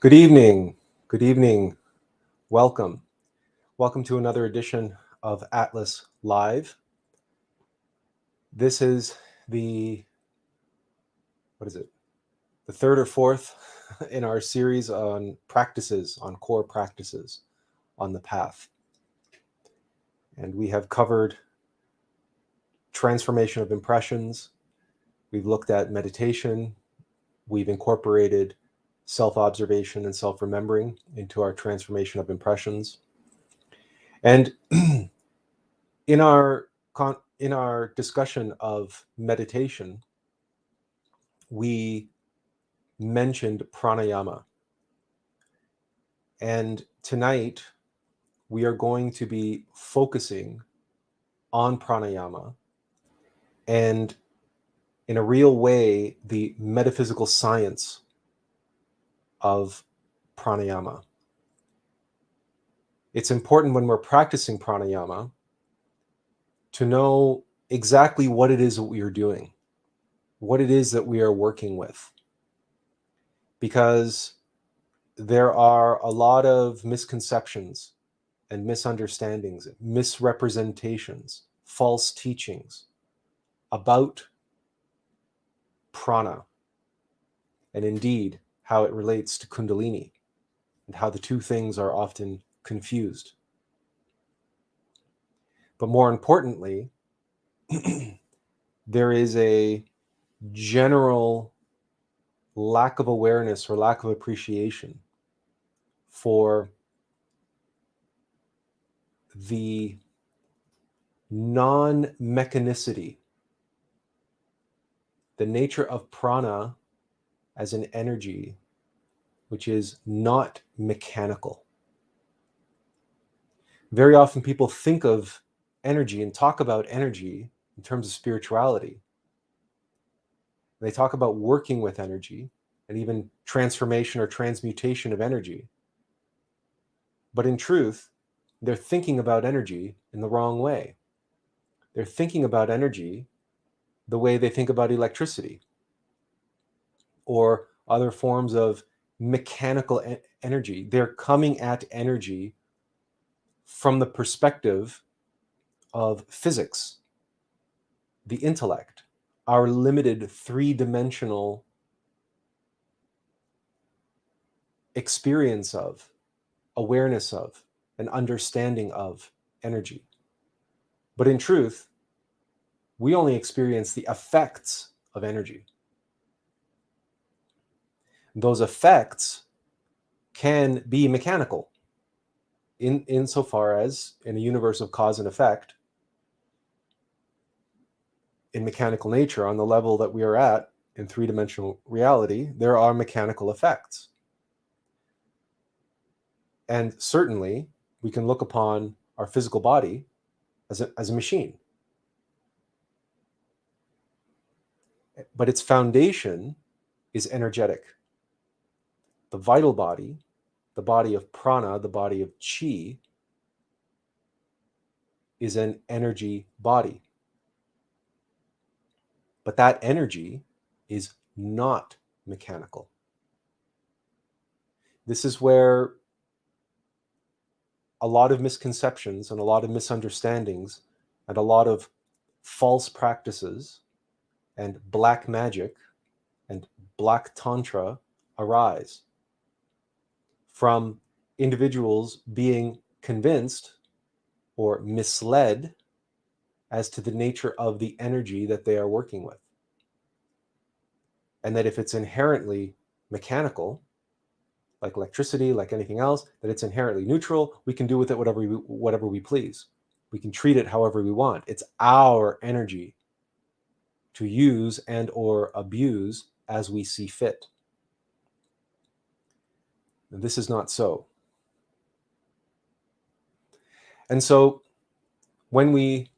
Good evening. Good evening. Welcome. Welcome to another edition of Attlas Live. This is the third or fourth in our series on practices, on core practices on the path. And we have covered transformation of impressions. We've looked at meditation. We've incorporated self-observation and self-remembering into our transformation of impressions. And in our discussion of meditation, we mentioned pranayama. And tonight, we are going to be focusing on pranayama and, in a real way, the metaphysical science of pranayama. It's important when we're practicing pranayama to know exactly what it is that we are doing, what it is that we are working with. Because there are a lot of misconceptions and misunderstandings, misrepresentations, false teachings about prana, and indeed how it relates to Kundalini, and how the two things are often confused. But more importantly, there is a general lack of awareness or lack of appreciation for the non-mechanicity, the nature of prana as an energy which is not mechanical. Very often people think of energy and talk about energy in terms of spirituality. They talk about working with energy and even transformation or transmutation of energy. But in truth, they're thinking about energy in the wrong way. They're thinking about energy the way they think about electricity or other forms of mechanical energy. They're coming at energy from the perspective of physics, the intellect, our limited three-dimensional experience of, awareness of, and understanding of energy. But in truth, we only experience the effects of energy. Those effects can be mechanical insofar as, in a universe of cause and effect, in mechanical nature, on the level that we are at in three-dimensional reality, there are mechanical effects. And certainly, we can look upon our physical body as a machine. But its foundation is energetic. The vital body, the body of prana, the body of chi, is an energy body. But that energy is not mechanical. This is where a lot of misconceptions and a lot of misunderstandings and a lot of false practices and black magic and black tantra arise from individuals being convinced or misled as to the nature of the energy that they are working with. And that if it's inherently mechanical, like electricity, like anything else, that it's inherently neutral, we can do with it whatever we please. We can treat it however we want. It's our energy to use and or abuse as we see fit. And this is not so. And so when we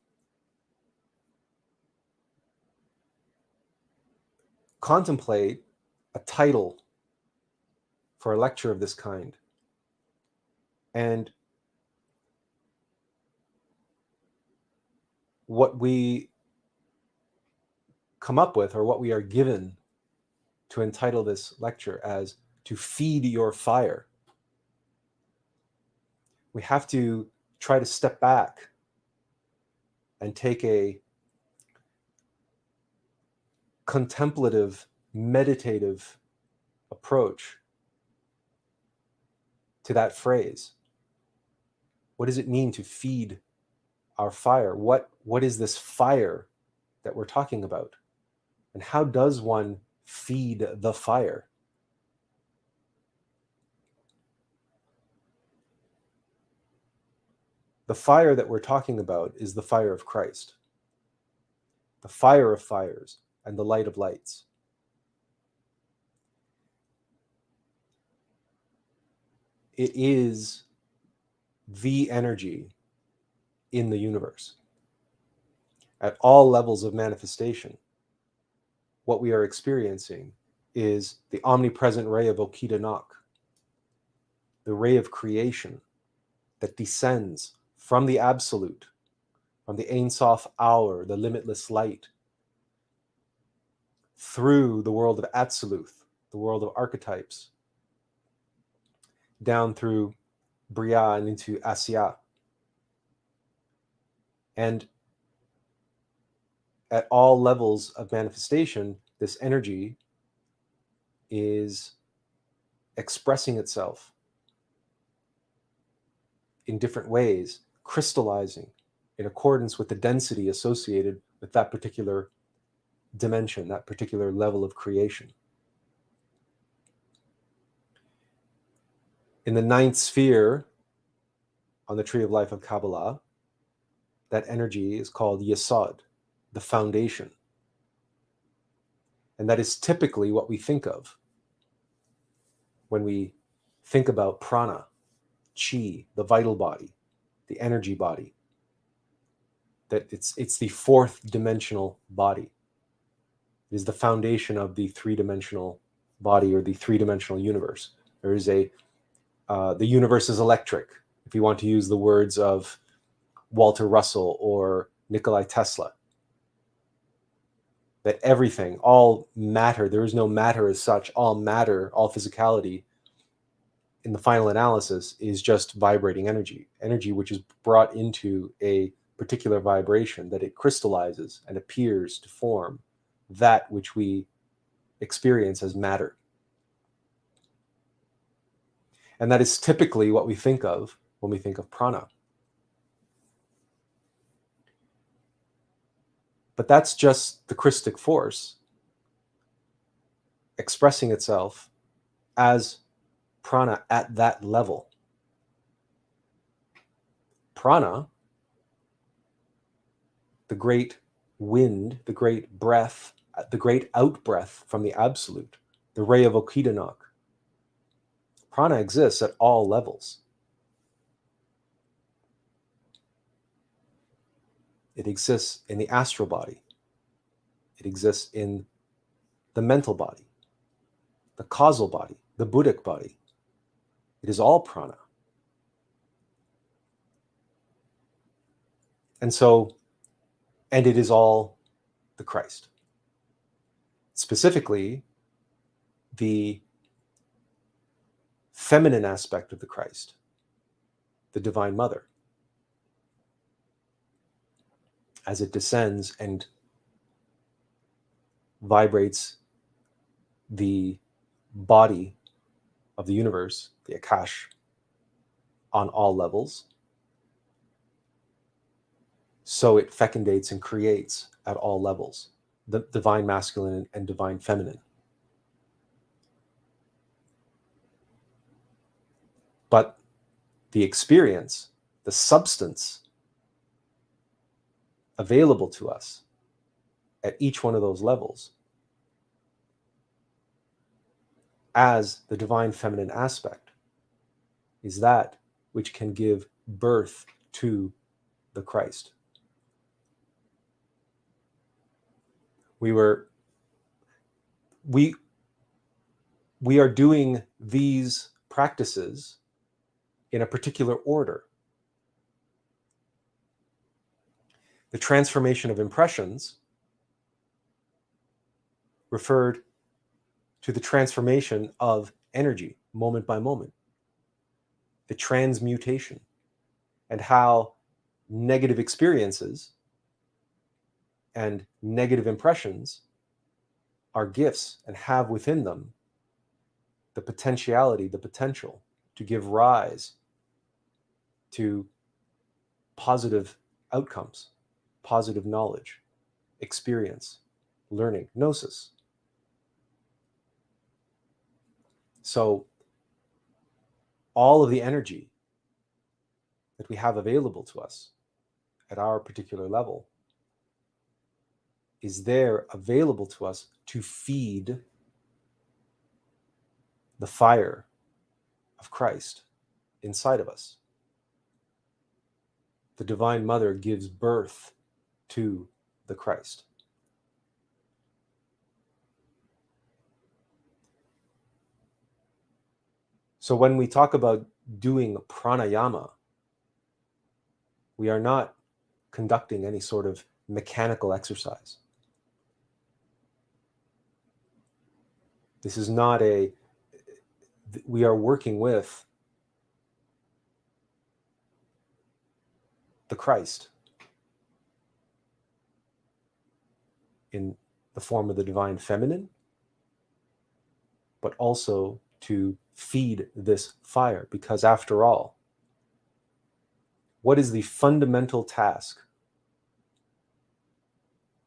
contemplate a title for a lecture of this kind, and what we come up with, or what we are given to entitle this lecture as to feed your fire. We have to try to step back and take a contemplative, meditative approach to that phrase. What does it mean to feed our fire? What is this fire that we're talking about? And how does one feed the fire? The fire that we're talking about is the fire of Christ, the fire of fires and the light of lights. It is the energy in the universe. At all levels of manifestation, what we are experiencing is the omnipresent ray of Okidanak, the ray of creation that descends from the absolute, from the Ein Sof hour, the limitless light, through the world of Atziluth, the world of archetypes, down through Bria and into Asya. And at all levels of manifestation, this energy is expressing itself in different ways, crystallizing in accordance with the density associated with that particular dimension, that particular level of creation. In the ninth sphere on the Tree of Life of Kabbalah, that energy is called Yasad, the Foundation. And that is typically what we think of when we think about prana, chi, the vital body, the energy body. That it's the fourth dimensional body. It is the foundation of the three-dimensional body or the three-dimensional universe. There is the universe is electric, if you want to use the words of Walter Russell or Nikola Tesla. That everything, all matter, there is no matter as such, all matter, all physicality, in the final analysis, is just vibrating energy. Energy which is brought into a particular vibration, that it crystallizes and appears to form that which we experience as matter. And that is typically what we think of when we think of prana. But that's just the Christic force expressing itself as prana at that level. Prana, the great wind, the great breath, the great out-breath from the absolute, the ray of Okidanak. Prana exists at all levels. It exists in the astral body. It exists in the mental body, the causal body, the Buddhic body. It is all prana. And it is all the Christ. Specifically, the feminine aspect of the Christ, the Divine Mother, as it descends and vibrates the body of the universe, the Akash, on all levels. So it fecundates and creates at all levels, the divine masculine and divine feminine. But the experience, the substance available to us at each one of those levels as the divine feminine aspect is that which can give birth to the Christ. We are doing these practices in a particular order. The transformation of impressions referred to the transformation of energy, moment by moment, the transmutation, and how negative experiences and negative impressions are gifts and have within them the potentiality, the potential to give rise to positive outcomes, positive knowledge, experience, learning, gnosis. So all of the energy that we have available to us at our particular level is there available to us to feed the fire of Christ inside of us. The Divine Mother gives birth to the Christ. So when we talk about doing pranayama, we are not conducting any sort of mechanical exercise. This is not we are working with the Christ in the form of the divine feminine, but also to feed this fire, because after all, what is the fundamental task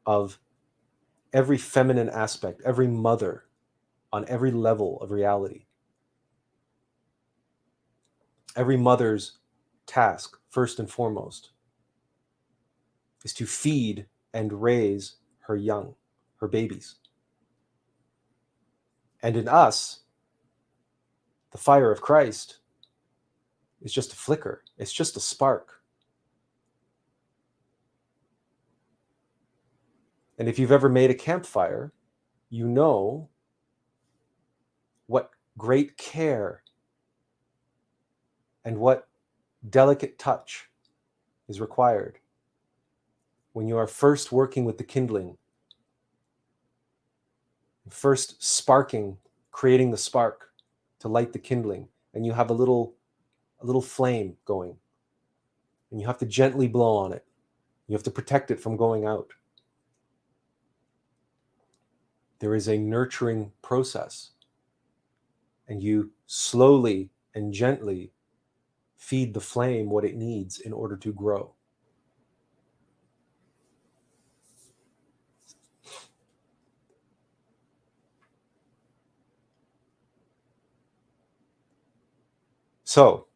of every feminine aspect, every mother on every level of reality? Every mother's task, first and foremost, is to feed and raise her young, her babies. And in us, the fire of Christ is just a flicker. It's just a spark. And if you've ever made a campfire, you know what great care and what delicate touch is required when you are first working with the kindling, first sparking, creating the spark to light the kindling, and you have a little flame going, and you have to gently blow on it. You have to protect it from going out. There is a nurturing process, and you slowly and gently feed the flame what it needs in order to grow. So,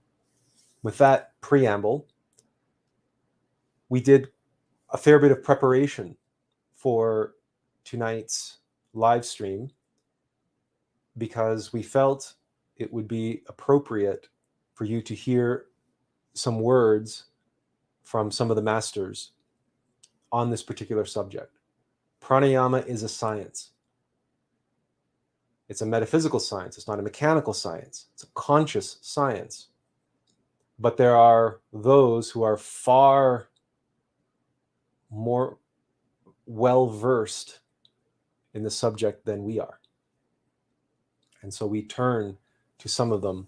with that preamble, we did a fair bit of preparation for tonight's live stream because we felt it would be appropriate for you to hear some words from some of the masters on this particular subject. Pranayama is a science. It's a metaphysical science. It's not a mechanical science. It's a conscious science. But there are those who are far more well-versed in the subject than we are. And so we turn to some of them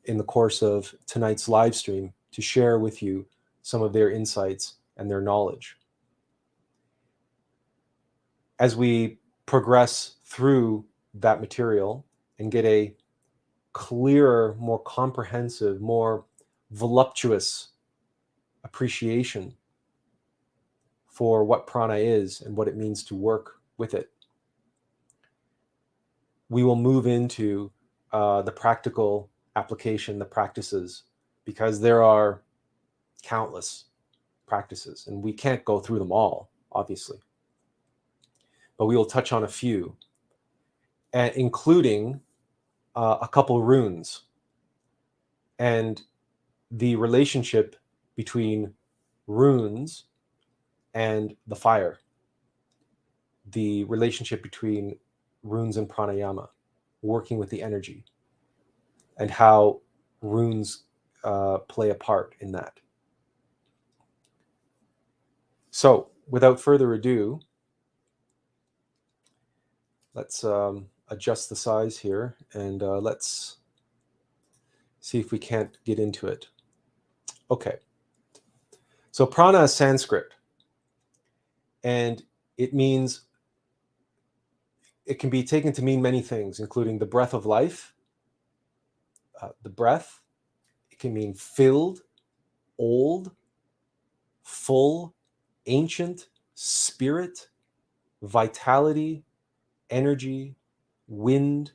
in the course of tonight's live stream to share with you some of their insights and their knowledge. As we progress through that material and get a clearer, more comprehensive, more voluptuous appreciation for what prana is and what it means to work with it, we will move into the practical application, the practices, because there are countless practices and we can't go through them all, obviously. But we will touch on a few, including a couple runes and the relationship between runes and the fire, the relationship between runes and pranayama, working with the energy, and how runes play a part in that. So, without further ado, let's adjust the size here, and let's see if we can't get into it. Okay. So prana is Sanskrit, and it means, it can be taken to mean many things, including the breath of life, the breath. It can mean filled, old, full, ancient, spirit, vitality, energy, wind.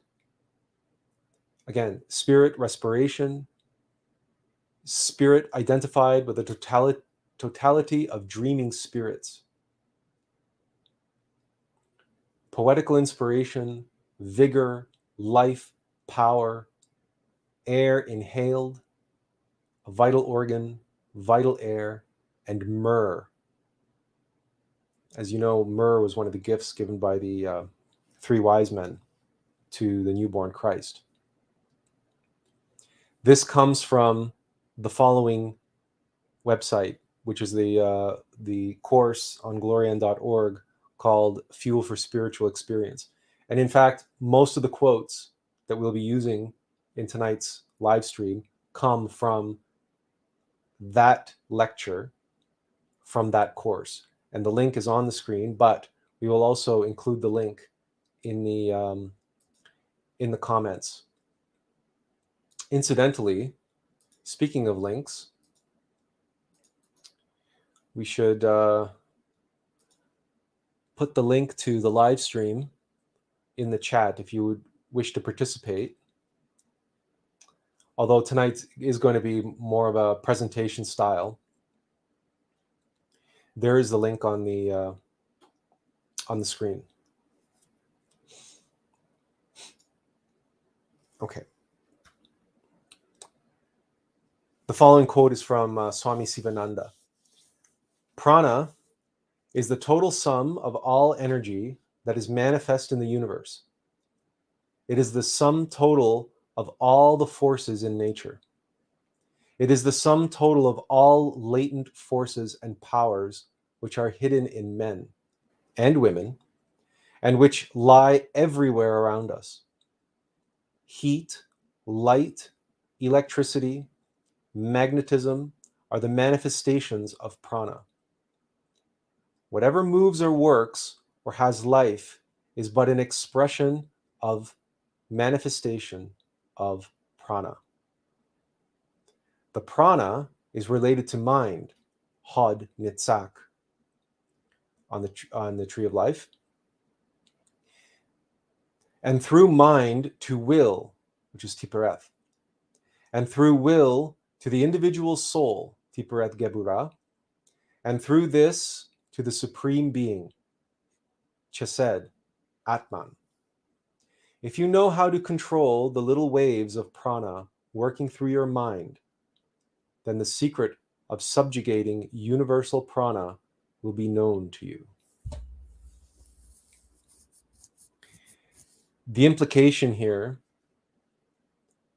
Again, spirit, respiration, spirit identified with the totality of dreaming spirits. Poetical inspiration, vigor, life, power, air inhaled, a vital organ, vital air, and myrrh. As you know, myrrh was one of the gifts given by the three wise men to the newborn Christ. This comes from the following website, which is the course on glorian.org called Fuel for Spiritual Experience. And in fact, most of the quotes that we'll be using in tonight's live stream come from that lecture, from that course. And the link is on the screen, but we will also include the link in the comments. Incidentally, speaking of links, we should put the link to the live stream in the chat if you would wish to participate. Although tonight is going to be more of a presentation style, there is the link on the screen. Okay. The following quote is from Swami Sivananda. Prana is the total sum of all energy that is manifest in the universe. It is the sum total of all the forces in nature. It is the sum total of all latent forces and powers which are hidden in men and women, and which lie everywhere around us. Heat, light, electricity, magnetism are the manifestations of prana. Whatever moves or works or has life is but an expression of manifestation of prana. The prana is related to mind, Hod Nitzak, on the tree of life, and through mind to will, which is Tipereth, and through will to the individual soul, Tipereth Gebura, and through this to the Supreme Being, Chesed, Atman. If you know how to control the little waves of prana working through your mind, then the secret of subjugating universal prana will be known to you. The implication here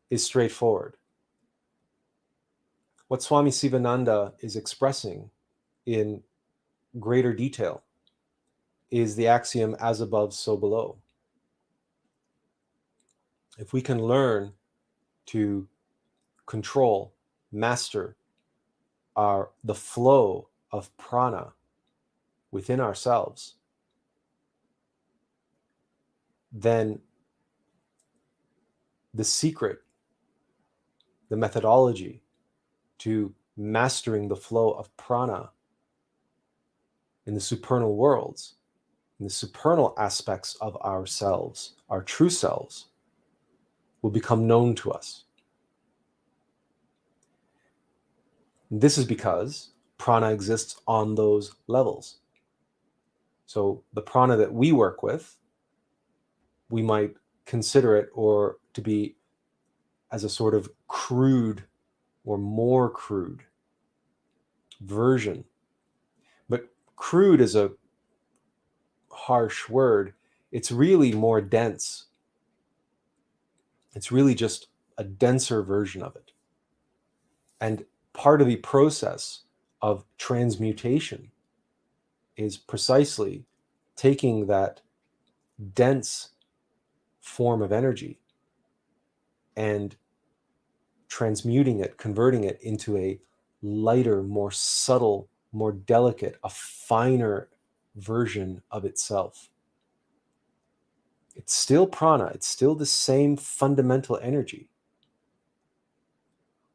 is straightforward. What Swami Sivananda is expressing in greater detail is the axiom as above, so below. If we can learn to control, master the flow of prana within ourselves, then the secret, the methodology to mastering the flow of prana in the supernal worlds, in the supernal aspects of ourselves, our true selves, will become known to us. This is because prana exists on those levels. So the prana that we work with, we might consider it or to be as a sort of crude or more crude version. But crude is a harsh word. It's really more dense. It's really just a denser version of it. And part of the process of transmutation is precisely taking that dense form of energy and transmuting it, converting it into a lighter, more subtle, more delicate, a finer version of itself. It's still prana, it's still the same fundamental energy,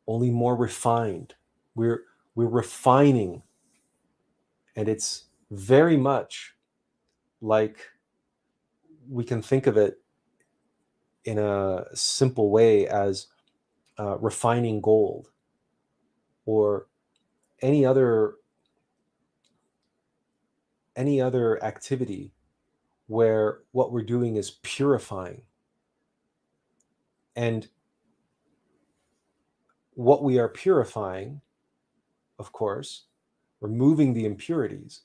only more refined. We're refining, and it's very much like, we can think of it in a simple way as refining gold, or any other activity where what we're doing is purifying. And what we are purifying, of course, removing the impurities,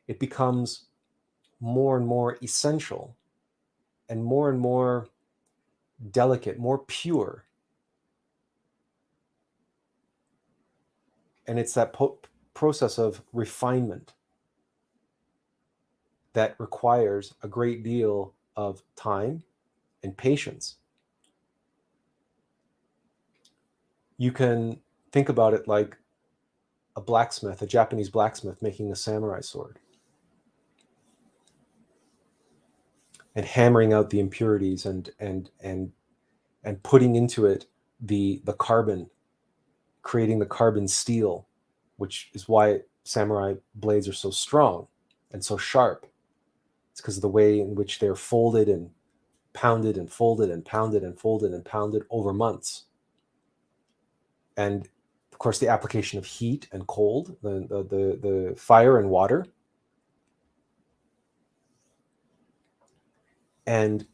it becomes more and more essential and more delicate, more pure. And it's that process of refinement that requires a great deal of time and patience. You can think about it like a blacksmith, a Japanese blacksmith making a samurai sword, and hammering out the impurities and putting into it the carbon, creating the carbon steel, which is why samurai blades are so strong and so sharp. It's because of the way in which they're folded and pounded and folded and pounded and folded and pounded over months. And of course, the application of heat and cold, the fire and water, and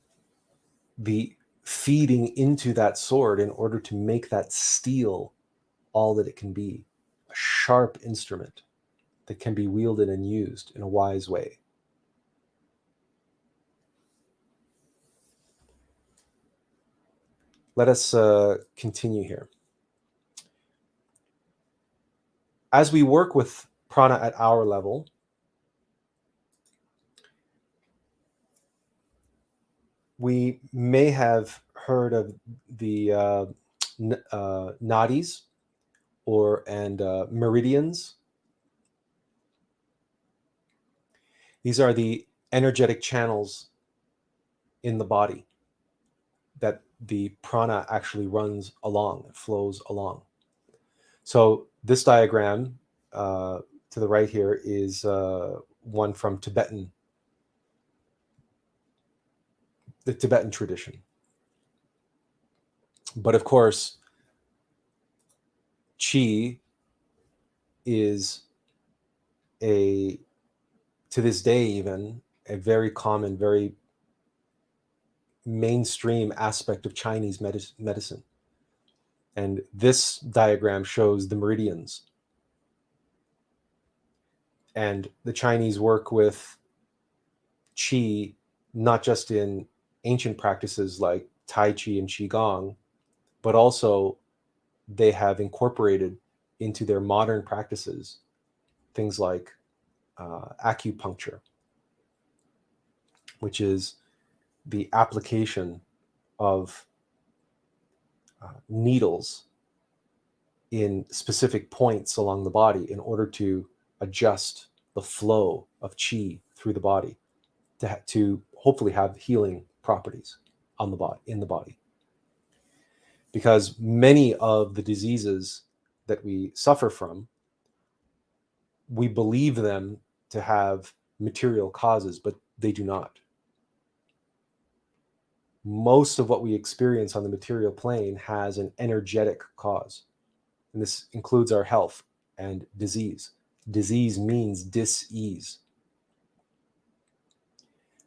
the feeding into that sword in order to make that steel all that it can be, a sharp instrument that can be wielded and used in a wise way. Let us continue here. As we work with prana at our level, we may have heard of the nadis and meridians. These are the energetic channels in the body that the prana actually runs along, flows along. So this diagram to the right here is one from the Tibetan tradition. But of course, Qi is to this day even, a very common, very mainstream aspect of Chinese medicine. And this diagram shows the meridians. And the Chinese work with Qi, not just in ancient practices like Tai Chi and Qigong, but also they have incorporated into their modern practices things like acupuncture, which is the application of needles in specific points along the body in order to adjust the flow of qi through the body to hopefully have healing properties on the body, in the body. Because many of the diseases that we suffer from, we believe them to have material causes, but they do not. Most of what we experience on the material plane has an energetic cause. And this includes our health and disease. Disease means dis-ease.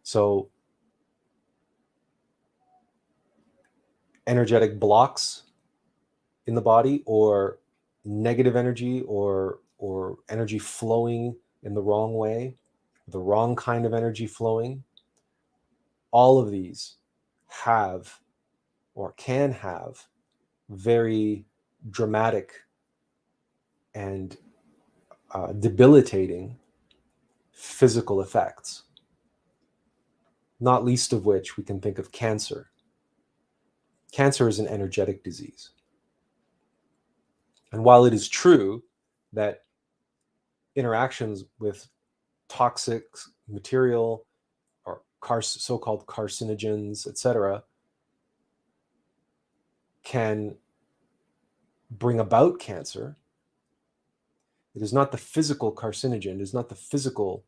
So energetic blocks in the body, or negative energy, or energy flowing in the wrong way, the wrong kind of energy flowing, all of these have or can have very dramatic and debilitating physical effects, not least of which we can think of cancer. Cancer is an energetic disease. And while it is true that interactions with toxic material or so-called carcinogens, etc., can bring about cancer, it is not the physical carcinogen, it's not the physical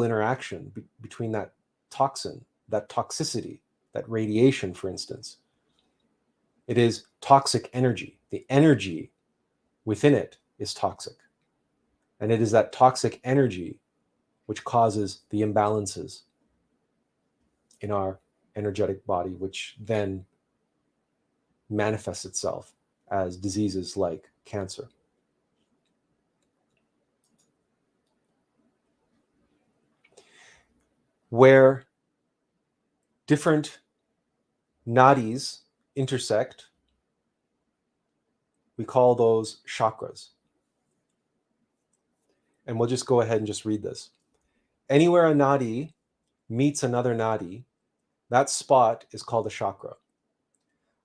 interaction between that toxin, that toxicity, that radiation, for instance. It is toxic energy. The energy within it is toxic. And it is that toxic energy which causes the imbalances in our energetic body, which then manifests itself as diseases like cancer. Where different nadis intersect, we call those chakras. And we'll just go ahead and just read this. Anywhere a nadi meets another nadi, that spot is called a chakra.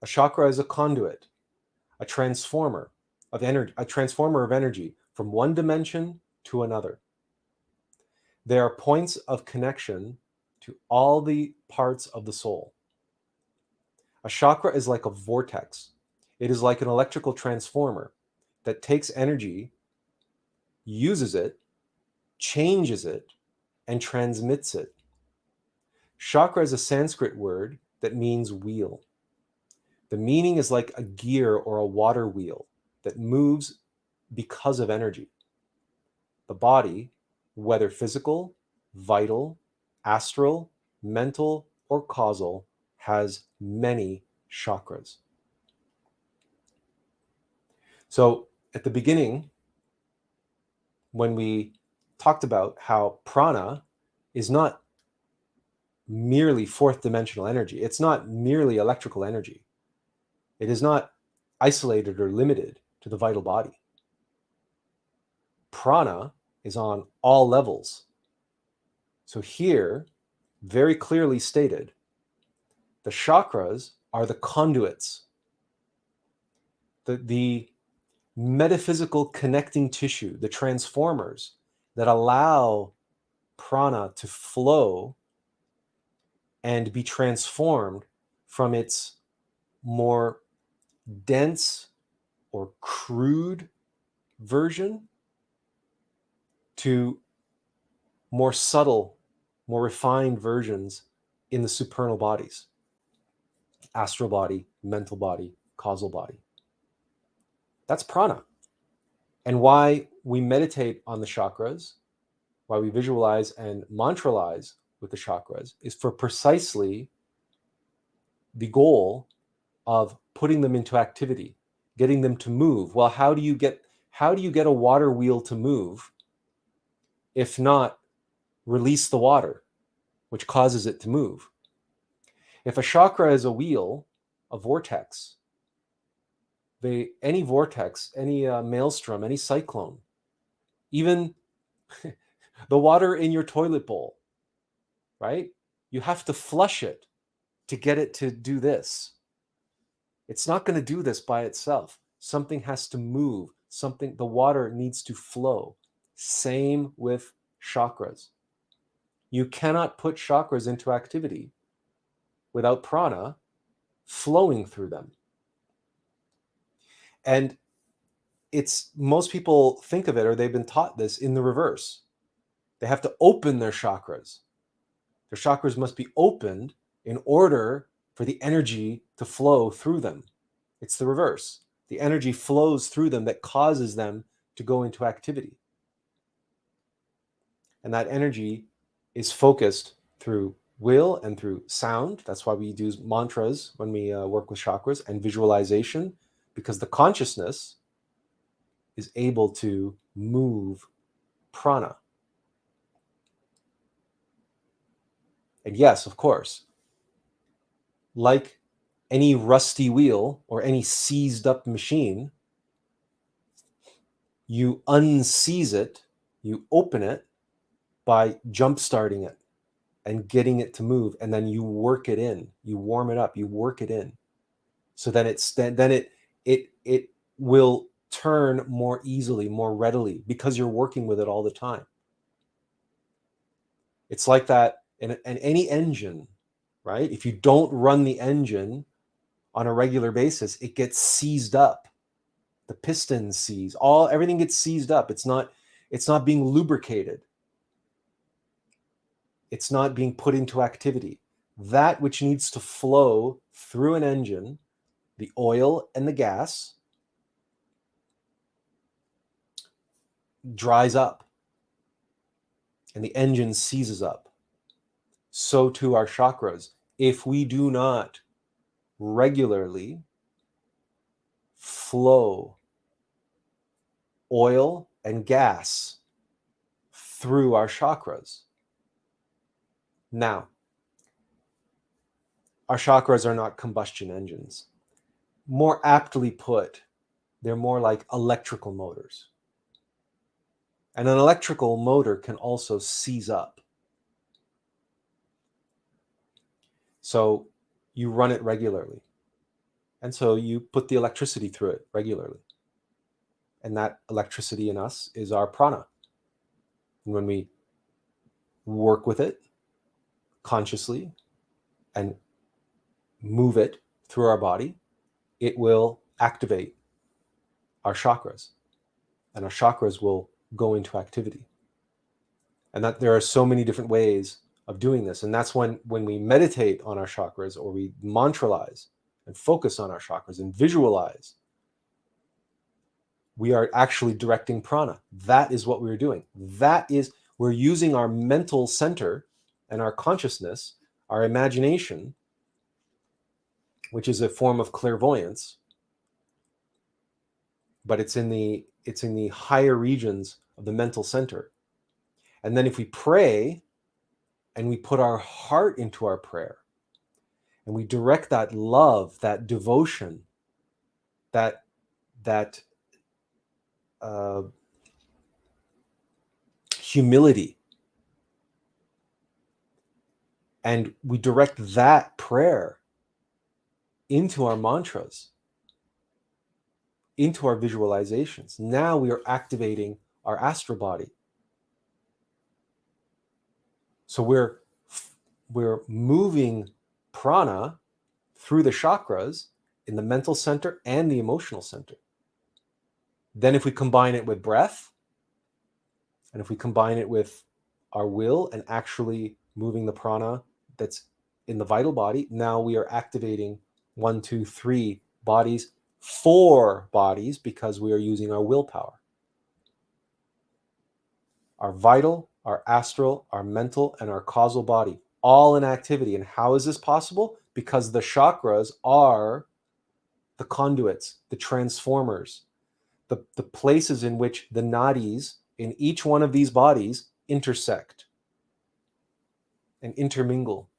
A chakra is a conduit, a transformer of energy from one dimension to another. They are points of connection to all the parts of the soul. A chakra is like a vortex. It is like an electrical transformer that takes energy, uses it, changes it, and transmits it. Chakra is a Sanskrit word that means wheel. The meaning is like a gear or a water wheel that moves because of energy. The body, whether physical, vital, astral, mental, or causal, has many chakras. So at the beginning, when we talked about how prana is not merely fourth dimensional energy, it's not merely electrical energy. It is not isolated or limited to the vital body. Prana is on all levels. So here, very clearly stated, the chakras are the conduits, the metaphysical connecting tissue, the transformers that allow prana to flow and be transformed from its more dense or crude version to more subtle, more refined versions in the supernal bodies: astral body, mental body, causal body. That's prana. And why we meditate on the chakras, why we visualize and mantralize with the chakras, is for precisely the goal of putting them into activity, getting them to move. Well, how do you get a water wheel to move if not release the water, which causes it to move? If a chakra is a wheel, a vortex, any vortex, any maelstrom, any cyclone, even the water in your toilet bowl, right? You have to flush it to get it to do this. It's not going to do this by itself. Something has to move. The water needs to flow. Same with chakras. You cannot put chakras into activity without prana flowing through them. And most people think of it, or they've been taught this, in the reverse. They have to open their chakras. Their chakras must be opened in order for the energy to flow through them. It's the reverse. The energy flows through them that causes them to go into activity. And that energy is focused through will and through sound. That's why we do mantras when we work with chakras, and visualization, because the consciousness is able to move prana. And yes, of course, like any rusty wheel or any seized up machine, you unseize it, you open it by jump starting it. and getting it to move, and then you work it in, you warm it up, you work it in, so then it will turn more easily, more readily, because you're working with it all the time. It's like that in any engine, right? If you don't run the engine on a regular basis, it gets seized up. The pistons seize, everything gets seized up. It's not being lubricated. It's not being put into activity. That which needs to flow through an engine, the oil and the gas, dries up and the engine seizes up. So too our chakras. If we do not regularly flow oil and gas through our chakras. Now, our chakras are not combustion engines. More aptly put, they're more like electrical motors. And an electrical motor can also seize up. So you run it regularly. And so you put the electricity through it regularly. And that electricity in us is our prana. And when we work with it consciously and move it through our body, it will activate our chakras. And our chakras will go into activity. And that there are so many different ways of doing this. And that's when we meditate on our chakras, or we mantralize and focus on our chakras and visualize, we are actually directing prana. That is what we're doing. We're using our mental center and our consciousness, our imagination, which is a form of clairvoyance, but it's in the higher regions of the mental center. And then if we pray and we put our heart into our prayer and we direct that love, that devotion, that humility, and we direct that prayer into our mantras, into our visualizations, now we are activating our astral body. So we're moving prana through the chakras in the mental center and the emotional center. Then if we combine it with breath, and if we combine it with our will and actually moving the prana that's in the vital body, now we are activating 1, 2, 3 bodies, 4 bodies, because we are using our willpower. Our vital, our astral, our mental, and our causal body, all in activity. And how is this possible? Because the chakras are the conduits, the transformers, the places in which the nadis in each one of these bodies intersect and intermingle.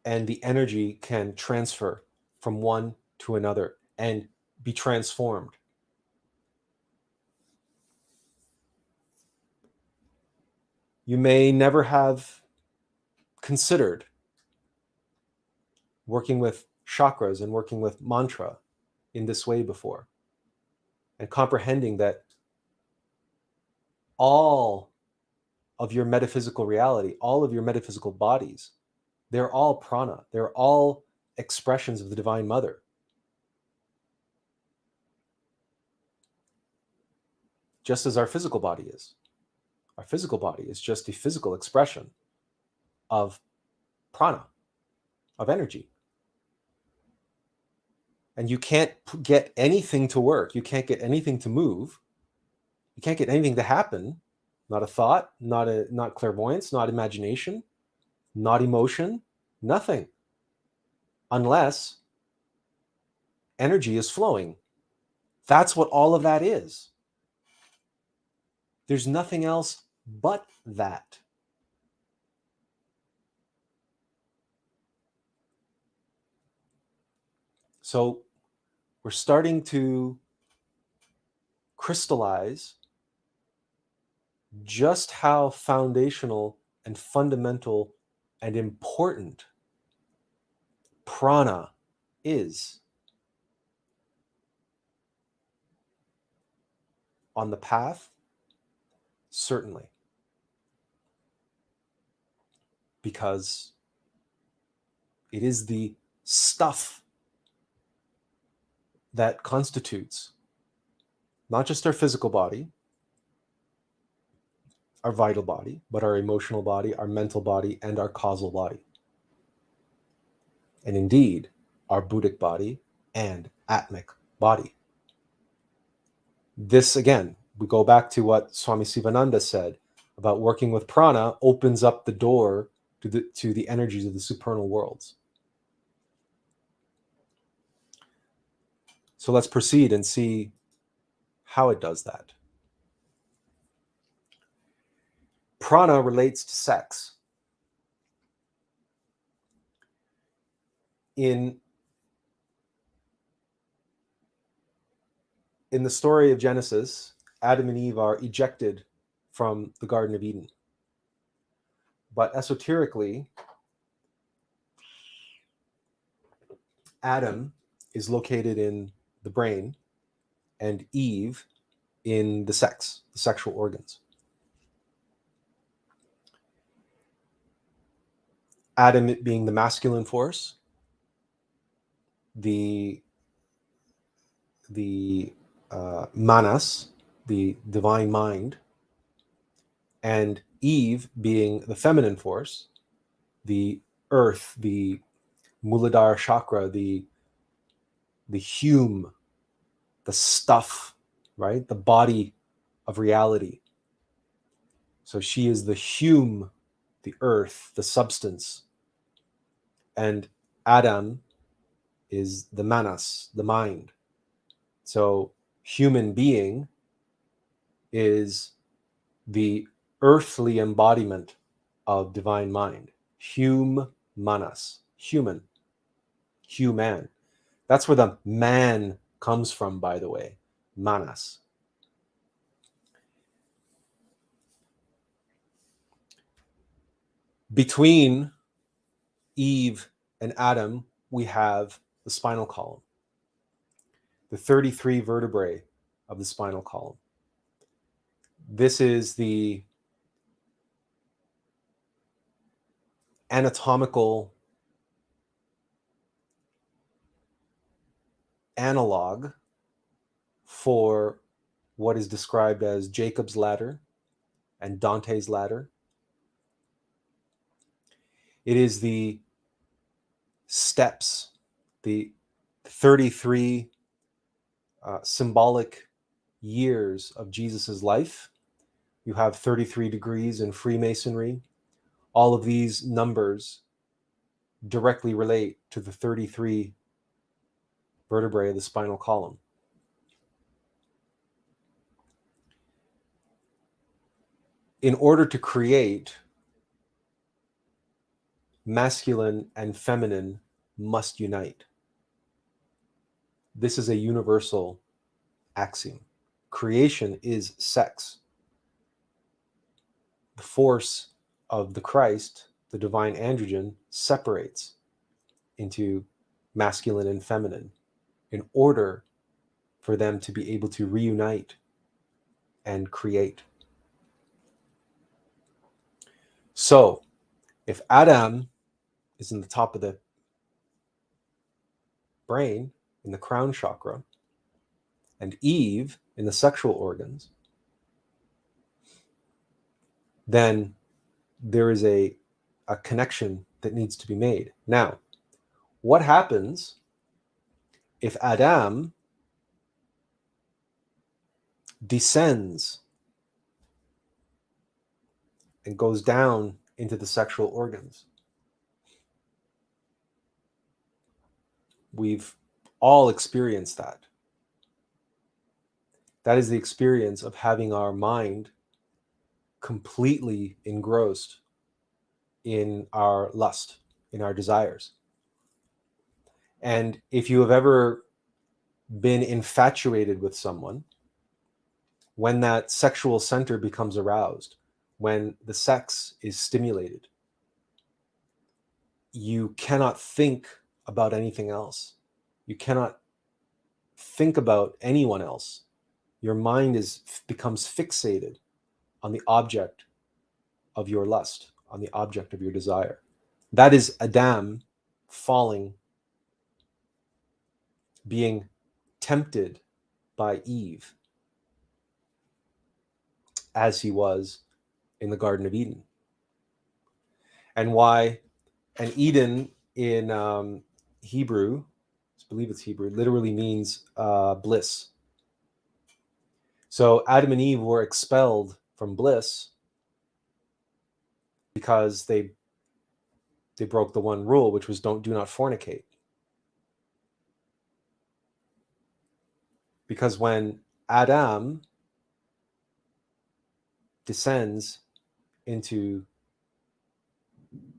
And the energy can transfer from one to another and be transformed. You may never have considered working with chakras and working with mantra in this way before, and comprehending that all of your metaphysical reality, all of your metaphysical bodies, they're all prana. They're all expressions of the Divine Mother. Just as our physical body is. Our physical body is just a physical expression of prana, of energy. And you can't get anything to work. You can't get anything to move. You can't get anything to happen. Not a thought, not clairvoyance, not imagination, not emotion, nothing. Unless energy is flowing. That's what all of that is. There's nothing else but that. So we're starting to crystallize just how foundational and fundamental and important prana is on the path? Certainly. Because it is the stuff that constitutes not just our physical body, our vital body, but our emotional body, our mental body, and our causal body. And indeed, our Buddhic body and Atmic body. This, again, we go back to what Swami Sivananda said about working with prana opens up the door to the energies of the supernal worlds. So let's proceed and see how it does that. Prana relates to sex. In the story of Genesis, Adam and Eve are ejected from the Garden of Eden. But esoterically, Adam is located in the brain and Eve in the sexual organs. Adam being the masculine force, the manas, the divine mind, and Eve being the feminine force, the earth, the Muladhara chakra, the hume, the stuff, right? The body of reality. So she is the hume, the earth, the substance. And Adam is the manas, the mind. So human being is the earthly embodiment of divine mind. Hume manas, human. That's where the man comes from, by the way, manas. Between Eve and Adam, we have the spinal column, the 33 vertebrae of the spinal column. This is the anatomical analog for what is described as Jacob's ladder and Dante's ladder. It is the steps, the 33 symbolic years of Jesus's life. You have 33 degrees in Freemasonry. All of these numbers directly relate to the 33 vertebrae of the spinal column. In order to create, masculine and feminine must unite. This is a universal axiom. Creation is sex. The force of the Christ, the divine androgen, separates into masculine and feminine in order for them to be able to reunite and create. So, if Adam is in the top of the brain, in the crown chakra, and Eve in the sexual organs, then there is a connection that needs to be made. Now, what happens if Adam descends and goes down into the sexual organs? We've all experienced that. That is the experience of having our mind completely engrossed in our lust, in our desires. And if you have ever been infatuated with someone, when that sexual center becomes aroused, when the sex is stimulated, you cannot think about anything else. You cannot think about anyone else. Your mind becomes fixated on the object of your lust, on the object of your desire. That is Adam falling, being tempted by Eve as he was in the Garden of Eden. And why, and Eden in Hebrew, I believe it's Hebrew, literally means bliss. So Adam and Eve were expelled from bliss because they broke the one rule, which was do not fornicate. Because when Adam descends into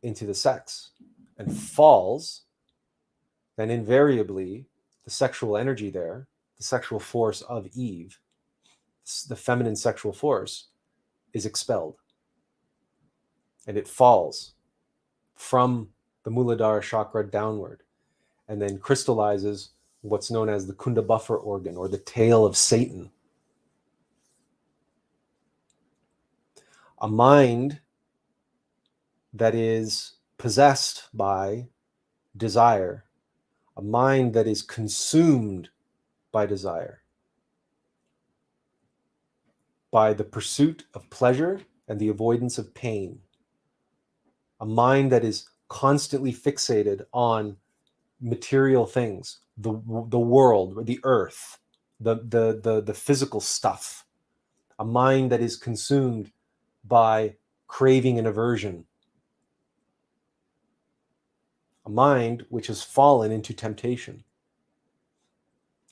the sex and falls, then invariably the sexual energy there, the sexual force of Eve, the feminine sexual force, is expelled. And it falls from the Muladhara chakra downward and then crystallizes what's known as the Kunda buffer organ, or the tail of Satan. A mind that is possessed by desire, a mind that is consumed by desire, by the pursuit of pleasure and the avoidance of pain, a mind that is constantly fixated on material things, the world, the earth, the physical stuff, a mind that is consumed by craving and aversion, a mind which has fallen into temptation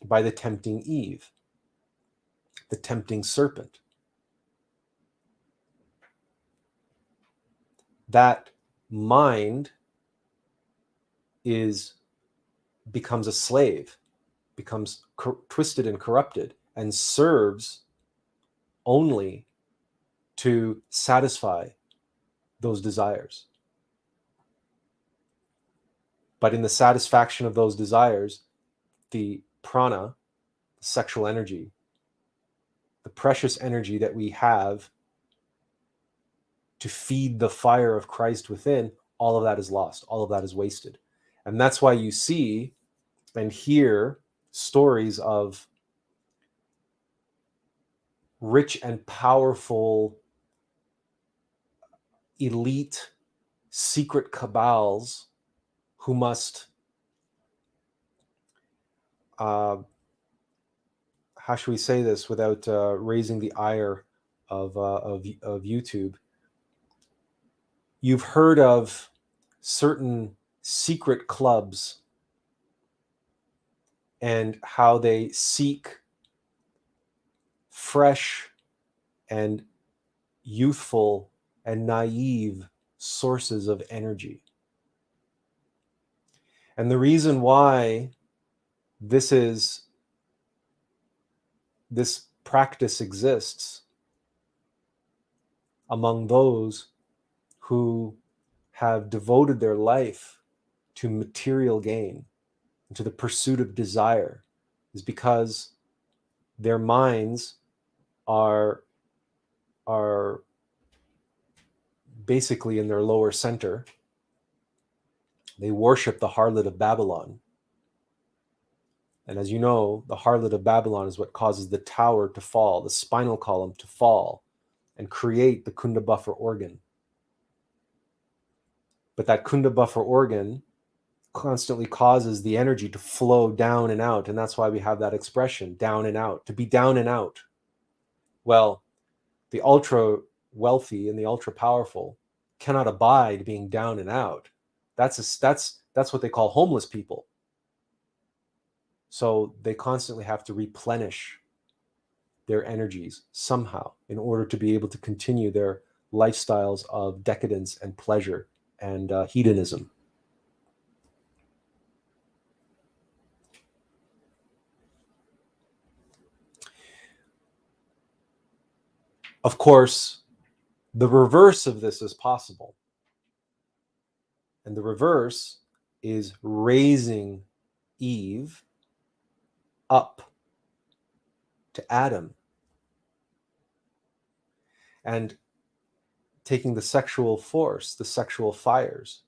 by the tempting Eve, the tempting serpent. That mind becomes a slave, becomes twisted and corrupted, and serves only to satisfy those desires. But in the satisfaction of those desires, the prana, the sexual energy, the precious energy that we have to feed the fire of Christ within, all of that is lost. All of that is wasted. And that's why you see and hear stories of rich and powerful elite secret cabals who must, how should we say this without raising the ire of YouTube? You've heard of certain secret clubs and how they seek fresh and youthful and naive sources of energy. And the reason why this practice exists among those who have devoted their life to material gain, to the pursuit of desire, is because their minds are basically in their lower center. They worship the harlot of Babylon. And as you know, the harlot of Babylon is what causes the tower to fall, the spinal column to fall, and create the Kunda buffer organ. But that Kunda buffer organ constantly causes the energy to flow down and out. And that's why we have that expression, down and out, to be down and out. Well, the ultra wealthy and the ultra powerful cannot abide being down and out. That's what they call homeless people. So they constantly have to replenish their energies somehow in order to be able to continue their lifestyles of decadence and pleasure and hedonism. Of course, the reverse of this is possible. And the reverse is raising Eve up to Adam and taking the sexual force, the sexual fires,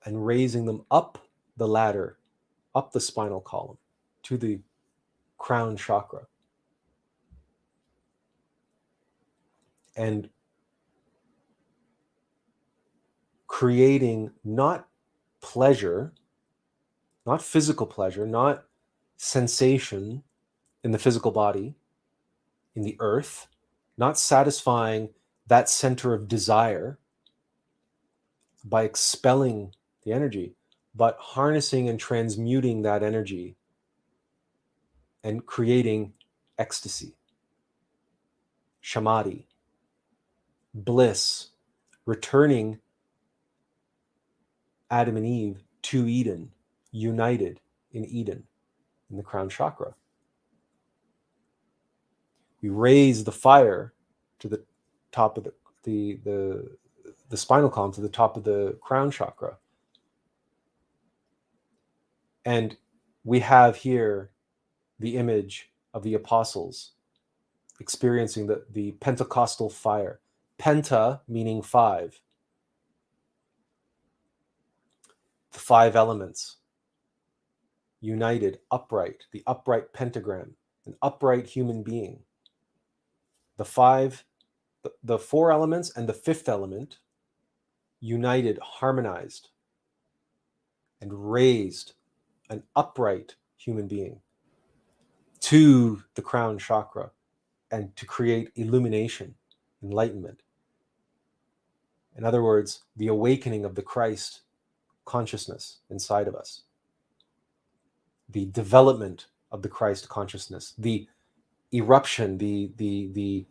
and raising them up the ladder, up the spinal column to the crown chakra. And creating not pleasure, not physical pleasure, not sensation in the physical body, in the earth, not satisfying that center of desire by expelling the energy, but harnessing and transmuting that energy and creating ecstasy, samadhi, bliss, returning Adam and Eve to Eden, united in Eden, in the crown chakra. We raise the fire to the top of the spinal column, to the top of the crown chakra. And we have here the image of the apostles experiencing the Pentecostal fire. Penta meaning five. The five elements. United, upright, the upright pentagram, an upright human being. The four elements and the fifth element united, harmonized, and raised an upright human being to the crown chakra and to create illumination, enlightenment. In other words, the awakening of the Christ consciousness inside of us, the development of the Christ consciousness, the eruption, the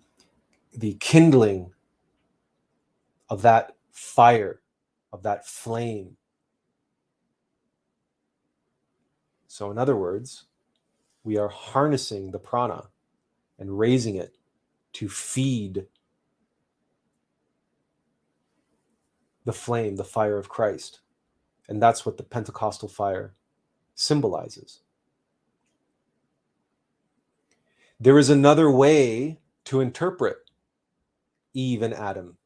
kindling of that fire, of that flame. So in other words, we are harnessing the prana and raising it to feed the flame, the fire of Christ. And that's what the Pentecostal fire symbolizes. There is another way to interpret Eve and Adam.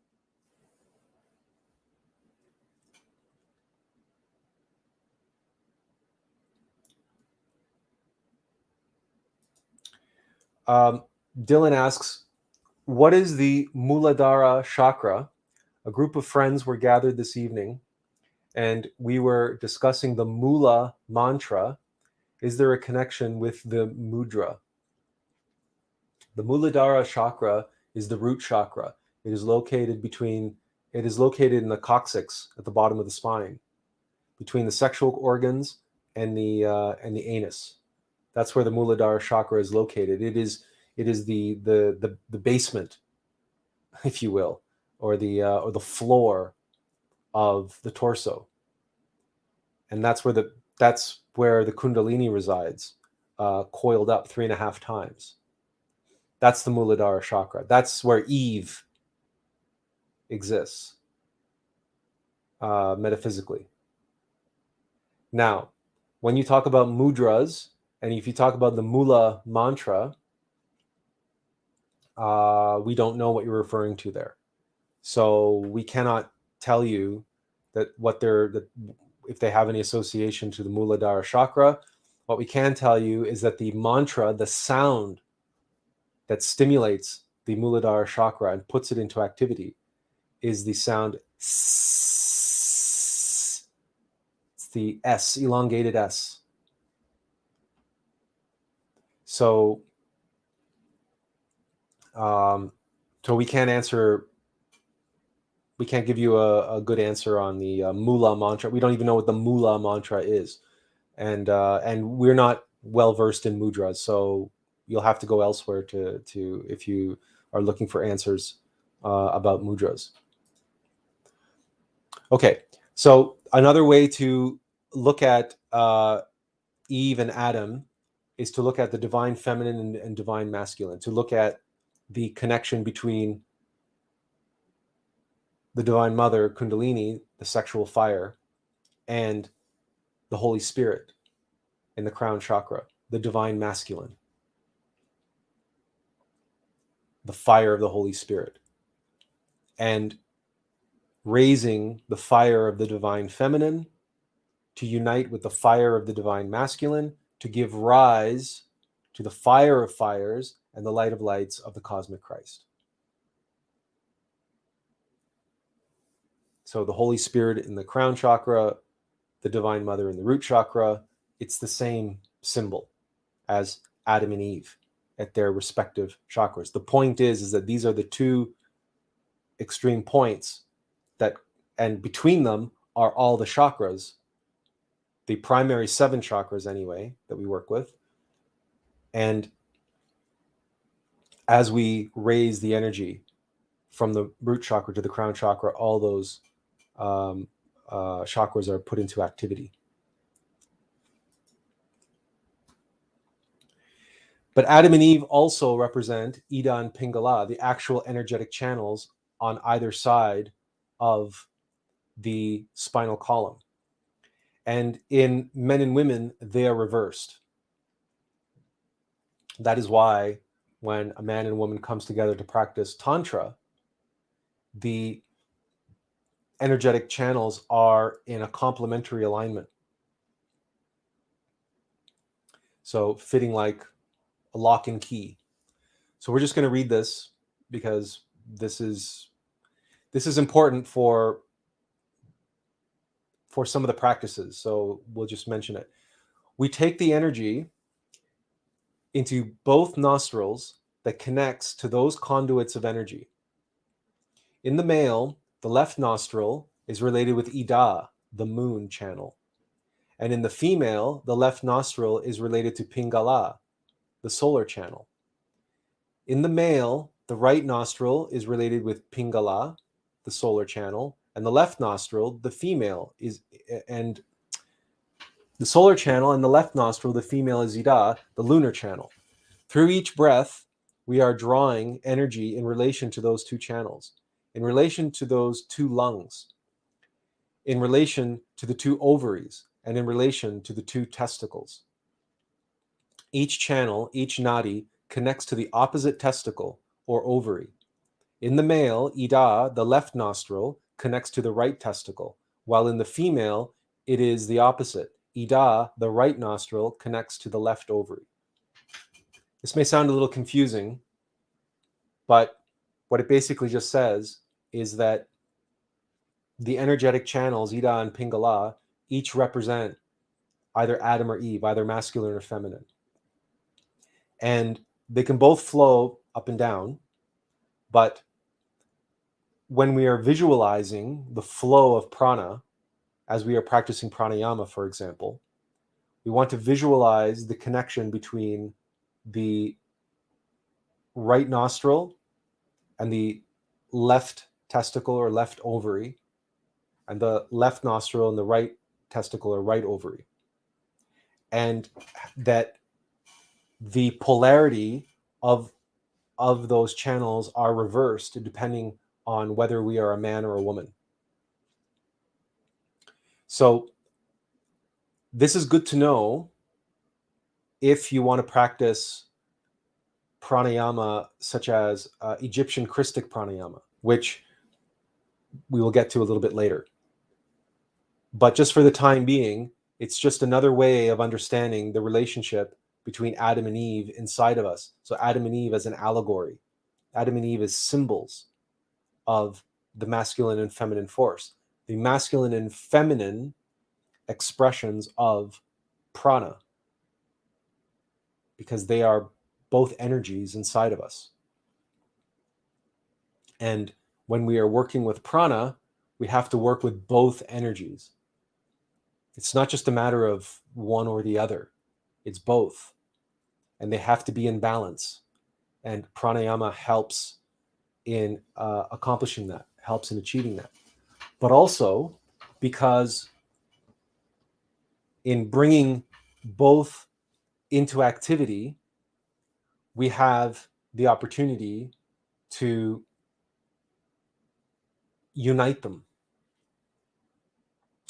Dylan asks, what is the Muladhara chakra? A group of friends were gathered this evening and we were discussing the Mula mantra. Is there a connection with the mudra? The Muladhara chakra is the root chakra. It is located in the coccyx at the bottom of the spine, between the sexual organs and the anus. That's where the Muladhara chakra is located. It is the basement, if you will, or the floor of the torso, and that's where the Kundalini resides, coiled up 3.5 times. That's the Muladhara chakra. That's where Eve exists, metaphysically. Now, when you talk about mudras, and if you talk about the Mula mantra, we don't know what you're referring to there. So we cannot tell you that if they have any association to the Muladhara chakra. What we can tell you is that the mantra, the sound that stimulates the Muladhara chakra and puts it into activity, is the sound S. It's the S, elongated S. So we can't give you a good answer on the Mula mantra. We don't even know what the Mula mantra is, and we're not well versed in mudras, so you'll have to go elsewhere to if you are looking for answers about mudras. Okay, so another way to look at Eve and Adam is to look at the divine feminine and divine masculine, to look at the connection between the Divine Mother, Kundalini, the sexual fire, and the Holy Spirit in the crown chakra, the divine masculine, the fire of the Holy Spirit, and raising the fire of the divine feminine to unite with the fire of the divine masculine to give rise to the fire of fires and the light of lights of the cosmic Christ. So the Holy Spirit in the crown chakra, the Divine Mother in the root chakra, it's the same symbol as Adam and Eve at their respective chakras. The point is that these are the two extreme points that, and between them are all the chakras, the primary 7 chakras anyway, that we work with. And as we raise the energy from the root chakra to the crown chakra, all those chakras are put into activity. But Adam and Eve also represent Ida and Pingala, the actual energetic channels on either side of the spinal column. And in men and women, they are reversed. That is why when a man and a woman comes together to practice Tantra, the energetic channels are in a complementary alignment. So fitting like a lock and key. So we're just going to read this because this is important for some of the practices. So we'll just mention it. We take the energy into both nostrils that connects to those conduits of energy. In the male, the left nostril is related with Ida, the moon channel. And in the female, the left nostril is related to Pingala, the solar channel. In the male, the right nostril is related with Pingala, the solar channel, and the left nostril, the female, is, and the solar channel, and the left nostril, the female, is Ida, the lunar channel. Through each breath, we are drawing energy in relation to those two channels, in relation to those two lungs, in relation to the two ovaries, and in relation to the two testicles. Each channel, each nadi, connects to the opposite testicle or ovary. In the male, Ida, the left nostril, connects to the right testicle, while in the female, it is the opposite. Ida, the right nostril, connects to the left ovary. This may sound a little confusing, but what it basically just says is that the energetic channels, Ida and Pingala, each represent either Adam or Eve, either masculine or feminine. And they can both flow up and down, but when we are visualizing the flow of prana, as we are practicing pranayama, for example, we want to visualize the connection between the right nostril and the left testicle or left ovary, and the left nostril and the right testicle or right ovary. And that the polarity of those channels are reversed depending on whether we are a man or a woman. So this is good to know if you want to practice pranayama such as Egyptian Christic pranayama, which we will get to a little bit later. But just for the time being, it's just another way of understanding the relationship between Adam and Eve inside of us. So Adam and Eve as an allegory. Adam and Eve as symbols of the masculine and feminine force. The masculine and feminine expressions of prana, because they are both energies inside of us. And when we are working with prana, we have to work with both energies. It's not just a matter of one or the other. It's both. And they have to be in balance. And pranayama helps in accomplishing that, helps in achieving that. But also because in bringing both into activity, we have the opportunity to unite them.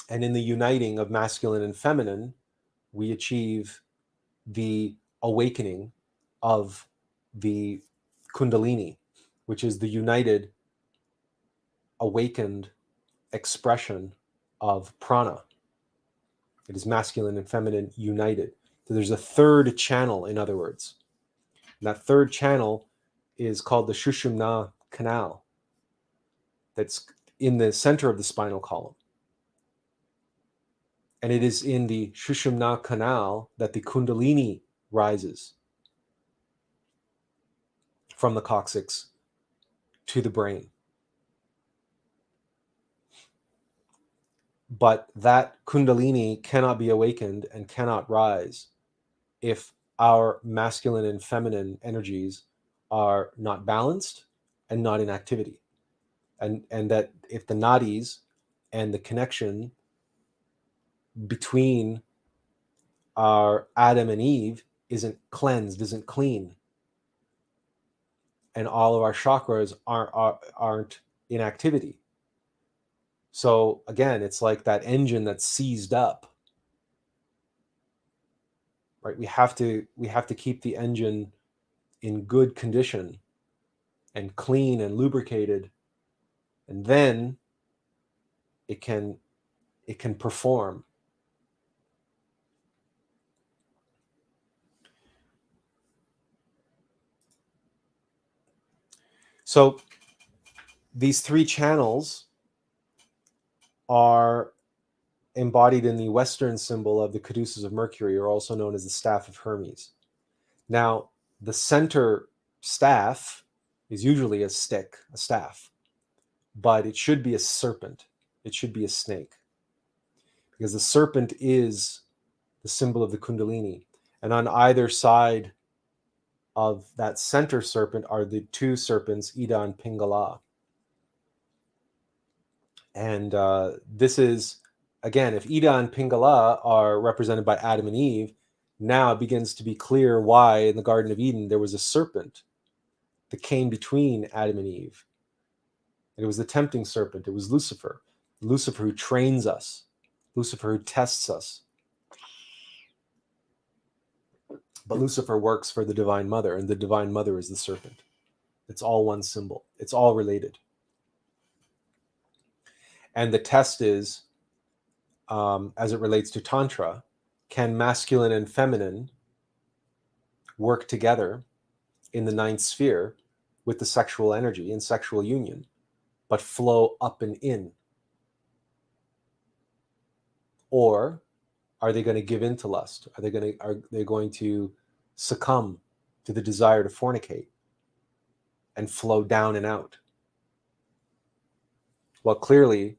And in the uniting of masculine and feminine, we achieve the awakening of the Kundalini, which is the united, awakened expression of prana. It is masculine and feminine united. So there's a third channel, in other words. And that third channel is called the Sushumna canal. That's in the center of the spinal column. And it is in the Sushumna canal that the Kundalini rises from the coccyx to the brain. But that Kundalini cannot be awakened and cannot rise if our masculine and feminine energies are not balanced and not in activity. And that if the nadis and the connection between our Adam and Eve isn't cleansed, isn't clean, and all of our chakras aren't in activity. So again, it's like that engine that's seized up, right? We have to keep the engine in good condition and clean and lubricated, and then it can perform. So these three channels are embodied in the Western symbol of the caduceus of Mercury, or also known as the staff of Hermes. Now, the center staff is usually a stick, a staff, but it should be a serpent. It should be a snake, because the serpent is the symbol of the Kundalini. And on either side of that center serpent are the two serpents, Ida and Pingala. And this is, again, if Ida and Pingala are represented by Adam and Eve, now it begins to be clear why in the Garden of Eden there was a serpent that came between Adam and Eve. And it was the tempting serpent. It was Lucifer. Lucifer who trains us. Lucifer who tests us. But Lucifer works for the Divine Mother, and the Divine Mother is the serpent. It's all one symbol. It's all related. And the test is, as it relates to Tantra, can masculine and feminine work together in the ninth sphere with the sexual energy in sexual union, but flow up and in? Or are they going to give in to lust? Are they going to succumb to the desire to fornicate and flow down and out? Well, clearly,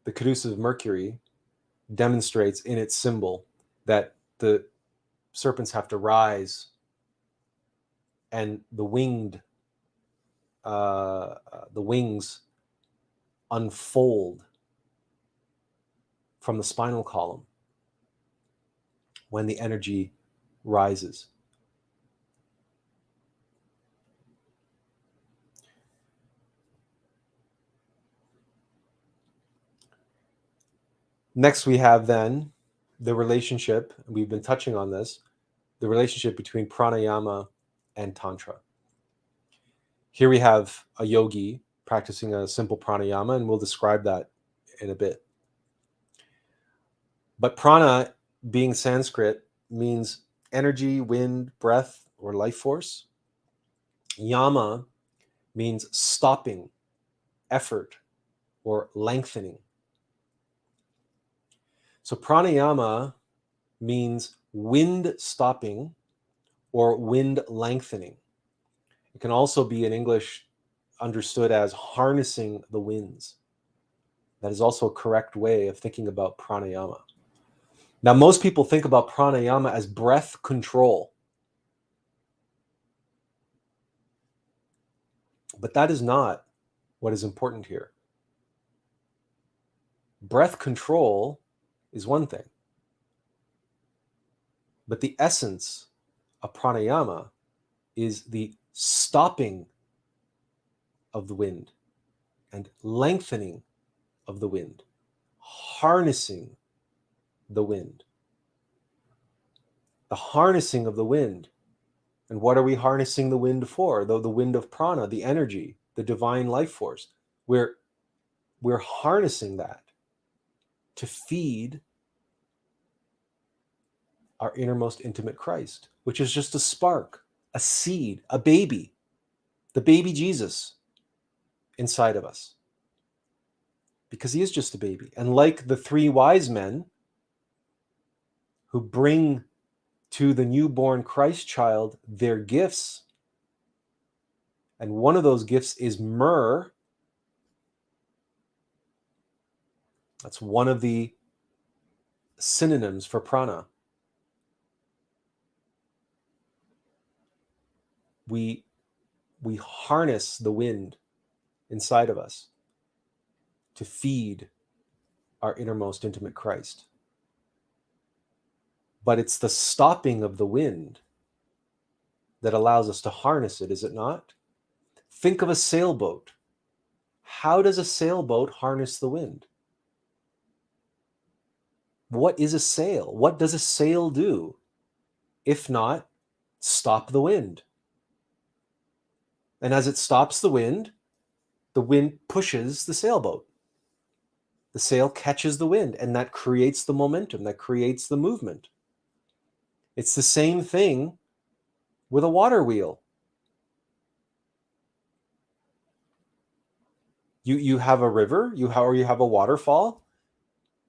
the caduceus of Mercury demonstrates in its symbol that the serpents have to rise, and the wings unfold from the spinal column when the energy rises. Next, we have then the relationship, we've been touching on this, the relationship between pranayama and tantra. Here we have a yogi practicing a simple pranayama, and we'll describe that in a bit. But prana, being Sanskrit, means energy, wind, breath, or life force. Yama means stopping, effort, or lengthening. So pranayama means wind stopping or wind lengthening. It can also be in English understood as harnessing the winds. That is also a correct way of thinking about pranayama. Now, most people think about pranayama as breath control. But that is not what is important here. Breath control is one thing. But the essence of pranayama is the stopping of the wind and lengthening of the wind, harnessing the wind. The harnessing of the wind. And what are we harnessing the wind for? The wind of prana, the energy, the divine life force. We're harnessing that to feed our innermost intimate Christ, which is just a spark, a seed, a baby, the baby Jesus inside of us. Because he is just a baby. And like the three wise men who bring to the newborn Christ child their gifts, and one of those gifts is myrrh. That's one of the synonyms for prana. We harness the wind inside of us to feed our innermost intimate Christ. But it's the stopping of the wind that allows us to harness it, is it not? Think of a sailboat. How does a sailboat harness the wind? What is a sail? What does a sail do? If not, stop the wind. And as it stops the wind pushes the sailboat. The sail catches the wind, and that creates the momentum, that creates the movement. It's the same thing with a water wheel. You have a river, you have a waterfall.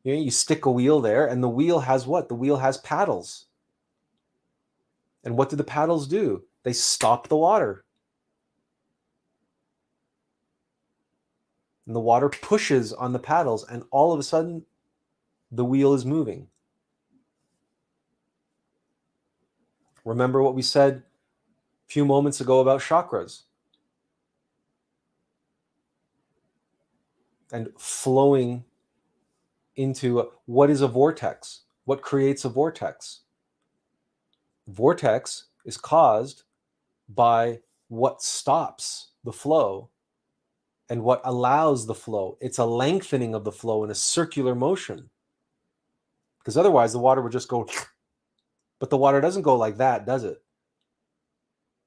You stick a wheel there, and the wheel has what? The wheel has paddles. And what do the paddles do? They stop the water. And the water pushes on the paddles, and all of a sudden, the wheel is moving. Remember what we said a few moments ago about chakras and flowing into what is a vortex? What creates a vortex? Vortex is caused by what stops the flow and what allows the flow. It's a lengthening of the flow in a circular motion. Because otherwise the water would just go, but the water doesn't go like that, does it?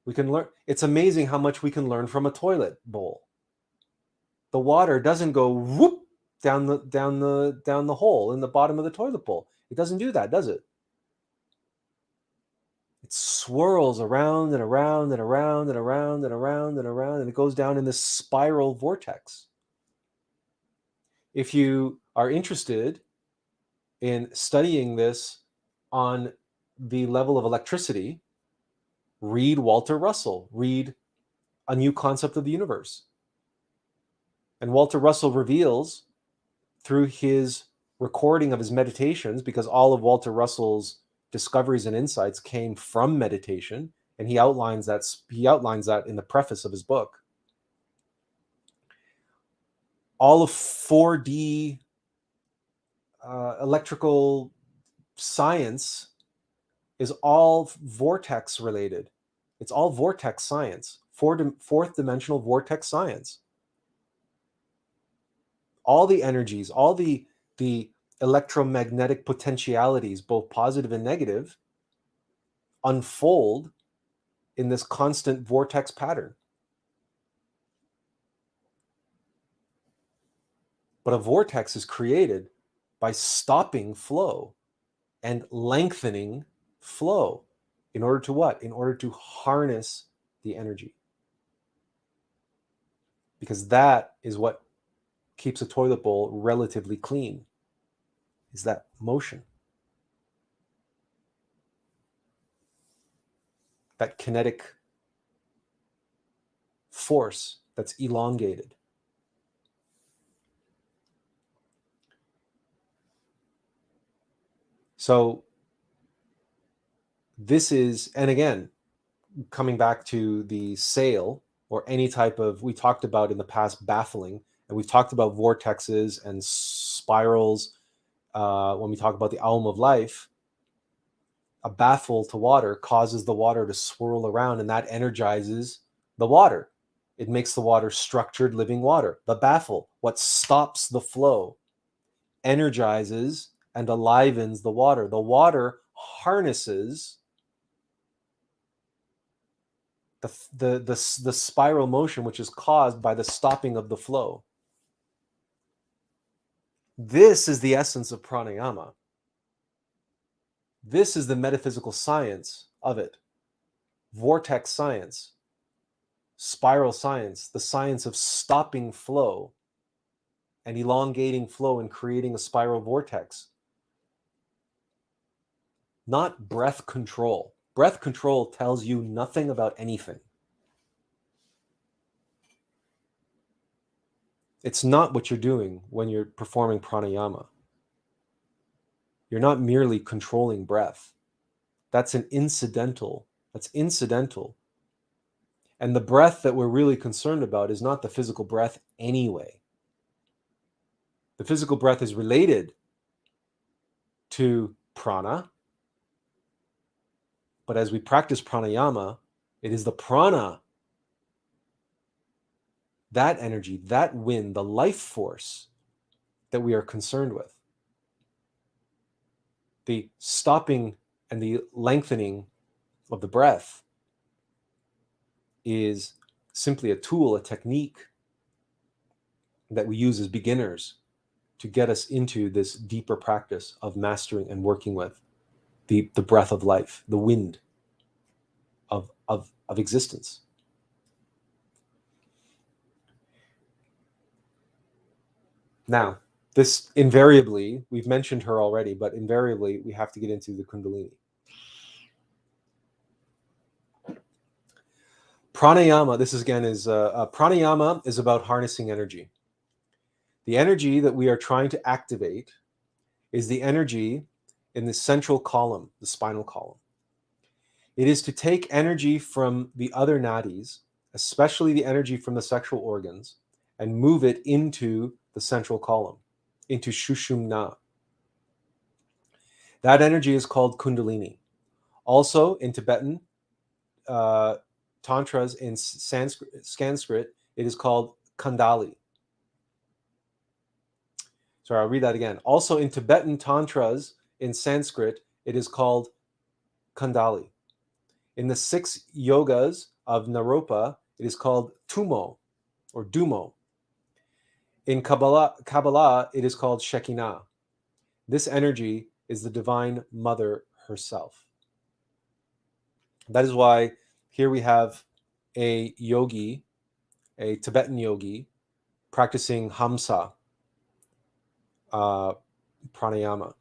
We can learn. It's amazing how much we can learn from a toilet bowl. The water doesn't go whoop down the hole in the bottom of the toilet bowl. It doesn't do that, does it? It swirls around and around and around and around and around and around, and it goes down in this spiral vortex. If you are interested in studying this on the level of electricity, read Walter Russell, read A New Concept of the Universe. And Walter Russell reveals through his recording of his meditations, because all of Walter Russell's discoveries and insights came from meditation, and he outlines that in the preface of his book. All of 4D electrical science is all vortex related. It's all vortex science, fourth dimensional vortex science. All the energies, all the electromagnetic potentialities, both positive and negative, unfold in this constant vortex pattern. But a vortex is created by stopping flow and lengthening flow. In order to what? In order to harness the energy. Because that is what keeps a toilet bowl relatively clean, is that motion. That kinetic force that's elongated. So this is, and again, coming back to the sail or any type of, we talked about in the past baffling, and we've talked about vortexes and spirals when we talk about the Aum of life. A baffle to water causes the water to swirl around, and that energizes the water. It makes the water structured living water. The baffle, what stops the flow, energizes and alivens the water. The water harnesses the spiral motion, which is caused by the stopping of the flow. This is the essence of pranayama. This is the metaphysical science of it. Vortex science, spiral science, the science of stopping flow and elongating flow and creating a spiral vortex. Not breath control. Breath control tells you nothing about anything. It's not what you're doing when you're performing pranayama. You're not merely controlling breath. That's incidental. And the breath that we're really concerned about is not the physical breath anyway. The physical breath is related to prana. But as we practice pranayama, it is the prana, that energy, that wind, the life force that we are concerned with. The stopping and the lengthening of the breath is simply a tool, a technique that we use as beginners to get us into this deeper practice of mastering and working with the breath of life, the wind of existence. Now, this invariably, we've mentioned her already, but invariably we have to get into the Kundalini. Pranayama, this is again is pranayama is about harnessing energy. The energy that we are trying to activate is the energy in the central column, the spinal column. It is to take energy from the other nadis, especially the energy from the sexual organs, and move it into the central column, into Sushumna. That energy is called Kundalini. Also, in Tibetan tantras, in Sanskrit, it is called Kundali. Sorry, I'll read that again. Also, in Tibetan tantras, in Sanskrit, it is called Kundali. In the 6 yogas of Naropa, it is called Tumo or Dumo. In Kabbalah, it is called Shekinah. This energy is the Divine Mother herself. That is why here we have a yogi, a Tibetan yogi, practicing Hamsa pranayama.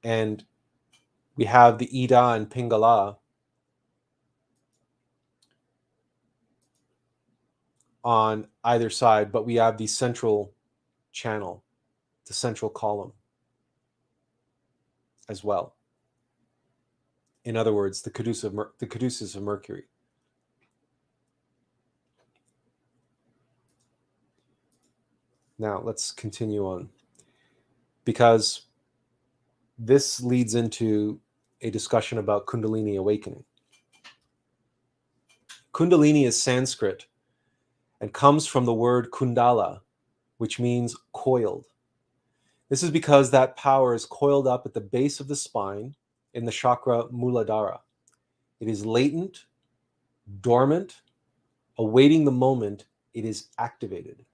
And we have the Ida and Pingala on either side, but we have the central channel, the central column as well. In other words, the caduceus of Mercury. Now, let's continue on, because this leads into a discussion about Kundalini awakening. Kundalini is Sanskrit and comes from the word kundala, which means coiled. This is because that power is coiled up at the base of the spine in the chakra Muladhara. It is latent, dormant, awaiting the moment it is activated.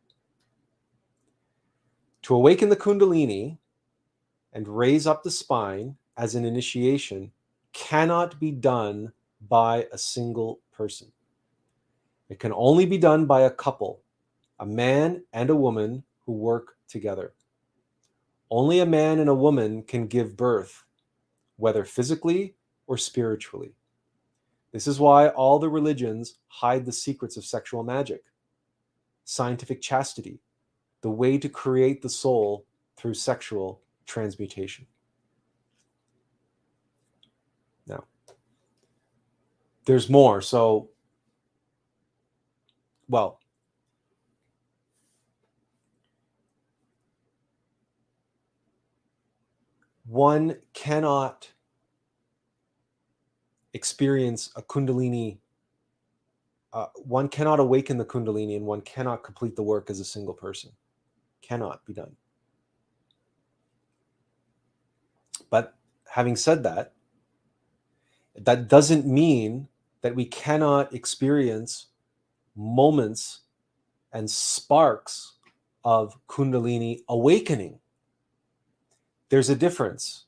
To awaken the Kundalini and raise up the spine as an initiation cannot be done by a single person. It can only be done by a couple, a man and a woman who work together. Only a man and a woman can give birth, whether physically or spiritually. This is why all the religions hide the secrets of sexual magic, scientific chastity, the way to create the soul through sexual transmutation. Now, there's more. So, well, one cannot experience a Kundalini one cannot awaken the Kundalini and one cannot complete the work as a single person. Cannot be done. But having said that, that doesn't mean that we cannot experience moments and sparks of Kundalini awakening. There's a difference.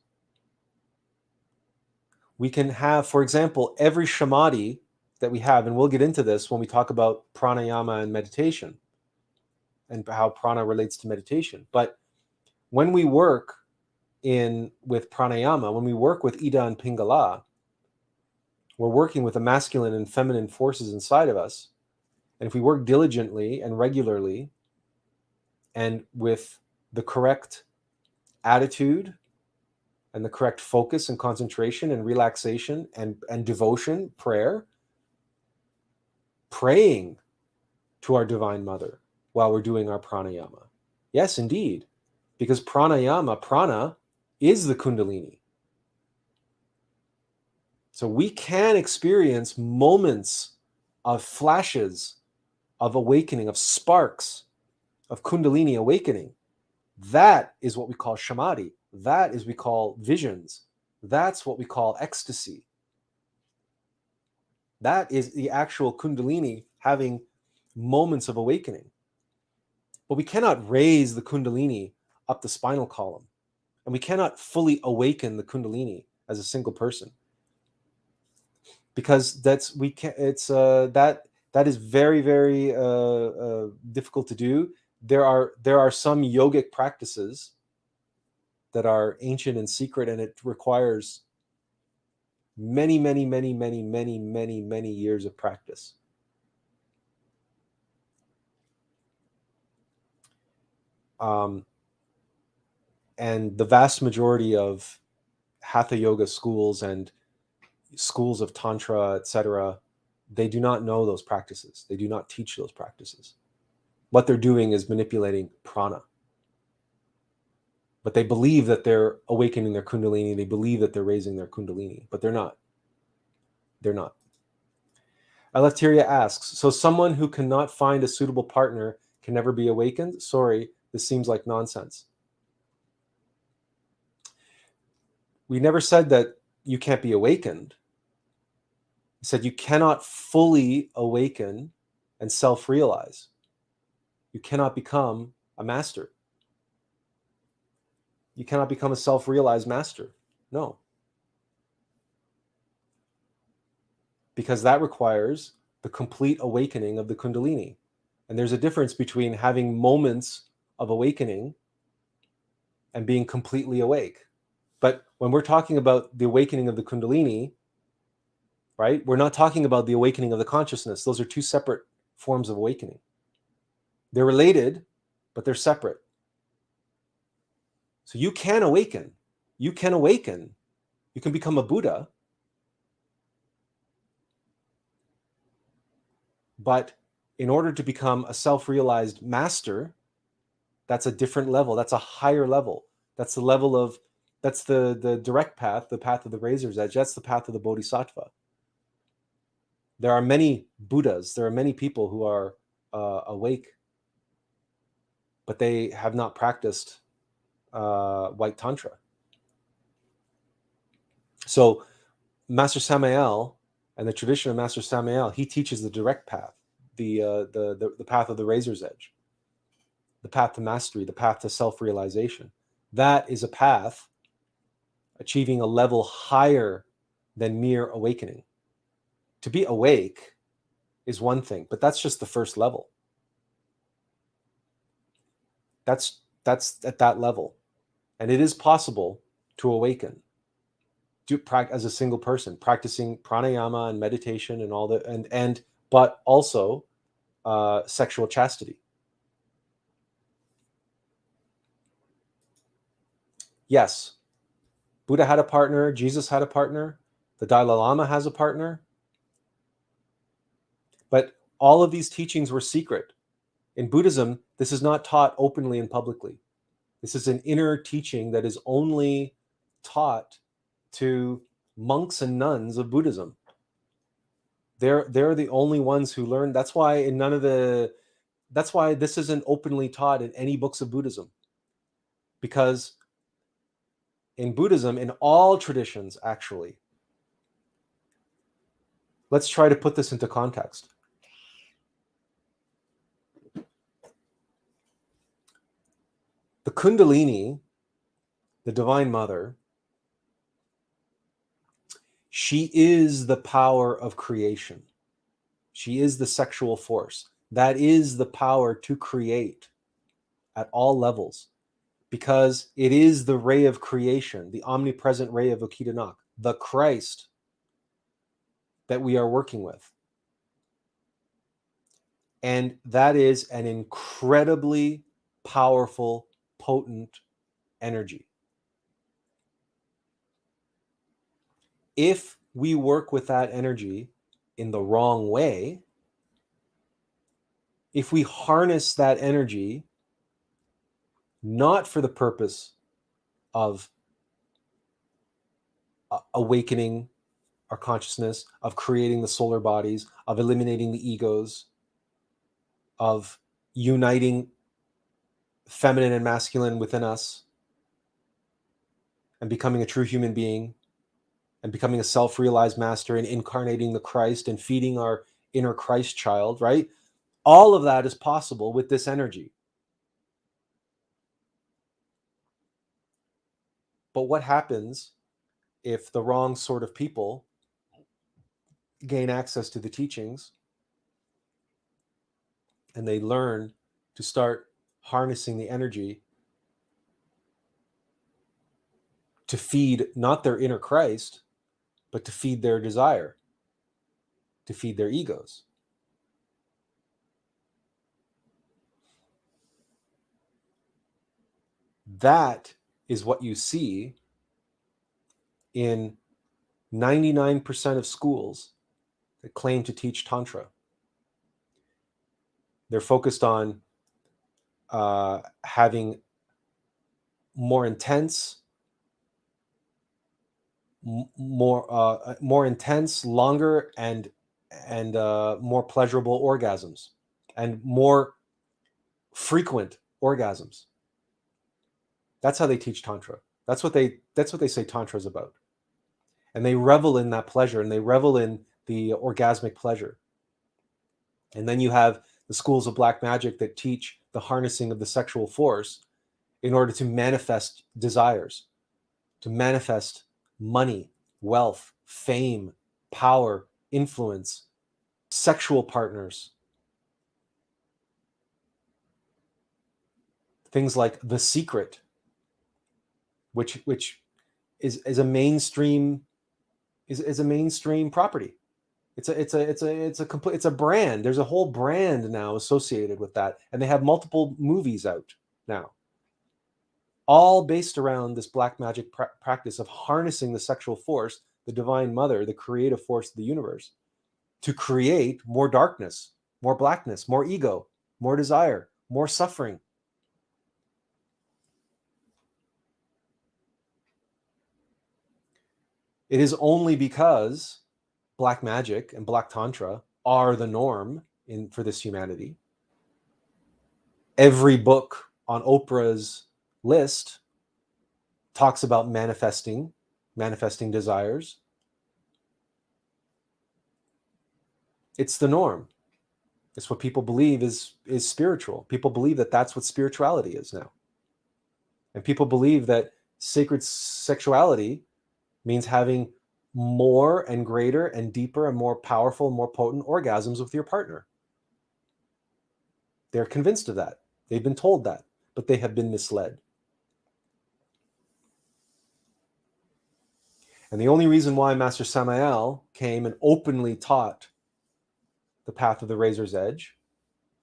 We can have, for example, every samadhi that we have, and we'll get into this when we talk about pranayama and meditation and how prana relates to meditation. But when we work with pranayama, when we work with Ida and Pingala, we're working with the masculine and feminine forces inside of us. And if we work diligently and regularly and with the correct attitude and the correct focus and concentration and relaxation and devotion, praying to our Divine Mother while we're doing our pranayama. Yes, indeed, because prana is the Kundalini. So we can experience moments of flashes of awakening, of sparks of Kundalini awakening. That is what we call samadhi. That is what we call visions. That's what we call ecstasy. That is the actual Kundalini having moments of awakening. But we cannot raise the Kundalini up the spinal column. And we cannot fully awaken the Kundalini as a single person. Because that is very, very difficult to do. There are some yogic practices that are ancient and secret, and it requires many, many, many, many, many, many, many years of practice. And the vast majority of Hatha Yoga schools and schools of Tantra, etc., they do not know those practices. They do not teach those practices. What they're doing is manipulating prana. But they believe that they're awakening their Kundalini. They believe that they're raising their Kundalini, but they're not. They're not. Alatiria asks, so someone who cannot find a suitable partner can never be awakened? Sorry, this seems like nonsense. We never said that you can't be awakened. We said you cannot fully awaken and self-realize. You cannot become a master. You cannot become a self-realized master. No. Because that requires the complete awakening of the Kundalini. And there's a difference between having moments of awakening and being completely awake. But when we're talking about the awakening of the Kundalini, right, we're not talking about the awakening of the consciousness. Those are two separate forms of awakening. They're related, but they're separate. So you can awaken. You can awaken. You can become a Buddha. But in order to become a self-realized master, that's a different level. That's a higher level. That's the level of, that's the direct path, the path of the razor's edge. That's the path of the Bodhisattva. There are many Buddhas. There are many people who are awake, but they have not practiced White Tantra. So Master Samael and the tradition of Master Samael, he teaches the direct path, the path of the razor's edge, the path to mastery, the path to self-realization. That is a path achieving a level higher than mere awakening. To be awake is one thing, but that's just the first level. That's at that level. And it is possible to awaken as a single person, practicing pranayama and meditation and all that, but also sexual chastity. Yes, Buddha had a partner, Jesus had a partner, the Dalai Lama has a partner. But all of these teachings were secret. In Buddhism, this is not taught openly and publicly. This is an inner teaching that is only taught to monks and nuns of Buddhism. They're the only ones who learn. That's why this isn't openly taught in any books of Buddhism. Because in Buddhism, in all traditions, actually, let's try to put this into context. The Kundalini, the Divine Mother, she is the power of creation. She is the sexual force. That is the power to create at all levels, because it is the ray of creation, the omnipresent ray of Okidanak, the Christ that we are working with. And that is an incredibly powerful, potent energy. If we work with that energy in the wrong way, if we harness that energy not for the purpose of awakening our consciousness, of creating the solar bodies, of eliminating the egos, of uniting feminine and masculine within us, and becoming a true human being, and becoming a self-realized master, and incarnating the Christ and feeding our inner Christ child, right? All of that is possible with this energy. But what happens if the wrong sort of people gain access to the teachings and they learn to start harnessing the energy to feed not their inner Christ, but to feed their desire, to feed their egos? That is what you see in 99% of schools that claim to teach Tantra. They're focused on having more intense, longer, and more pleasurable orgasms, and more frequent orgasms. That's how they teach Tantra. That's what they say Tantra is about. And they revel in that pleasure, and they revel in the orgasmic pleasure. And then you have the schools of black magic that teach the harnessing of the sexual force in order to manifest desires, to manifest money, wealth, fame, power, influence, sexual partners. Things like The Secret, which is a mainstream property. It's a brand. There's a whole brand now associated with that, and they have multiple movies out now, all based around this black magic practice of harnessing the sexual force, the Divine Mother, the creative force of the universe, to create more darkness, more blackness, more ego, more desire, more suffering. It is only because black magic and black tantra are the norm for this humanity. Every book on Oprah's list talks about manifesting desires. It's the norm. It's what people believe is spiritual. People believe that that's what spirituality is now. And people believe that sacred sexuality means having more and greater and deeper and more powerful and more potent orgasms with your partner. They're convinced of that. They've been told that, but they have been misled. And the only reason why Master Samael came and openly taught the path of the razor's edge,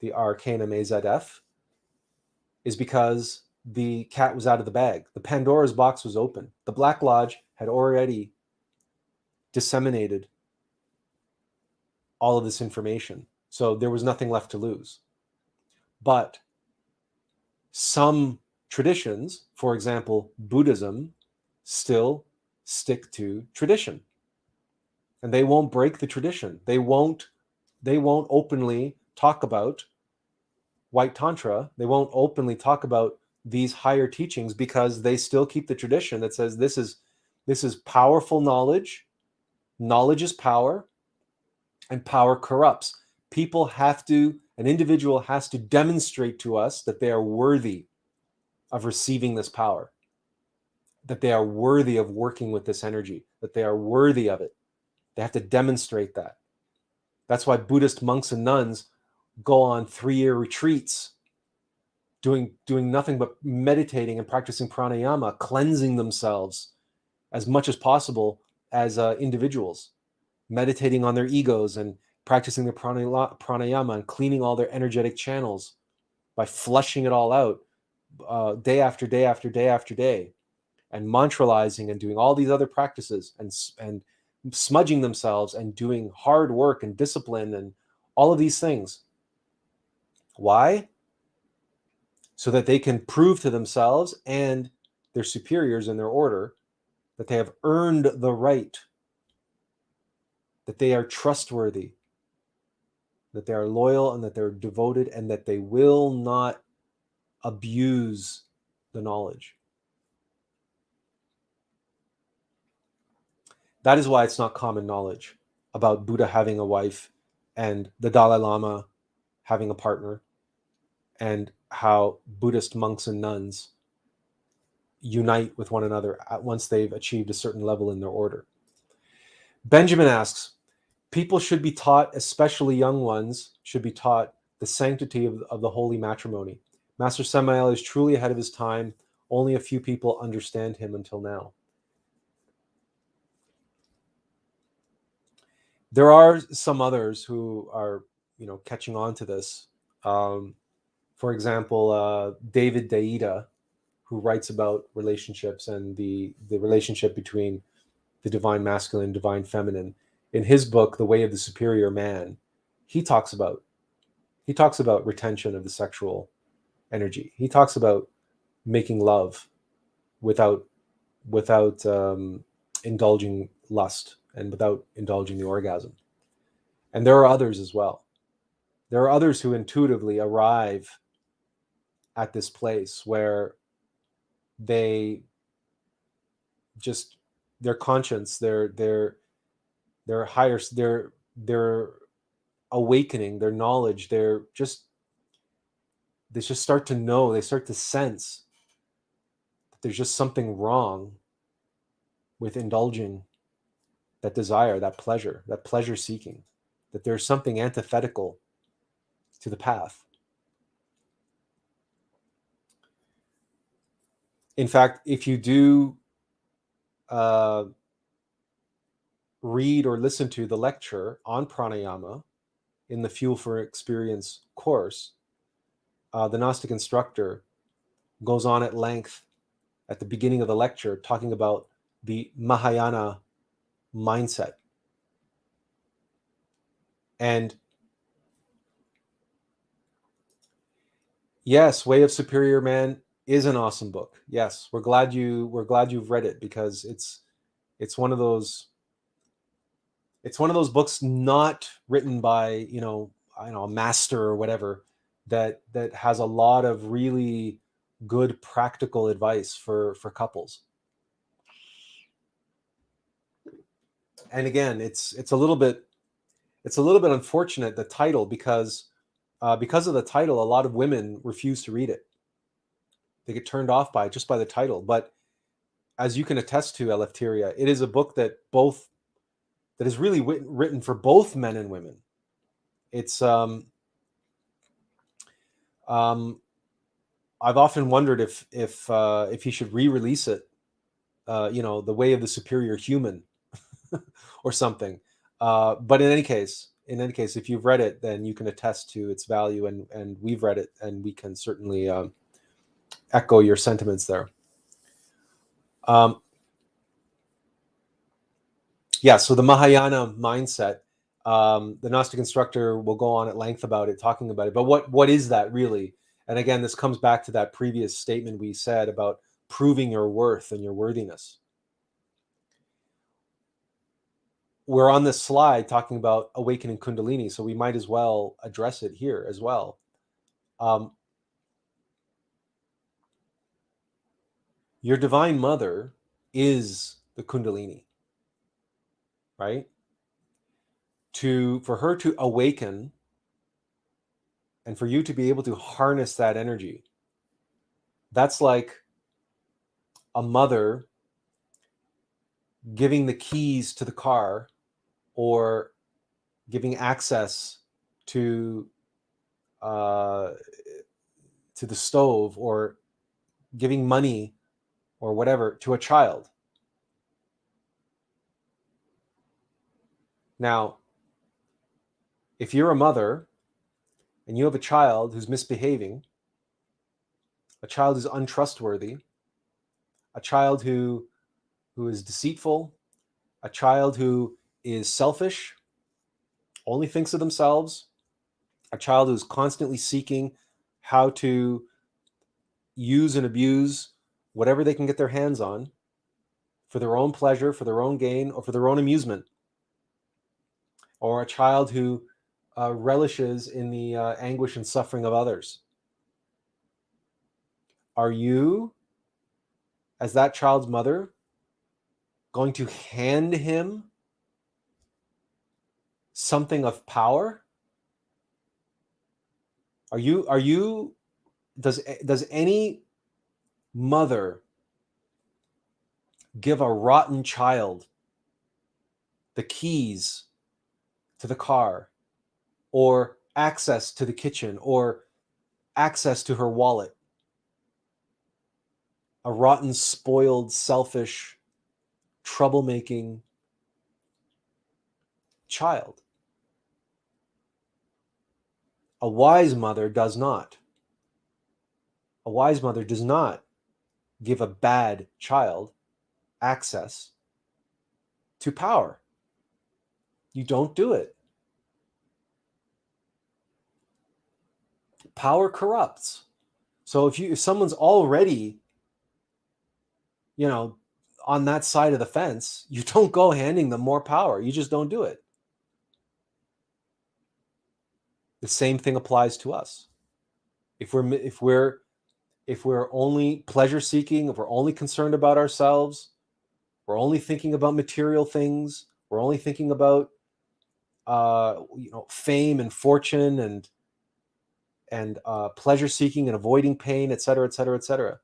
the Arcanum AZF, is because the cat was out of the bag. The Pandora's box was open. The Black Lodge had already disseminated all of this information. So there was nothing left to lose. But some traditions, for example, Buddhism, still stick to tradition. and they won't break the tradition. They won't openly talk about white tantra. They won't openly talk about these higher teachings because they still keep the tradition that says this is powerful knowledge. Knowledge is power, and power corrupts. An individual has to demonstrate to us that they are worthy of receiving this power, that they are worthy of working with this energy, that they are worthy of it. They have to demonstrate that. That's why Buddhist monks and nuns go on 3-year retreats, doing nothing but meditating and practicing pranayama, cleansing themselves as much as possible as individuals, meditating on their egos and practicing the pranayama and cleaning all their energetic channels by flushing it all out day after day after day after day, and mantralizing and doing all these other practices and smudging themselves and doing hard work and discipline and all of these things. Why? So that they can prove to themselves and their superiors in their order that they have earned the right, that they are trustworthy, that they are loyal, and that they're devoted, and that they will not abuse the knowledge. That is why it's not common knowledge about Buddha having a wife and the Dalai Lama having a partner, and how Buddhist monks and nuns unite with one another once they've achieved a certain level in their order. Benjamin asks, people should be taught, especially young ones, should be taught the sanctity of the holy matrimony. Master Samael is truly ahead of his time. Only a few people understand him until now. There are some others who are, catching on to this. For example, David Deida, who writes about relationships and the relationship between the divine masculine and divine feminine. In his book, The Way of the Superior Man, he talks about retention of the sexual energy. He talks about making love without indulging lust and without indulging the orgasm. And there are others as well. There are others who intuitively arrive at this place where they just, their conscience, their higher, their awakening, their knowledge, they just start to know, they start to sense that there's just something wrong with indulging that desire, that pleasure seeking, that there's something antithetical to the path. In fact, if you do read or listen to the lecture on pranayama in the Fuel for Experience course, the Gnostic instructor goes on at length at the beginning of the lecture talking about the Mahayana mindset. And yes, Way of Superior Man is an awesome book. Yes, we're glad you've read it, because it's one of those books not written by a master or whatever, that has a lot of really good practical advice for couples. And again, it's a little bit unfortunate, the title, because of the title, a lot of women refuse to read it. They get turned off by the title. But as you can attest to, Eleftheria, it is a book that is really written for both men and women. It's I've often wondered if he should re-release it, The Way of the Superior Human, or something. But in any case, if you've read it, then you can attest to its value, and we've read it, and we can certainly echo your sentiments there. So the Mahayana mindset, the Gnostic instructor will go on at length about it, talking about it. But what is that really? And again, this comes back to that previous statement we said about proving your worth and your worthiness. we're on this slide talking about awakening Kundalini, so we might as well address it here as well. Your divine mother is the Kundalini, right? For her to awaken and for you to be able to harness that energy, that's like a mother giving the keys to the car or giving access to the stove or giving money or whatever to a child. Now, if you're a mother and you have a child who's misbehaving, a child who's untrustworthy, a child who is deceitful, a child who is selfish, only thinks of themselves, a child who's constantly seeking how to use and abuse whatever they can get their hands on for their own pleasure, for their own gain, or for their own amusement, or a child who relishes in the anguish and suffering of others. Are you, as that child's mother, going to hand him something of power? Does any mother give a rotten child the keys to the car or access to the kitchen or access to her wallet? A rotten, spoiled, selfish, troublemaking child. A wise mother does not. A wise mother does not give a bad child access to power. You don't do it. Power corrupts. So if someone's already, on that side of the fence, you don't go handing them more power. You just don't do it. The same thing applies to us. If we're only pleasure seeking, if we're only concerned about ourselves, we're only thinking about material things, we're only thinking about fame and fortune and pleasure seeking and avoiding pain, etc., etc., etc.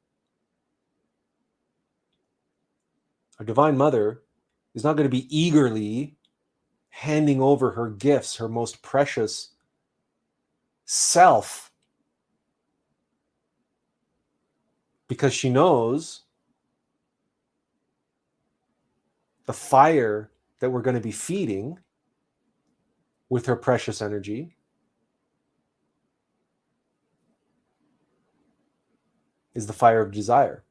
Our Divine Mother is not going to be eagerly handing over her gifts, her most precious self, because she knows the fire that we're going to be feeding with her precious energy is the fire of desire.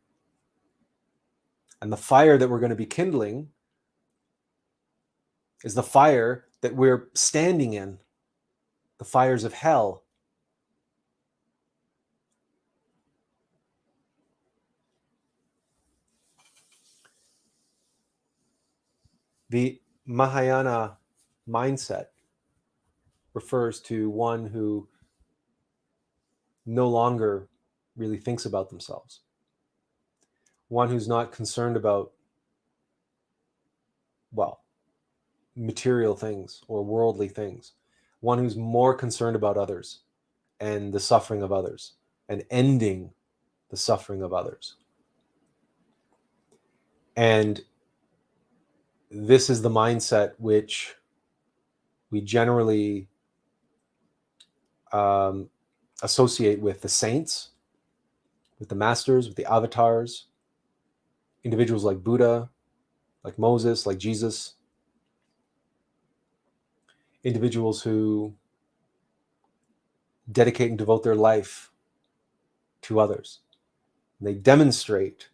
And the fire that we're going to be kindling is the fire that we're standing in, the fires of hell. The Mahayana mindset refers to one who no longer really thinks about themselves, one who's not concerned about, material things or worldly things, one who's more concerned about others and the suffering of others and ending the suffering of others. And this is the mindset which we generally associate with the saints, with the masters, with the avatars, individuals like Buddha, like Moses, like Jesus, individuals who dedicate and devote their life to others. And they demonstrate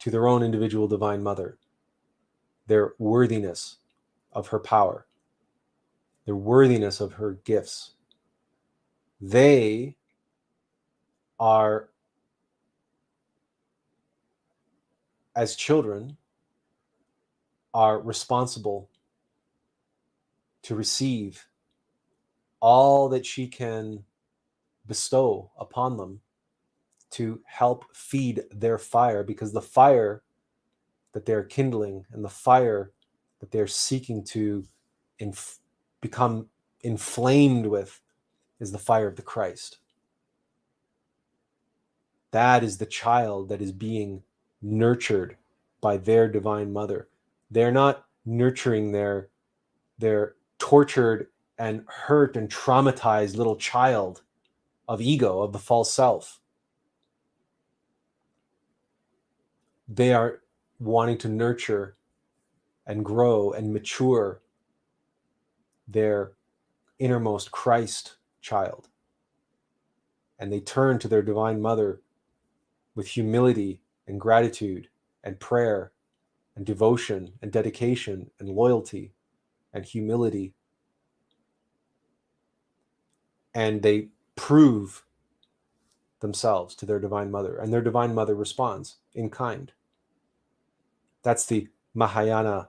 to their own individual Divine Mother their worthiness of her power, their worthiness of her gifts. They are, as children, are responsible to receive all that she can bestow upon them to help feed their fire, because the fire that they're kindling and the fire that they're seeking to become inflamed with is the fire of the Christ. That is the child that is being nurtured by their divine mother. They're not nurturing their tortured and hurt and traumatized little child of ego, of the false self. They are wanting to nurture and grow and mature their innermost Christ child. And they turn to their divine mother with humility and gratitude and prayer and devotion and dedication and loyalty and humility. And they prove themselves to their divine mother, and their divine mother responds in kind. That's the Mahayana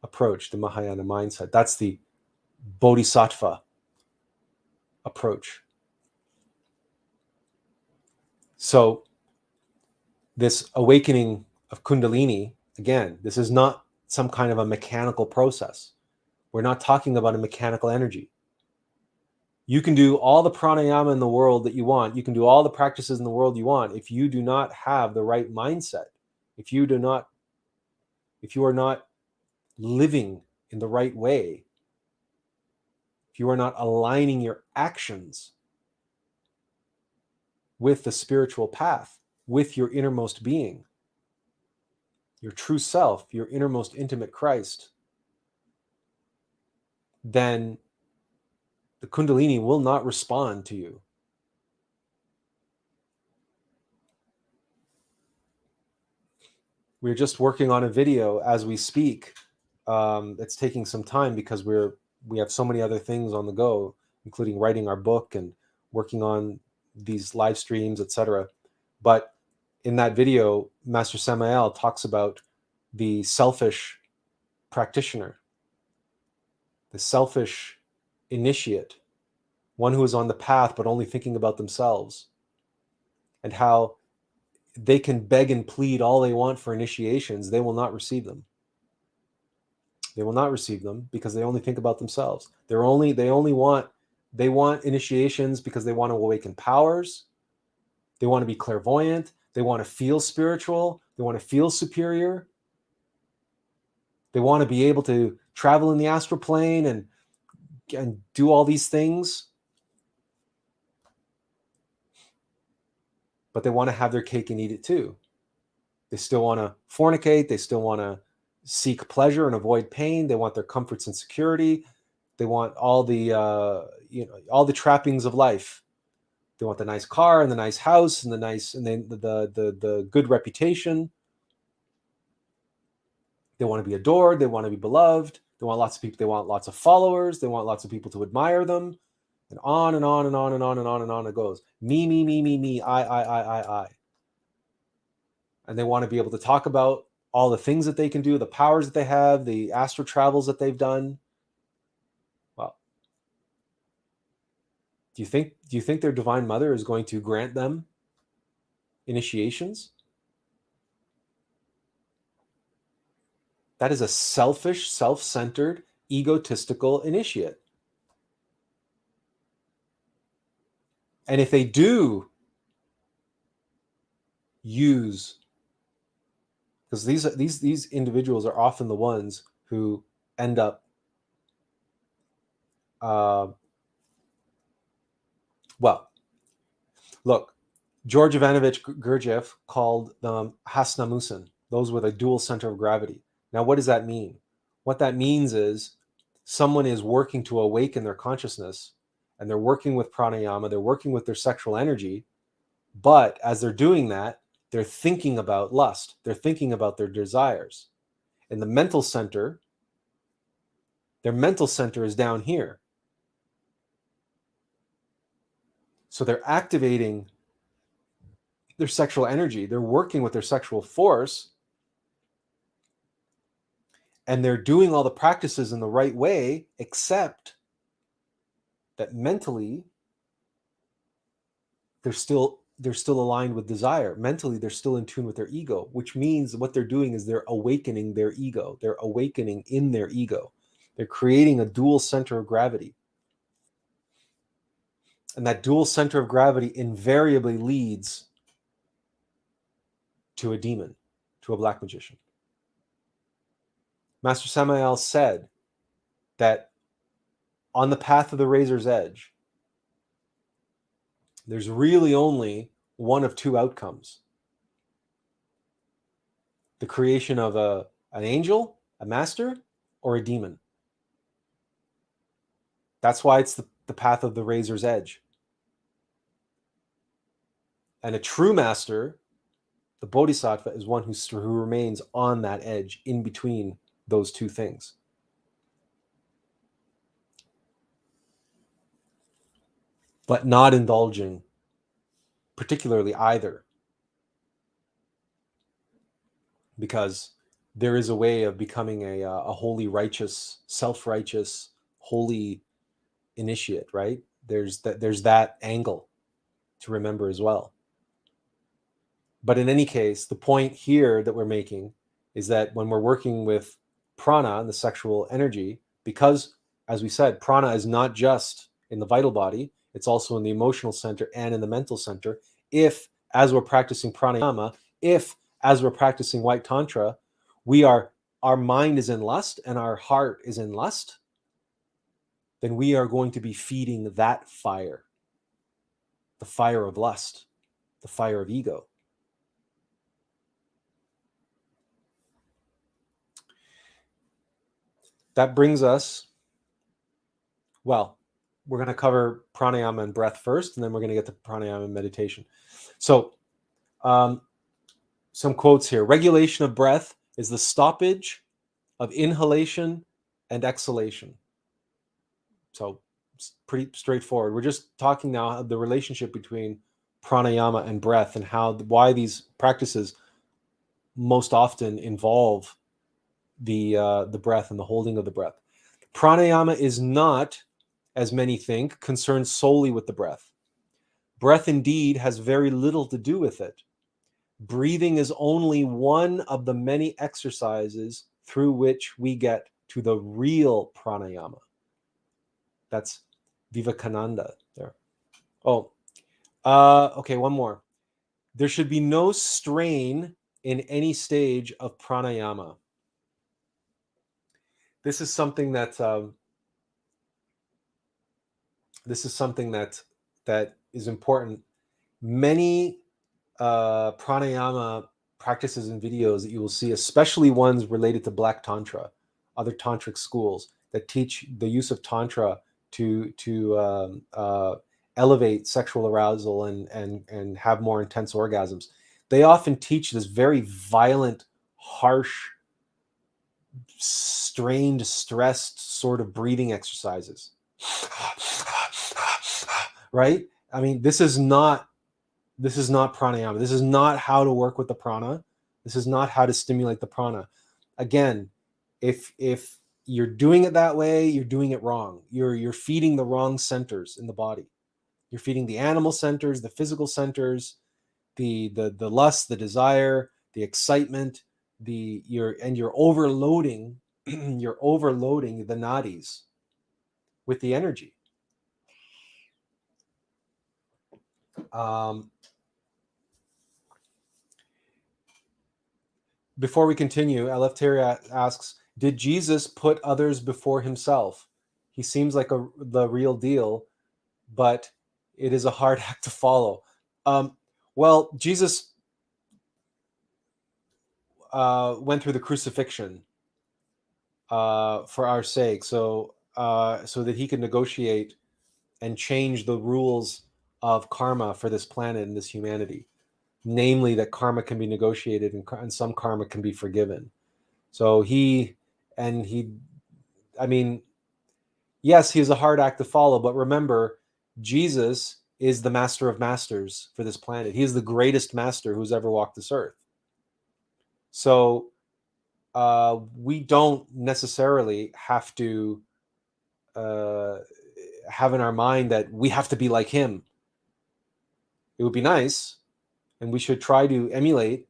approach, the Mahayana mindset. That's the Bodhisattva approach. So this awakening of Kundalini, again, this is not some kind of a mechanical process. We're not talking about a mechanical energy. You can do all the pranayama in the world that you want. You can do all the practices in the world you want. If you do not have the right mindset, if you are not living in the right way, if you are not aligning your actions with the spiritual path, with your innermost being, your true self, your innermost intimate Christ, then the Kundalini will not respond to you. We're just working on a video as we speak. It's taking some time because we have so many other things on the go, including writing our book and working on these live streams, etc. But in that video, Master Samael talks about the selfish practitioner, the selfish initiate, one who is on the path but only thinking about themselves, and how they can beg and plead all they want for initiations. They will not receive them. They will not receive them because they only think about themselves. They want initiations because they want to awaken powers. They want to be clairvoyant. They want to feel spiritual. They want to feel superior. They want to be able to travel in the astral plane and do all these things. But they want to have their cake and eat it too. They still want to fornicate. They still want to seek pleasure and avoid pain. They want their comforts and security. They want all the all the trappings of life. They want the nice car and the nice house and the good reputation. They want to be adored. They want to be beloved. They want lots of people. They want lots of followers. They want lots of people to admire them, and on and on and on and on and on and on it goes. Me, I. And they want to be able to talk about all the things that they can do, the powers that they have, the astral travels that they've done. Well, do you think their divine mother is going to grant them initiations? That is a selfish, self-centered, egotistical initiate. And if they do use, because these individuals are often the ones who end up look, George Ivanovich Gurdjieff called them Hasnamusin, those with a dual center of gravity. Now, what does that mean? What that means is someone is working to awaken their consciousness, and they're working with pranayama, they're working with their sexual energy, but as they're doing that, they're thinking about lust, they're thinking about their desires. And the mental center, their mental center is down here. So they're activating their sexual energy, they're working with their sexual force, and they're doing all the practices in the right way, except that mentally they're still aligned with desire. Mentally, they're still in tune with their ego, which means what they're doing is they're awakening their ego. They're awakening in their ego. They're creating a dual center of gravity. And that dual center of gravity invariably leads to a demon, to a black magician. Master Samael said that on the path of the razor's edge, there's really only one of two outcomes: the creation of an angel, a master, or a demon. That's why it's the path of the razor's edge. And a true master, the bodhisattva, is one who remains on that edge, in between those two things. But not indulging particularly either. Because there is a way of becoming a holy, righteous, self-righteous, holy initiate, right? There's that angle to remember as well. But in any case, the point here that we're making is that when we're working with prana and the sexual energy, because, as we said, prana is not just in the vital body, it's also in the emotional center and in the mental center. If, as we're practicing pranayama, as we're practicing white tantra, our mind is in lust and our heart is in lust, then we are going to be feeding that fire, the fire of lust, the fire of ego. That brings us, well, we're going to cover pranayama and breath first, and then we're going to get to pranayama and meditation. So, some quotes here. Regulation of breath is the stoppage of inhalation and exhalation. So, it's pretty straightforward. We're just talking now the relationship between pranayama and breath, and why these practices most often involve the breath and the holding of the breath. Pranayama is not, as many think, concerned solely with the breath. Breath indeed has very little to do with it. Breathing is only one of the many exercises through which we get to the real pranayama. That's Vivekananda there. Okay, one more. There should be no strain in any stage of pranayama. This is something that that is important. Many pranayama practices and videos that you will see, especially ones related to Black Tantra, other tantric schools that teach the use of tantra to elevate sexual arousal and have more intense orgasms. They often teach this very violent, harsh, strained, stressed sort of breathing exercises. Right? I mean, this is not pranayama. This is not how to work with the prana. This is not how to stimulate the prana. Again, if you're doing it that way, you're doing it wrong. You're feeding the wrong centers in the body. You're feeding the animal centers, the physical centers, the lust, the desire, the excitement, you're overloading you're overloading the nadis with the energy. Before we continue, Eleftheria asks, did Jesus put others before himself? He seems like the real deal, but it is a hard act to follow. Well, Jesus went through the crucifixion for our sake, so that he could negotiate and change the rules of karma for this planet and this humanity. Namely, that karma can be negotiated and some karma can be forgiven. So I mean, yes, he is a hard act to follow, but remember, Jesus is the master of masters for this planet. He is the greatest master who's ever walked this earth. So we don't necessarily have to have in our mind that we have to be like him. It would be nice, and we should try to emulate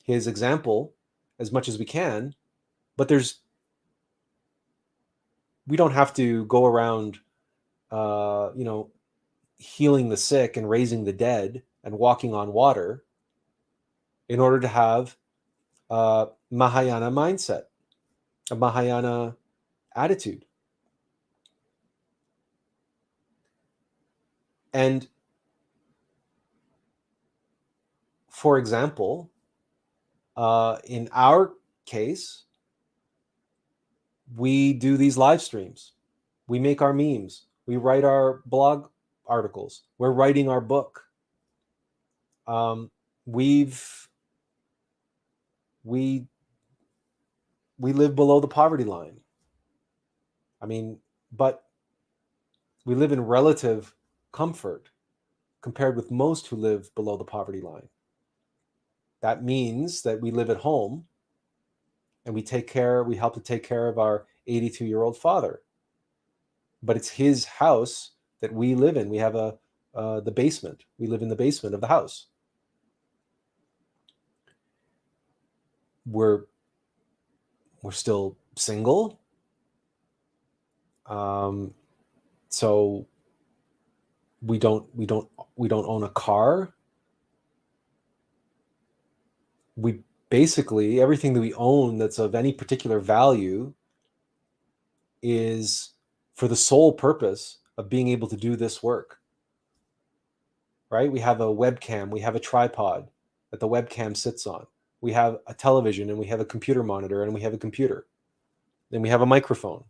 his example as much as we can, but we don't have to go around healing the sick and raising the dead and walking on water in order to have a Mahayana mindset, a Mahayana attitude. And for example, in our case, we do these live streams. We make our memes. We write our blog articles. We're writing our book. We live below the poverty line. I mean, but we live in relative comfort compared with most who live below the poverty line. That means that we live at home and we help to take care of our 82-year-old father. But it's his house that we live in. We have the basement. We live in the basement of the house. We're still single. So we don't own a car. We basically, everything that we own that's of any particular value is for the sole purpose of being able to do this work. Right? We have a webcam, we have a tripod that the webcam sits on. We have a television, and we have a computer monitor, and we have a computer. Then we have a microphone.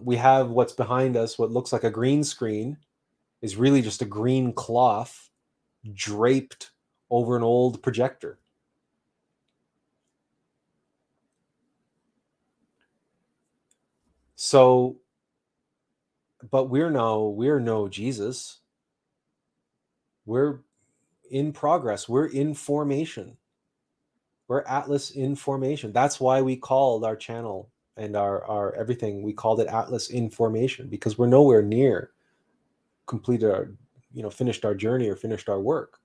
We have what's behind us, what looks like a green screen, is really just a green cloth draped over an old projector. So, but we're no Jesus. We're in progress. We're in formation. We're Attlas in formation. That's why we called our channel and our everything, we called it Attlas in formation, because we're nowhere near completed our, finished our journey or finished our work.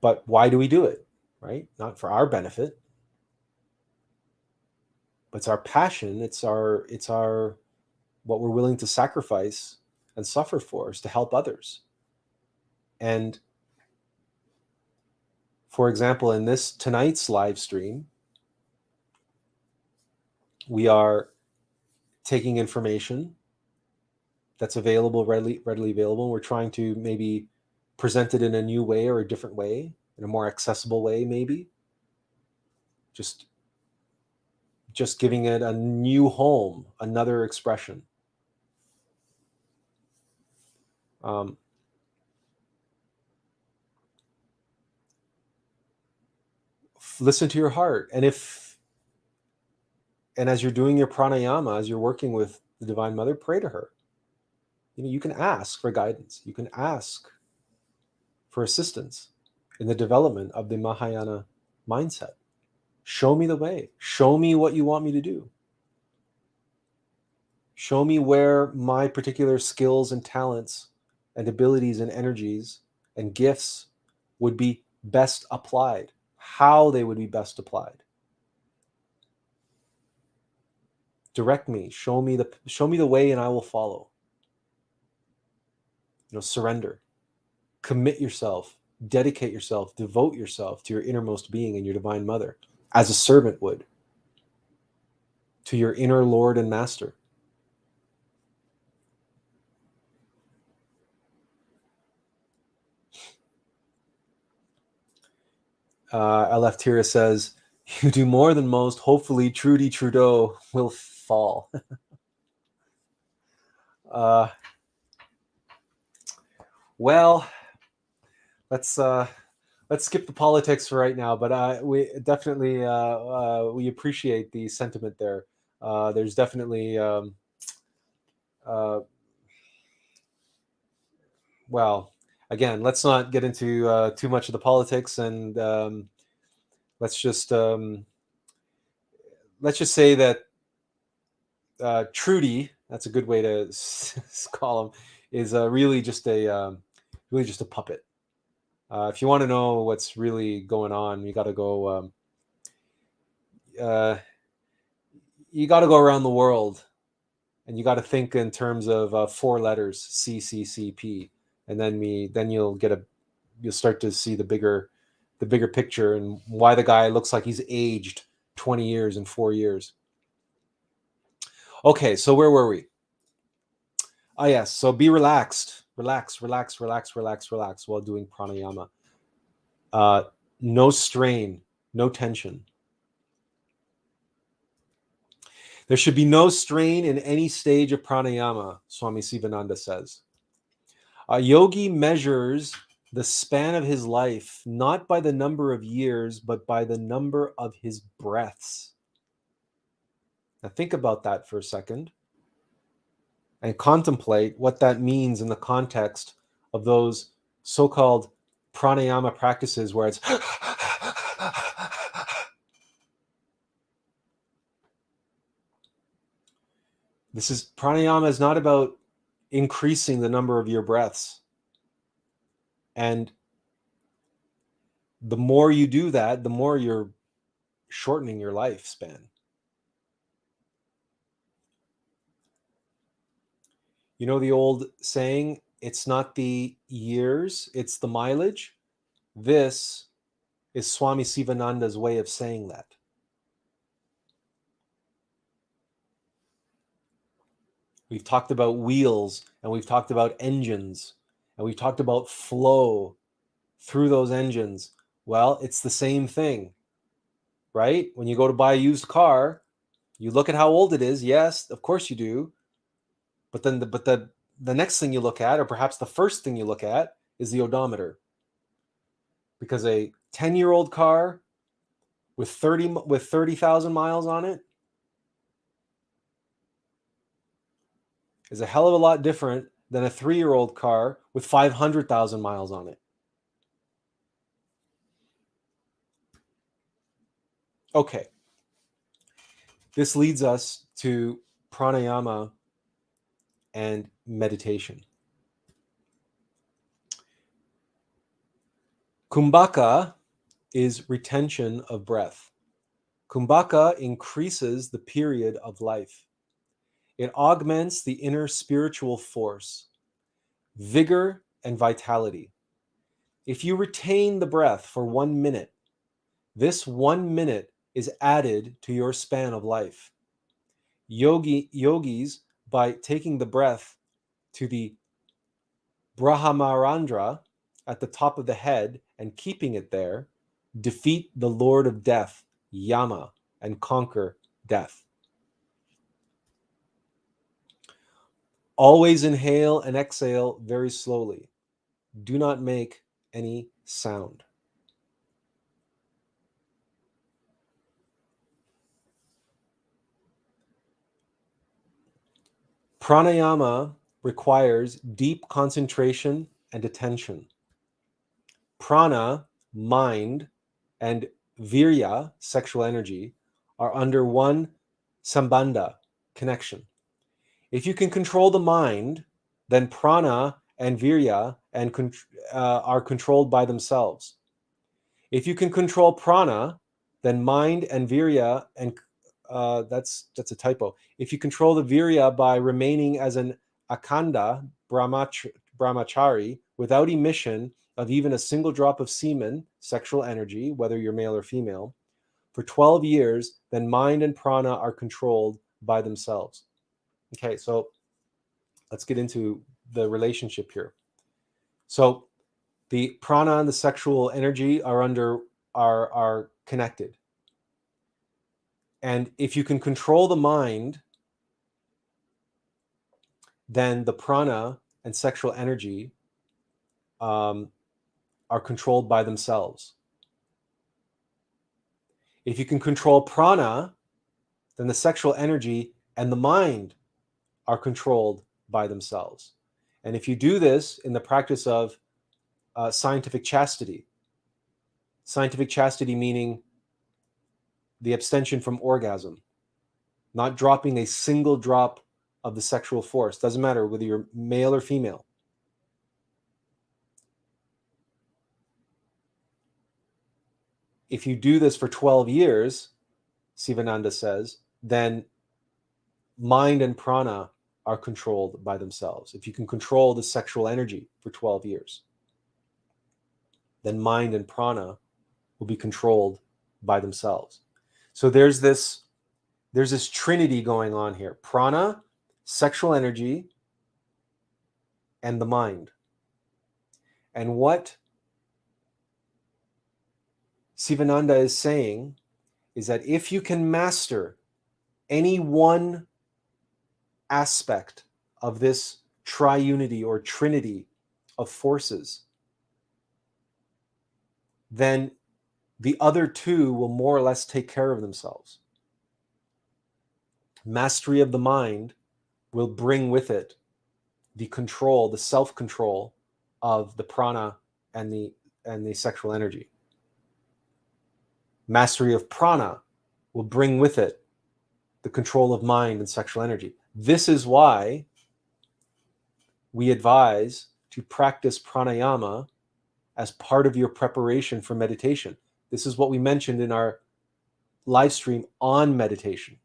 But why do we do it? Right? Not for our benefit, but it's our passion. It's our what we're willing to sacrifice and suffer for, is to help others. And for example, in tonight's live stream, we are taking information that's available, readily available. We're trying to maybe present it in a new way or a different way, in a more accessible way, maybe. Just giving it a new home, another expression. Listen to your heart. And as you're doing your pranayama, as you're working with the Divine Mother, pray to her. You can ask for guidance. You can ask for assistance in the development of the Mahayana mindset. Show me the way. Show me what you want me to do. Show me where my particular skills and talents and abilities and energies and gifts would be best applied, how they would be best applied. Direct me, show me the way, and I will follow. Surrender. Commit yourself, dedicate yourself, devote yourself to your innermost being and your Divine Mother, as a servant would to your inner Lord and Master. Aleftira says, you do more than most. Hopefully Trudy Trudeau will fall. Well, let's skip the politics for right now, but we definitely we appreciate the sentiment there. There's definitely well, again, let's not get into too much of the politics, and let's just say that Trudy, that's a good way to call him, is really just a puppet. If you want to know what's really going on, you got to go. You got to go around the world, and you got to think in terms of 4 letters: CCCP, and then you'll start to see the bigger picture and why the guy looks like he's aged 20 years in 4 years. Okay, so where were we? Ah, yes. So be relaxed, relax while doing pranayama. No strain, no tension. There should be no strain in any stage of pranayama, Swami Sivananda says. A yogi measures the span of his life not by the number of years, but by the number of his breaths. Now think about that for a second and contemplate what that means in the context of those so-called pranayama practices where it's pranayama is not about increasing the number of your breaths. And the more you do that, the more you're shortening your lifespan. You know the old saying, it's not the years, it's the mileage? This is Swami Sivananda's way of saying that. We've talked about wheels, and we've talked about engines, and we've talked about flow through those engines. Well, it's the same thing, right? When you go to buy a used car, you look at how old it is. Yes, of course you do. But then the next thing you look at, or perhaps the first thing you look at, is the odometer. Because a 10-year-old car with 30,000 miles on it is a hell of a lot different than a 3-year-old car with 500,000 miles on it. Okay. This leads us to pranayama and meditation. Kumbhaka is retention of breath. Kumbhaka increases the period of life. It augments the inner spiritual force, vigor, and vitality. If you retain the breath for 1 minute, this 1 minute is added to your span of life. Yogis, by taking the breath to the Brahmarandra at the top of the head and keeping it there, defeat the Lord of Death, Yama, and conquer death. Always inhale and exhale very slowly. Do not make any sound. Pranayama requires deep concentration and attention. Prana, mind, and virya, sexual energy, are under one sambandha, connection. If you can control the mind, then prana and virya are controlled by themselves. If you can control prana, then mind and virya, and that's a typo. If you control the virya by remaining as an akhanda brahmachari without emission of even a single drop of semen, sexual energy, whether you're male or female, for 12 years, then mind and prana are controlled by themselves. Okay, so let's get into the relationship here. So the prana and the sexual energy are connected. And if you can control the mind, then the prana and sexual energy are controlled by themselves. If you can control prana, then the sexual energy and the mind are controlled by themselves. And if you do this in the practice of scientific chastity. Scientific chastity meaning the abstention from orgasm, not dropping a single drop of the sexual force. Doesn't matter whether you're male or female. If you do this for 12 years, Sivananda says, then mind and prana are controlled by themselves. If you can control the sexual energy for 12 years, then mind and prana will be controlled by themselves. So there's this trinity going on here: prana, sexual energy, and the mind. And what Sivananda is saying is that if you can master any one aspect of this triunity or trinity of forces, then the other two will more or less take care of themselves. Mastery of the mind will bring with it the control, the self-control of the prana and the sexual energy. Mastery of prana will bring with it the control of mind and sexual energy. This is why we advise to practice pranayama as part of your preparation for meditation. This is what we mentioned in our live stream on meditation.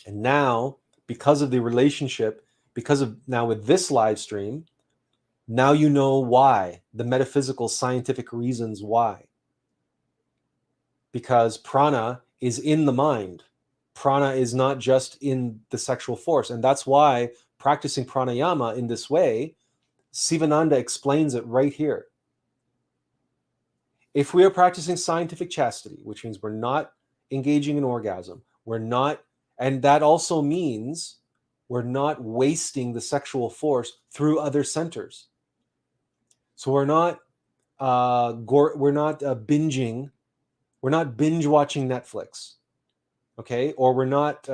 And now, because of the relationship, because of now with this live stream, now you know why, the metaphysical scientific reasons why. Because prana is in the mind. Prana is not just in the sexual force. And that's why practicing pranayama in this way, Sivananda explains it right here. If we are practicing scientific chastity, which means we're not engaging in orgasm, we're not, and that also means we're not wasting the sexual force through other centers. So we're not binging, we're not binge watching Netflix, okay? Or we're not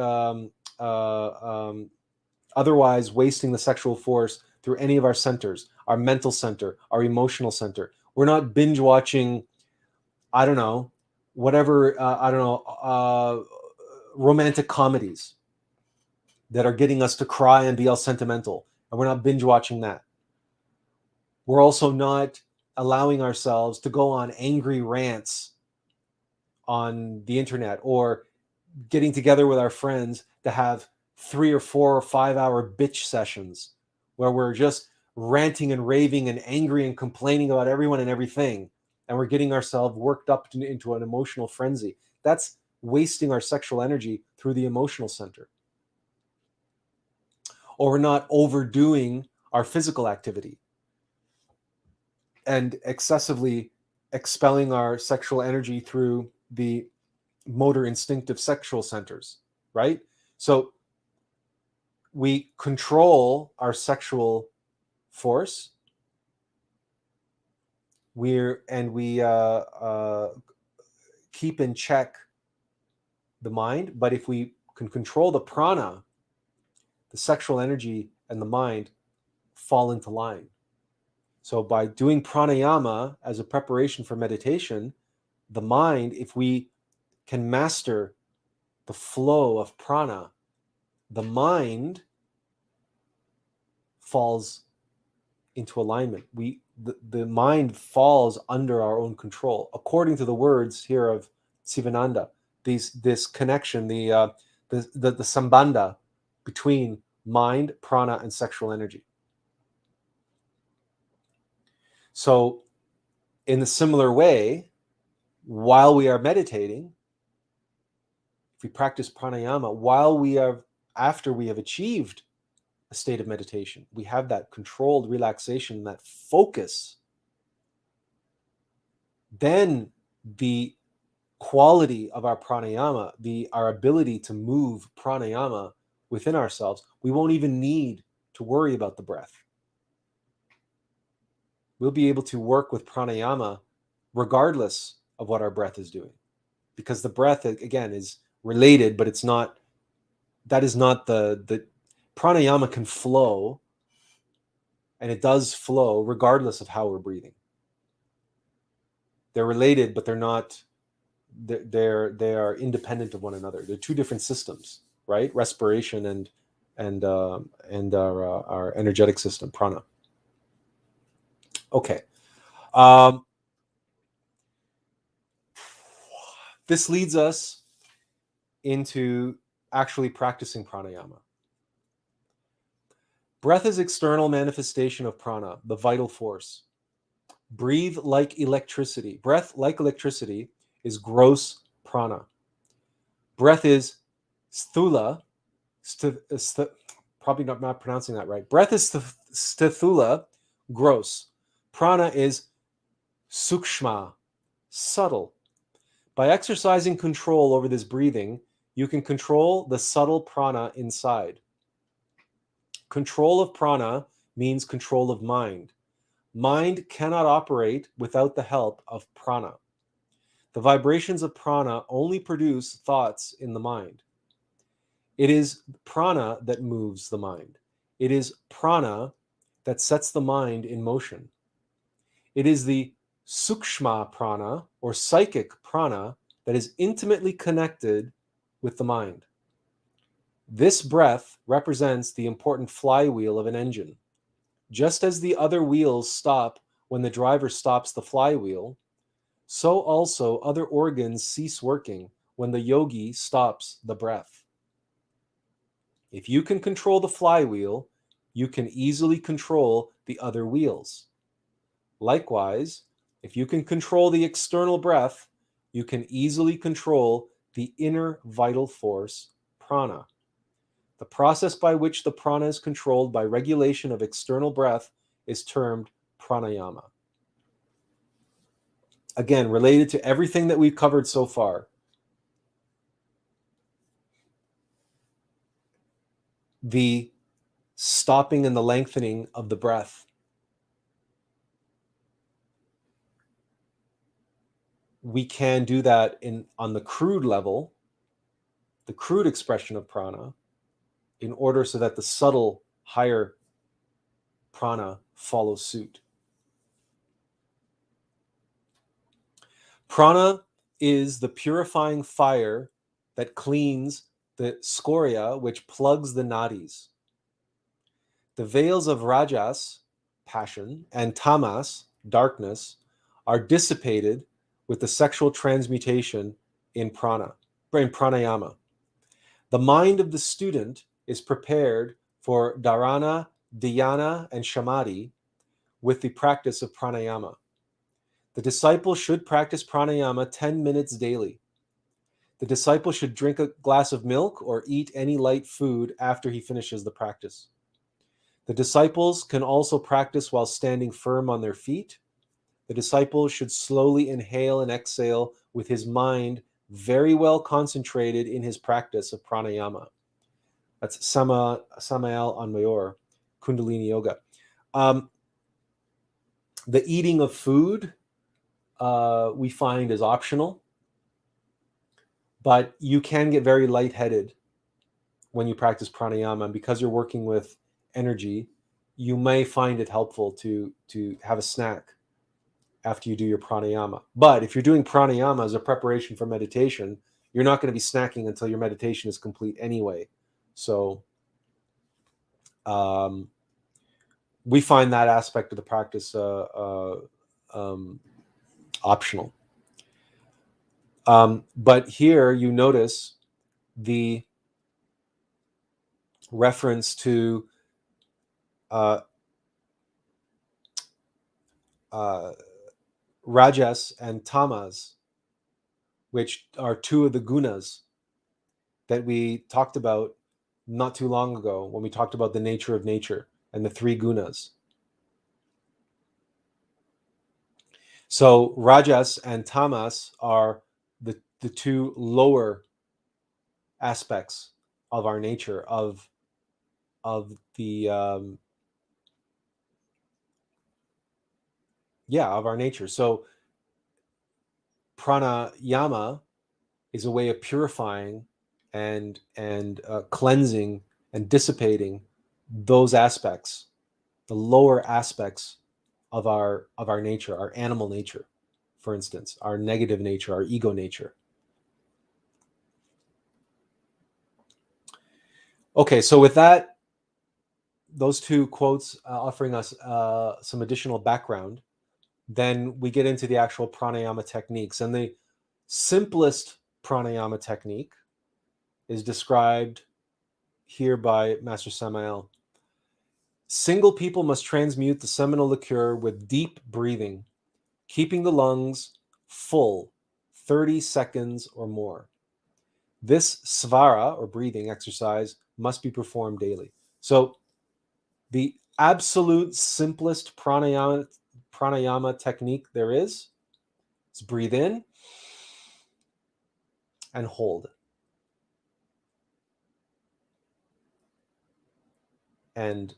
otherwise wasting the sexual force through any of our centers, our mental center, our emotional center. We're not binge watching, I don't know, whatever, romantic comedies that are getting us to cry and be all sentimental. And we're not binge watching that. We're also not allowing ourselves to go on angry rants on the internet or getting together with our friends to have 3 or 4 or 5 hour bitch sessions where we're just ranting and raving and angry and complaining about everyone and everything. And we're getting ourselves worked up into an emotional frenzy. That's wasting our sexual energy through the emotional center. Or we're not overdoing our physical activity and excessively expelling our sexual energy through the motor instinctive sexual centers, right? So we control our sexual force. We keep in check the mind, but if we can control the prana, the sexual energy and the mind fall into line. So by doing pranayama as a preparation for meditation, the mind, if we can master the flow of prana, the mind falls into alignment. The mind falls under our own control, according to the words here of Sivananda. This connection, the sambandha between mind, prana, and sexual energy. So, in a similar way, while we are meditating, if we practice pranayama, after we have achieved a state of meditation, we have that controlled relaxation, that focus, then the quality of our pranayama, our ability to move pranayama within ourselves, we won't even need to worry about the breath. We'll be able to work with pranayama regardless of what our breath is doing, because the breath, again, is related, but that is not the pranayama can flow and it does flow regardless of how we're breathing. They're related, but they're not. They are independent of one another. They're two different systems, right? Respiration and our energetic system, prana. Okay. This leads us into actually practicing pranayama. Breath is external manifestation of prana, the vital force. Breathe like electricity. Breath, like electricity, is gross prana. Breath is sthula, probably not pronouncing that right. Breath is sthula, gross. Prana is sukshma, subtle. By exercising control over this breathing, you can control the subtle prana inside. Control of prana means control of mind. Mind cannot operate without the help of prana. The vibrations of prana only produce thoughts in the mind. It is prana that moves the mind. It is prana that sets the mind in motion. It is the sukshma prana or psychic prana that is intimately connected with the mind. This breath represents the important flywheel of an engine. Just as the other wheels stop when the driver stops the flywheel, so also other organs cease working when the yogi stops the breath. If you can control the flywheel, you can easily control the other wheels. Likewise, if you can control the external breath, you can easily control the inner vital force, prana. The process by which the prana is controlled by regulation of external breath is termed pranayama. Again, related to everything that we've covered so far. The stopping and the lengthening of the breath. We can do that on the crude level, the crude expression of prana, in order so that the subtle, higher prana follows suit. Prana is the purifying fire that cleans the scoria, which plugs the nadis. The veils of rajas, passion, and tamas, darkness, are dissipated with the sexual transmutation in pranayama. The mind of the student is prepared for dharana, dhyana, and samadhi with the practice of pranayama. The disciple should practice pranayama 10 minutes daily. The disciple should drink a glass of milk or eat any light food after he finishes the practice. The disciples can also practice while standing firm on their feet. The disciple should slowly inhale and exhale with his mind very well concentrated in his practice of pranayama. That's Samael Aun Weor, Kundalini Yoga. The eating of food we find is optional, but you can get very lightheaded when you practice pranayama. And because you're working with energy, you may find it helpful to have a snack after you do your pranayama. But if you're doing pranayama as a preparation for meditation, you're not going to be snacking until your meditation is complete anyway. So we find that aspect of the practice optional. But here you notice the reference to rajas and tamas, which are two of the gunas that we talked about not too long ago when we talked about the nature of nature and the three gunas. So rajas and tamas are the two lower aspects of our nature, of the of our nature. So pranayama is a way of purifying and cleansing and dissipating those aspects the lower aspects of our nature, our animal nature, for instance, our negative nature, our ego nature. Okay, so with that, those two quotes offering us some additional background, then we get into the actual pranayama techniques. And the simplest pranayama technique is described here by Master Samael. Single people must transmute the seminal liqueur with deep breathing, keeping the lungs full 30 seconds or more. This svara, or breathing exercise, must be performed daily. So the absolute simplest pranayama technique there is breathe in and hold. And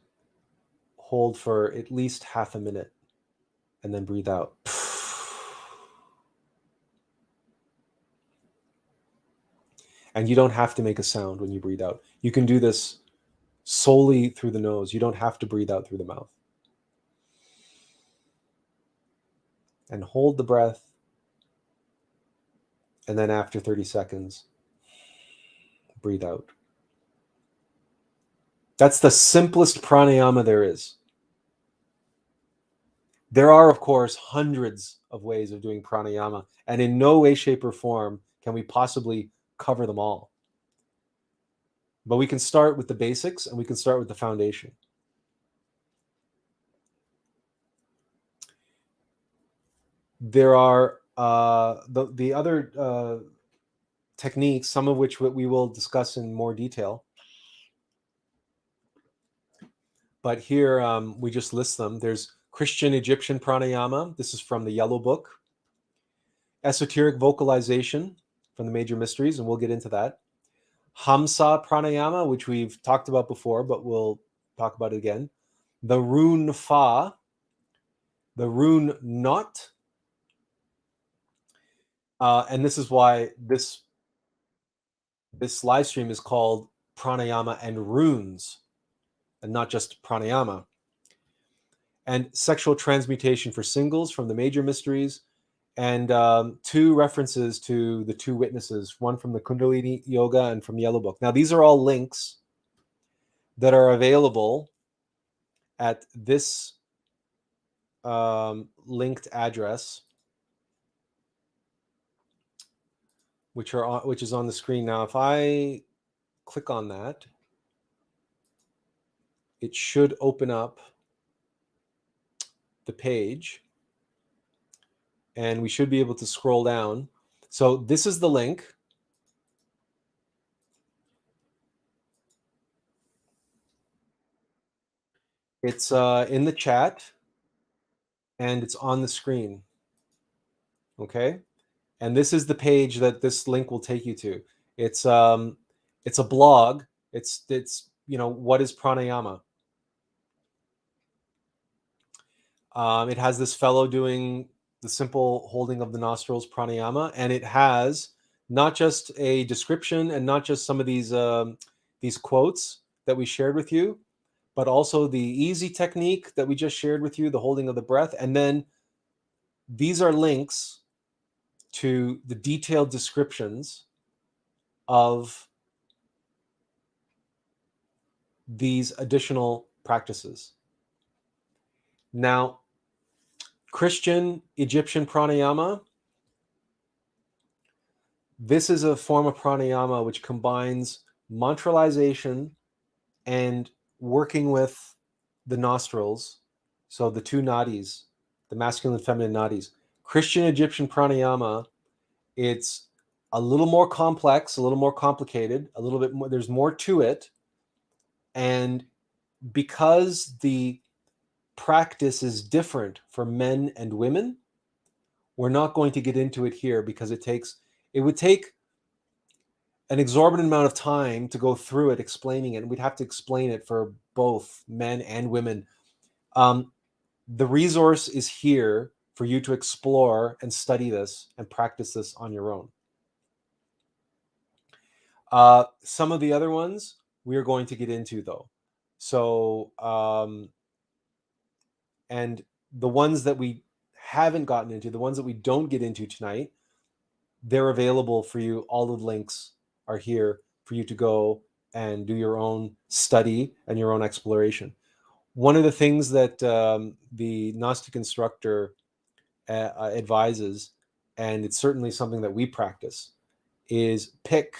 hold for at least half a minute, and then breathe out. And you don't have to make a sound when you breathe out. You can do this solely through the nose. You don't have to breathe out through the mouth. And hold the breath. And then after 30 seconds, breathe out. That's the simplest pranayama there is. There are, of course, hundreds of ways of doing pranayama, and in no way, shape, or form can we possibly cover them all. But we can start with the basics, and we can start with the foundation. There are the other techniques, some of which we will discuss in more detail. But here we just list them. There's Christian Egyptian pranayama. This is from the Yellow Book. Esoteric vocalization from the Major Mysteries, and we'll get into that. Hamsa pranayama, which we've talked about before, but we'll talk about it again. The Roon Fa, the Roon Knot. And this is why this live stream is called Pranayama and Runes, and not just pranayama. And sexual transmutation for singles from the Major Mysteries, and two references to the two witnesses, one from the Kundalini Yoga and from Yellow Book. Now, these are all links that are available at this linked address, which is on the screen now. If I click on that, it should open up the page, and we should be able to scroll down. So this is the link. It's in the chat, and it's on the screen. Okay, and this is the page that this link will take you to. It's a blog. It's what is pranayama. It has this fellow doing the simple holding of the nostrils pranayama, and it has not just a description and not just some of these quotes that we shared with you, but also the easy technique that we just shared with you, the holding of the breath. And then these are links to the detailed descriptions of these additional practices. Now, Christian Egyptian pranayama, this is a form of pranayama which combines mantralization and working with the nostrils, so the two nadis, the masculine and feminine nadis. Christian Egyptian pranayama, it's a little more complex, a little more complicated, a little bit more, there's more to it. And because the practice is different for men and women, we're not going to get into it here because it would take an exorbitant amount of time to go through it, explaining it. And we'd have to explain it for both men and women. The resource is here for you to explore and study this and practice this on your own. Some of the other ones we are going to get into, though. So And the ones that we haven't gotten into, the ones that we don't get into tonight, they're available for you. All the links are here for you to go and do your own study and your own exploration. One of the things that the Gnostic instructor advises, and it's certainly something that we practice, is pick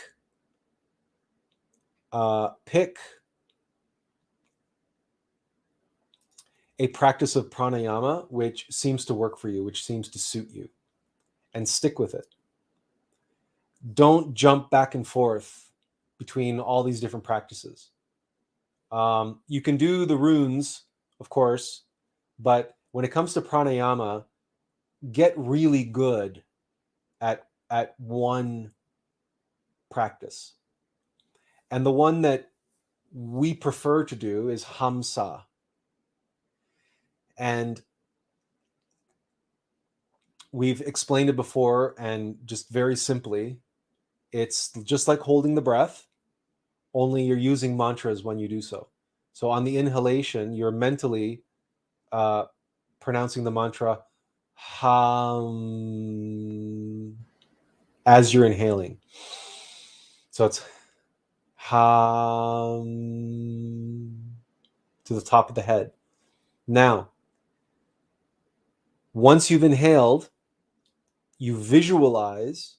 a practice of pranayama which seems to work for you, which seems to suit you, and stick with it. Don't jump back and forth between all these different practices. You can do the runes, of course, but when it comes to pranayama, get really good at one practice. And the one that we prefer to do is Hamsa. And we've explained it before, and just very simply, it's just like holding the breath, only you're using mantras when you do so. So on the inhalation, you're mentally pronouncing the mantra Ham as you're inhaling. So it's Ham to the top of the head. Now, once you've inhaled, you visualize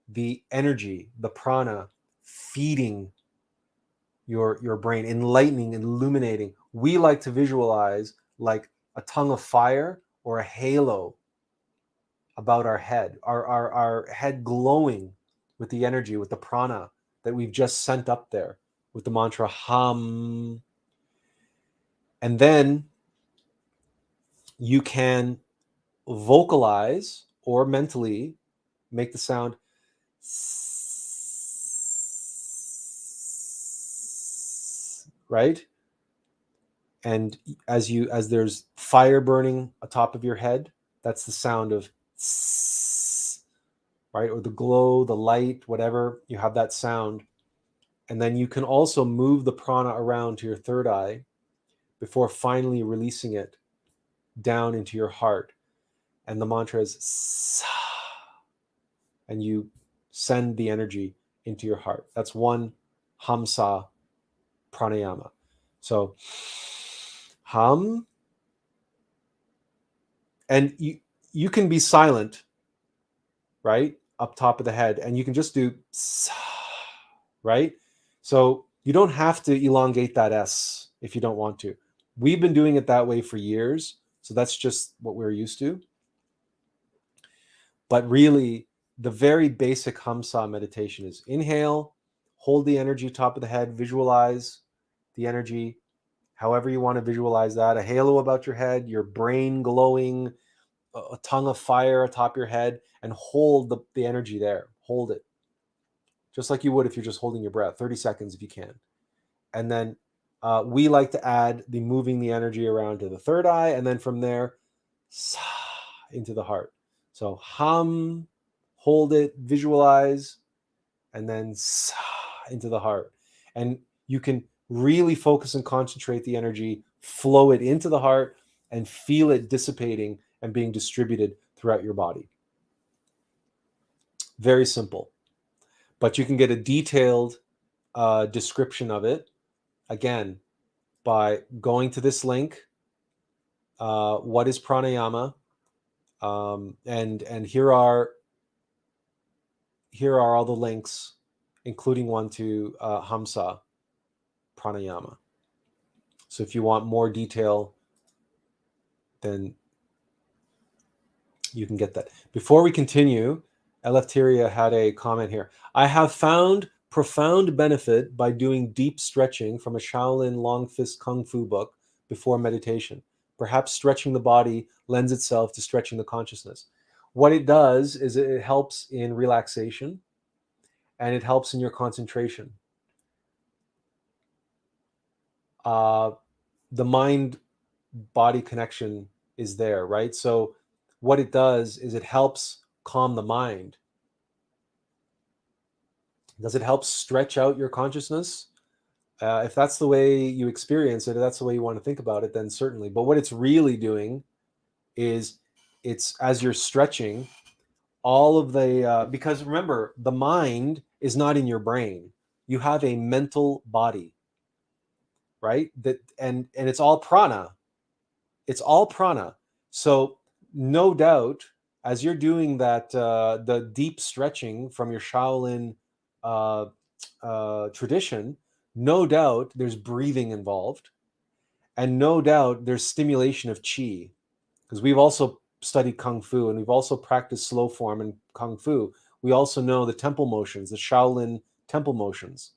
the energy, the prana, feeding your brain, enlightening, illuminating. We like to visualize like a tongue of fire or a halo about our head, our head glowing with the energy, with the prana that we've just sent up there with the mantra Ham. And then you can vocalize or mentally make the sound, right? And as there's fire burning atop of your head, that's the sound of, right? Or the glow, the light, whatever, you have that sound. And then you can also move the prana around to your third eye before finally releasing it down into your heart. And the mantra is Sa, and you send the energy into your heart. That's one Hamsa pranayama. So Ham, and you can be silent, right, up top of the head, and you can just do Sa, right? So you don't have to elongate that S if you don't want to. We've been doing it that way for years, so that's just what we're used to. But really, the very basic Hamsa meditation is inhale, hold the energy top of the head, visualize the energy, however you want to visualize that, a halo about your head, your brain glowing, a tongue of fire atop your head, and hold the energy there. Hold it. Just like you would if you're just holding your breath, 30 seconds if you can. And then we like to add the moving the energy around to the third eye, and then from there, into the heart. So hum, hold it, visualize, and then into the heart. And you can really focus and concentrate the energy, flow it into the heart, and feel it dissipating and being distributed throughout your body. Very simple. But you can get a detailed description of it, again, by going to this link, what is pranayama? And here are all the links, including one to Hamsa pranayama. So if you want more detail, then you can get that. Before we continue, Eleftheria had a comment here. I have found profound benefit by doing deep stretching from a Shaolin long fist kung fu book before meditation. Perhaps stretching the body lends itself to stretching the consciousness. What it does is it helps in relaxation, and it helps in your concentration. The mind-body connection is there, right? So what it does is it helps calm the mind. Does it help stretch out your consciousness? If that's the way you experience it, if that's the way you want to think about it, then certainly. But what it's really doing is, it's as you're stretching, all of the because remember, the mind is not in your brain. You have a mental body, right? That and it's all prana. It's all prana. So no doubt, as you're doing that, the deep stretching from your Shaolin uh, tradition, no doubt there's breathing involved, and no doubt there's stimulation of qi, because we've also studied kung fu and we've also practiced slow form in kung fu. We also know the temple motions, the Shaolin temple motions,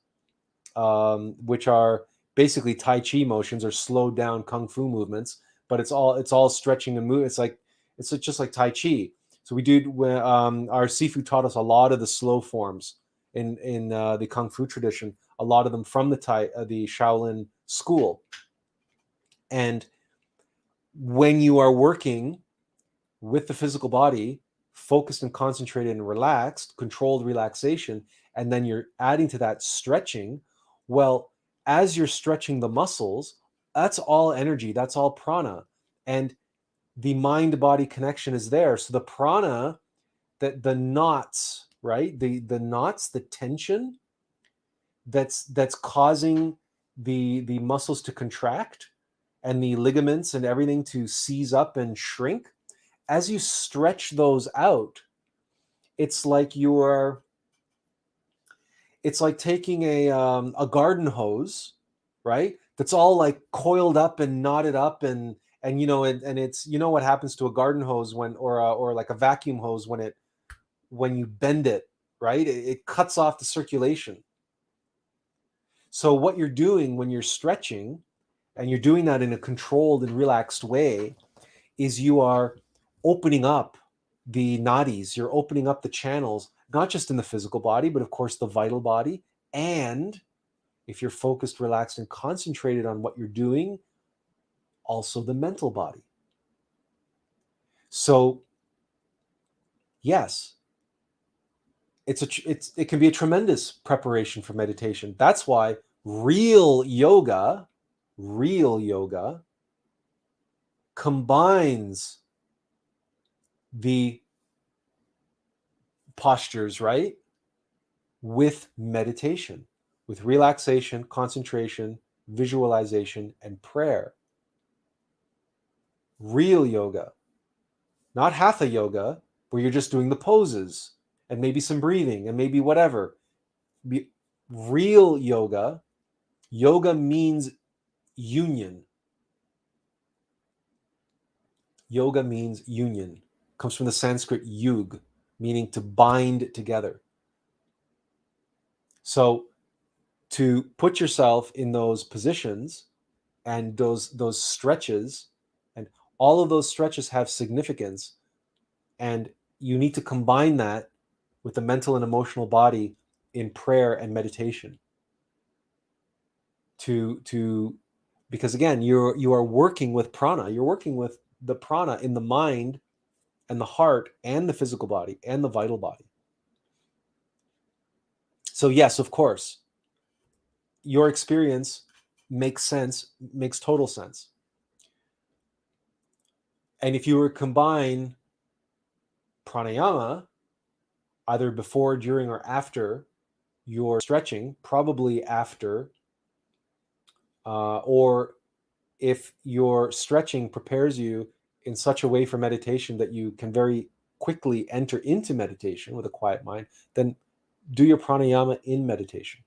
which are basically Tai Chi motions or slowed down kung fu movements, but it's all stretching and move. It's just like Tai Chi. So we do, our Sifu taught us a lot of the slow forms in the kung fu tradition, a lot of them from the Shaolin school. And when you are working with the physical body, focused and concentrated and relaxed, controlled relaxation, and then you're adding to that stretching, well, as you're stretching the muscles, that's all energy, that's all prana. And the mind-body connection is there. So the prana, that the knots, right? The knots, the tension that's causing the muscles to contract and the ligaments and everything to seize up and shrink, as you stretch those out, it's like taking a garden hose, right? That's all like coiled up and knotted up, and it's, what happens to a garden hose or like a vacuum hose when you bend it, right? It cuts off the circulation. So what you're doing when you're stretching, and you're doing that in a controlled and relaxed way, is you are opening up the nadis, you're opening up the channels, not just in the physical body, but of course the vital body. And if you're focused, relaxed, and concentrated on what you're doing, also the mental body. So yes, it can be a tremendous preparation for meditation. That's why real yoga combines the postures, right, with meditation, with relaxation, concentration, visualization, and prayer. Real yoga, not hatha yoga, where you're just doing the poses and maybe some breathing and maybe whatever. Real yoga means union. Yoga means union. Comes from the Sanskrit yug, meaning to bind together. So to put yourself in those positions and those stretches, and all of those stretches have significance, and you need to combine that with the mental and emotional body in prayer and meditation because again, you are working with prana. You're working with the prana in the mind and the heart and the physical body and the vital body. So yes, of course, your experience makes sense, makes total sense. And if you were to combine pranayama, either before, during, or after your stretching, probably after, or if your stretching prepares you in such a way for meditation that you can very quickly enter into meditation with a quiet mind, then do your pranayama in meditation.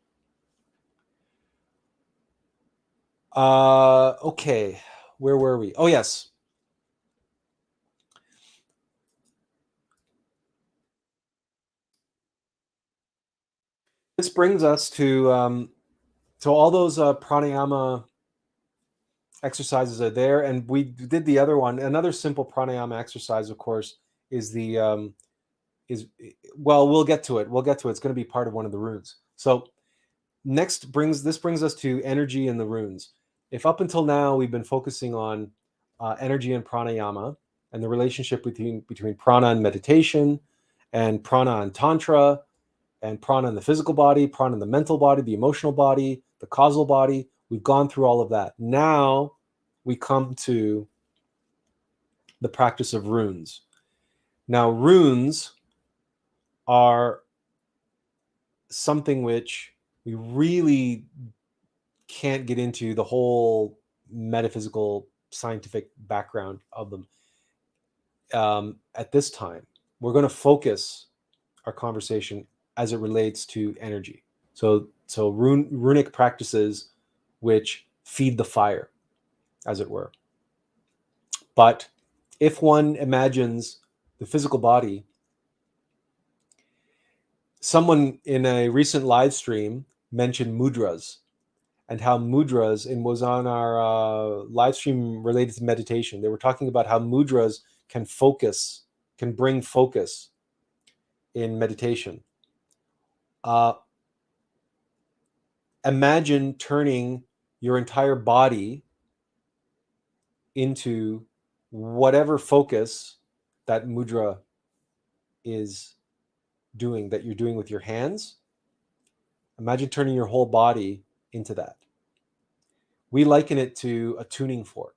Okay, where were we? Oh, yes. This brings us to all those pranayama exercises are there, and we did the other one. Another simple pranayama exercise, of course, is we'll get to it. It's going to be part of one of the runes. So this brings us to energy and the runes. If up until now we've been focusing on energy and pranayama and the relationship between prana and meditation, and prana and tantra, and prana in the physical body, prana in the mental body, the emotional body, the causal body. We've gone through all of that. Now we come to the practice of runes. Now, runes are something which we really can't get into the whole metaphysical scientific background of them at this time. We're going to focus our conversation as it relates to energy. So runic practices which feed the fire, as it were. But if one imagines the physical body, someone in a recent live stream mentioned mudras, and how mudras, and was on our live stream related to meditation. They were talking about how mudras can bring focus in meditation. Imagine turning your entire body into whatever focus that mudra is doing, that you're doing with your hands. Imagine turning your whole body into that. We liken it to a tuning fork,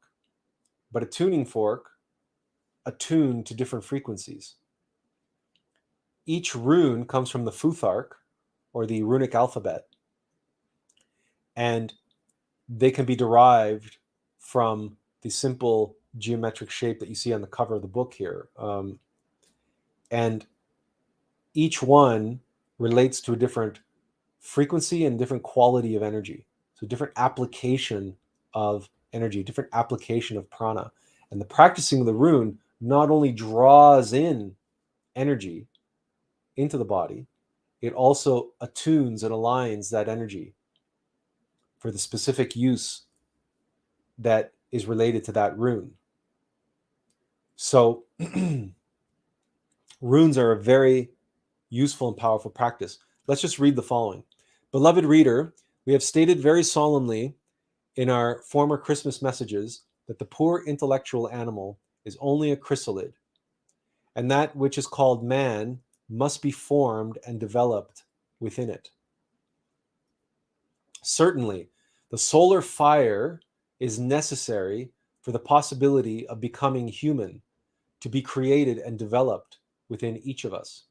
but a tuning fork attuned to different frequencies. Each rune comes from the Futhark, or the runic alphabet, and they can be derived from the simple geometric shape that you see on the cover of the book here. And each one relates to a different frequency and different quality of energy. So different application of energy, different application of prana. And the practicing of the rune not only draws in energy into the body, it also attunes and aligns that energy for the specific use that is related to that rune. So runes are a very useful and powerful practice. Let's just read the following. Beloved reader, we have stated very solemnly in our former Christmas messages that the poor intellectual animal is only a chrysalid, and that which is called man must be formed and developed within it. Certainly, the solar fire is necessary for the possibility of becoming human, to be created and developed within each of us.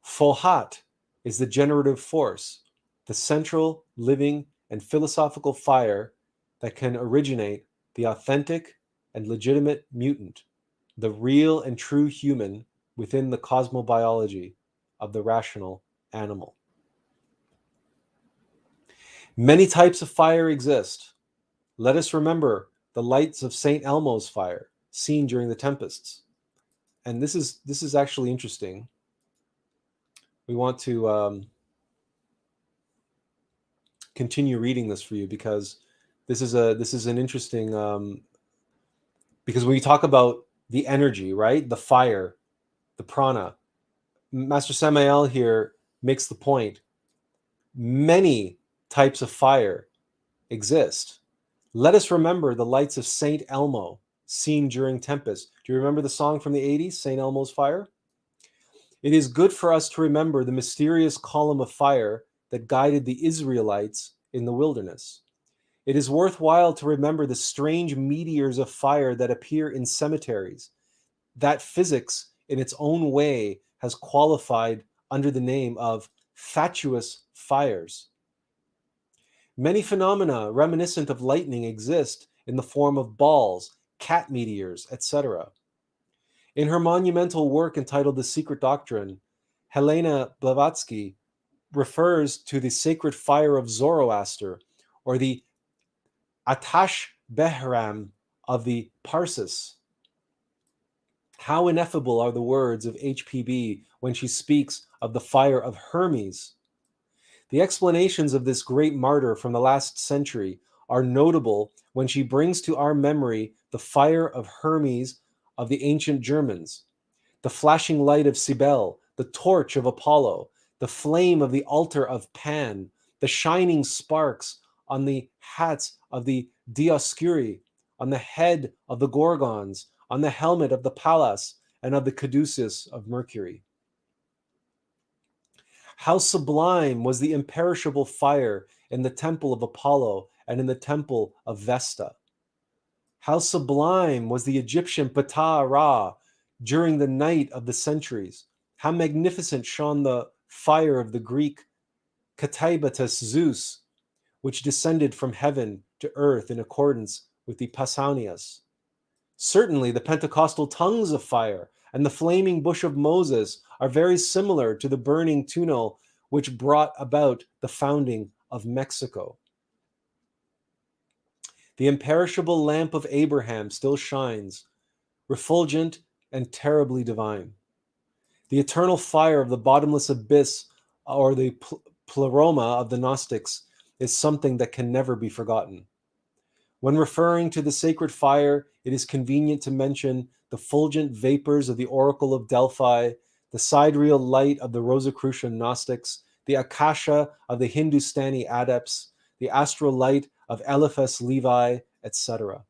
Fohat is the generative force, the central, living, and philosophical fire that can originate the authentic and legitimate mutant, the real and true human within the cosmobiology of the rational animal. Many types of fire exist. Let us remember the lights of St. Elmo's fire seen during the tempests. And this is actually interesting. We want to continue reading this for you, because this is an interesting because when we talk about the energy, right, the fire, the prana, Master Samael here makes the point: many types of fire exist. Let us remember the lights of Saint Elmo seen during tempest. Do you remember the song from the 80s, Saint Elmo's Fire? It is good for us to remember the mysterious column of fire that guided the Israelites in the wilderness. It is worthwhile to remember the strange meteors of fire that appear in cemeteries, that physics in its own way has qualified under the name of fatuous fires. Many phenomena reminiscent of lightning exist in the form of balls, cat meteors, etc. In her monumental work entitled The Secret Doctrine, Helena Blavatsky refers to the sacred fire of Zoroaster, or the Atash Behram of the Parsis. How ineffable are the words of HPB when she speaks of the fire of Hermes. The explanations of this great martyr from the last century are notable when she brings to our memory the fire of Hermes of the ancient Germans, the flashing light of Cybele, the torch of Apollo, the flame of the altar of Pan, the shining sparks on the hats of the Dioscuri, on the head of the Gorgons, on the helmet of the Pallas, and of the caduceus of Mercury. How sublime was the imperishable fire in the temple of Apollo and in the temple of Vesta. How sublime was the Egyptian Ptah-Ra during the night of the centuries. How magnificent shone the fire of the Greek Katabatus Zeus, which descended from heaven to earth in accordance with the Pausanias. Certainly, the Pentecostal tongues of fire and the flaming bush of Moses are very similar to the burning tunnel which brought about the founding of Mexico. The imperishable lamp of Abraham still shines, refulgent and terribly divine. The eternal fire of the bottomless abyss, or the pleroma of the Gnostics, is something that can never be forgotten. When referring to the sacred fire, it is convenient to mention the fulgent vapors of the oracle of Delphi, the sidereal light of the Rosicrucian Gnostics, the akasha of the Hindustani adepts, the astral light of Eliphas Levi, etc.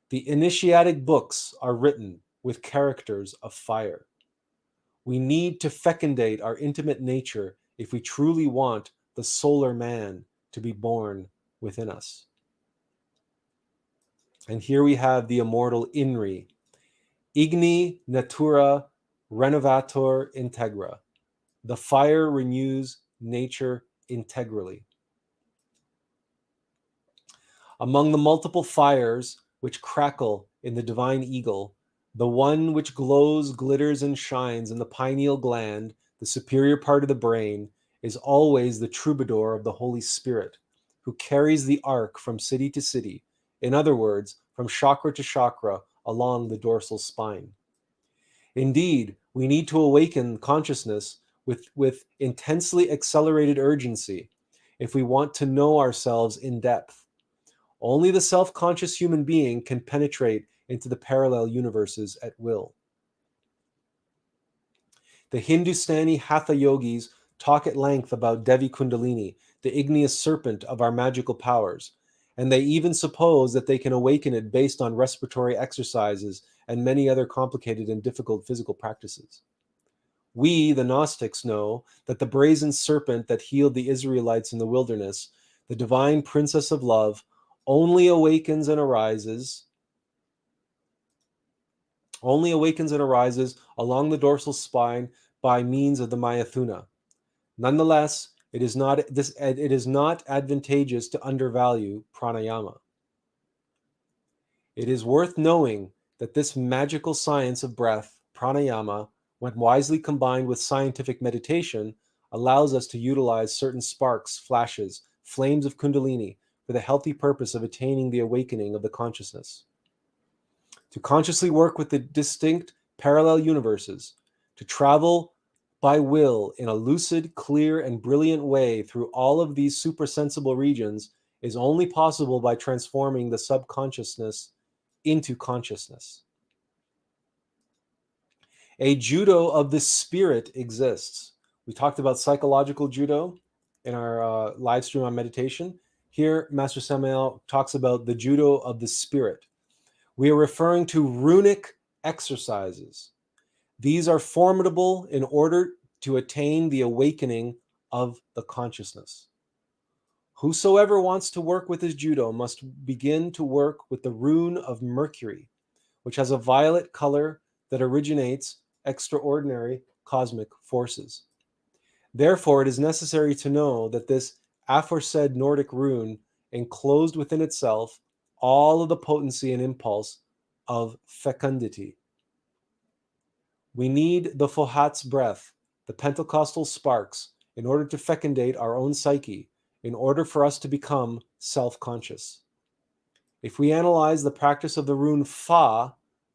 The initiatic books are written with characters of fire. We need to fecundate our intimate nature if we truly want the solar man to be born within us. And here we have the immortal Inri, Igni natura renovator integra. The fire renews nature integrally. Among the multiple fires which crackle in the divine eagle, the one which glows, glitters, and shines in the pineal gland, the superior part of the brain, is always the troubadour of the Holy Spirit, who carries the ark from city to city, in other words, from chakra to chakra along the dorsal spine. Indeed, we need to awaken consciousness with intensely accelerated urgency if we want to know ourselves in depth. Only the self-conscious human being can penetrate into the parallel universes at will. The Hindustani Hatha yogis talk at length about Devi Kundalini, the igneous serpent of our magical powers, and they even suppose that they can awaken it based on respiratory exercises and many other complicated and difficult physical practices. We, the Gnostics, know that the brazen serpent that healed the Israelites in the wilderness, the divine princess of love, only awakens and arises along the dorsal spine by means of the Mayathuna. Nonetheless, it is not advantageous to undervalue pranayama. It is worth knowing that this magical science of breath, pranayama, when wisely combined with scientific meditation, allows us to utilize certain sparks, flashes, flames of Kundalini for the healthy purpose of attaining the awakening of the consciousness. To consciously work with the distinct parallel universes, to travel by will in a lucid, clear, and brilliant way through all of these suprasensible regions is only possible by transforming the subconsciousness into consciousness. A judo of the spirit exists. We talked about psychological judo in our live stream on meditation. Here, Master Samael talks about the judo of the spirit. We are referring to runic exercises. These are formidable in order to attain the awakening of the consciousness. Whosoever wants to work with his judo must begin to work with the rune of Mercury, which has a violet color that originates extraordinary cosmic forces. Therefore, it is necessary to know that this aforesaid Nordic rune enclosed within itself all of the potency and impulse of fecundity. We need the Fohat's breath, the Pentecostal sparks, in order to fecundate our own psyche, in order for us to become self-conscious. If we analyze the practice of the rune Fa,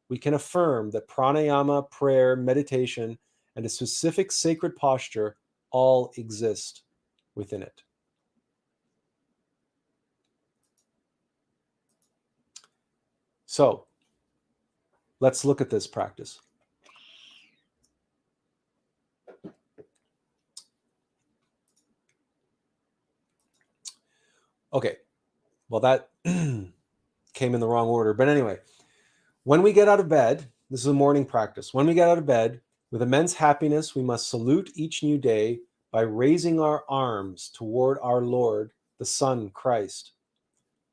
we can affirm that pranayama, prayer, meditation, and a specific sacred posture all exist within it. So, let's look at this practice. Okay, well, that came in the wrong order. But anyway, when we get out of bed, this is a morning practice. When we get out of bed, with immense happiness, we must salute each new day by raising our arms toward our Lord, the Son, Christ.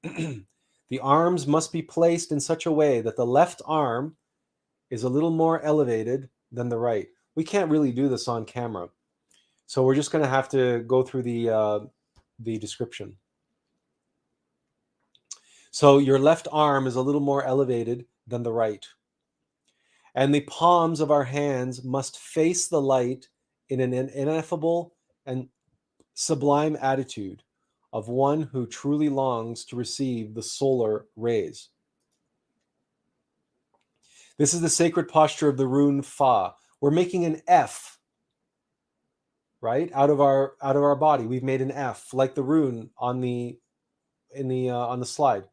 The arms must be placed in such a way that the left arm is a little more elevated than the right. We can't really do this on camera, so we're just going to have to go through the description. So your left arm is a little more elevated than the right. And the palms of our hands must face the light in an ineffable and sublime attitude of one who truly longs to receive the solar rays. This is the sacred posture of the rune Fa. We're making an F, right, out of our body. We've made an F, like the rune on the slide,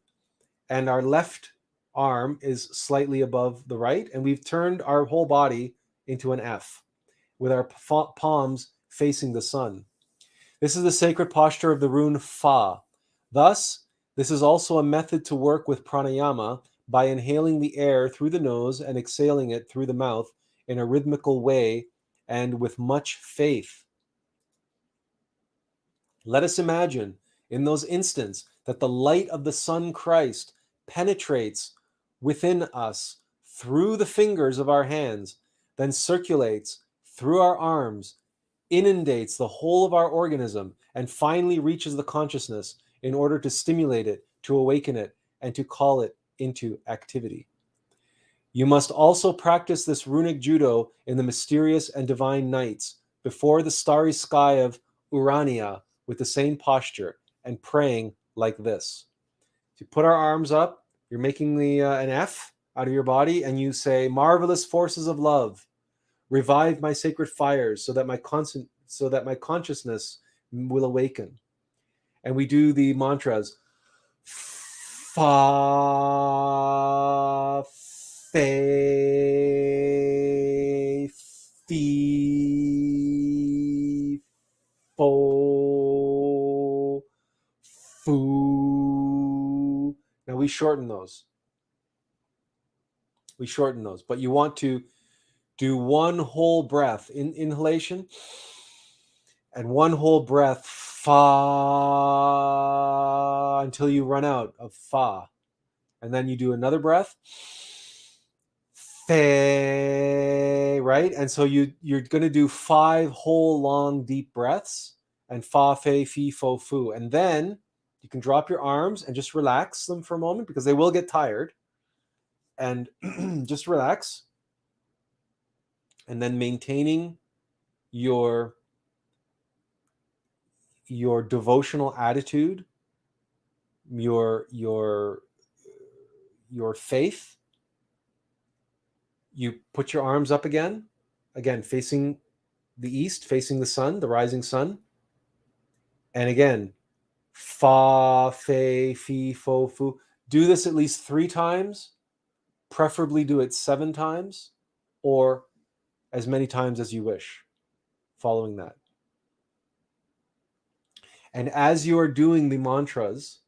and our left arm is slightly above the right, and we've turned our whole body into an F, with our palms facing the sun. This is the sacred posture of the rune Fa. Thus, this is also a method to work with pranayama by inhaling the air through the nose and exhaling it through the mouth in a rhythmical way and with much faith. Let us imagine in those instants that the light of the Son Christ penetrates within us through the fingers of our hands, then circulates through our arms, inundates the whole of our organism, and finally reaches the consciousness in order to stimulate it, to awaken it, and to call it into activity. You must also practice this runic judo in the mysterious and divine nights before the starry sky of Urania with the same posture and praying like this. You put our arms up, you're making an F out of your body, and you say, "Marvelous forces of love, revive my sacred fires so that my consciousness will awaken." And we do the mantras, Fa, Fe, Fi, Fo, Fu. Now we shorten those. But you want to do one whole breath, inhalation, and one whole breath, Fa, until you run out of Fa. And then you do another breath, Fe, right? And so you're going to do 5 whole long deep breaths, and Fa, Fe, Fi, Fo, Fu. And then you can drop your arms and just relax them for a moment, because they will get tired. And just relax. And then maintaining your devotional attitude, your faith. You put your arms up again facing the east, facing the sun, the rising sun. And again, Fa, Fe, Fi, Fo, Fu. Do this at least 3 times. Preferably do it 7 times, or as many times as you wish, following that. And as you are doing the mantras,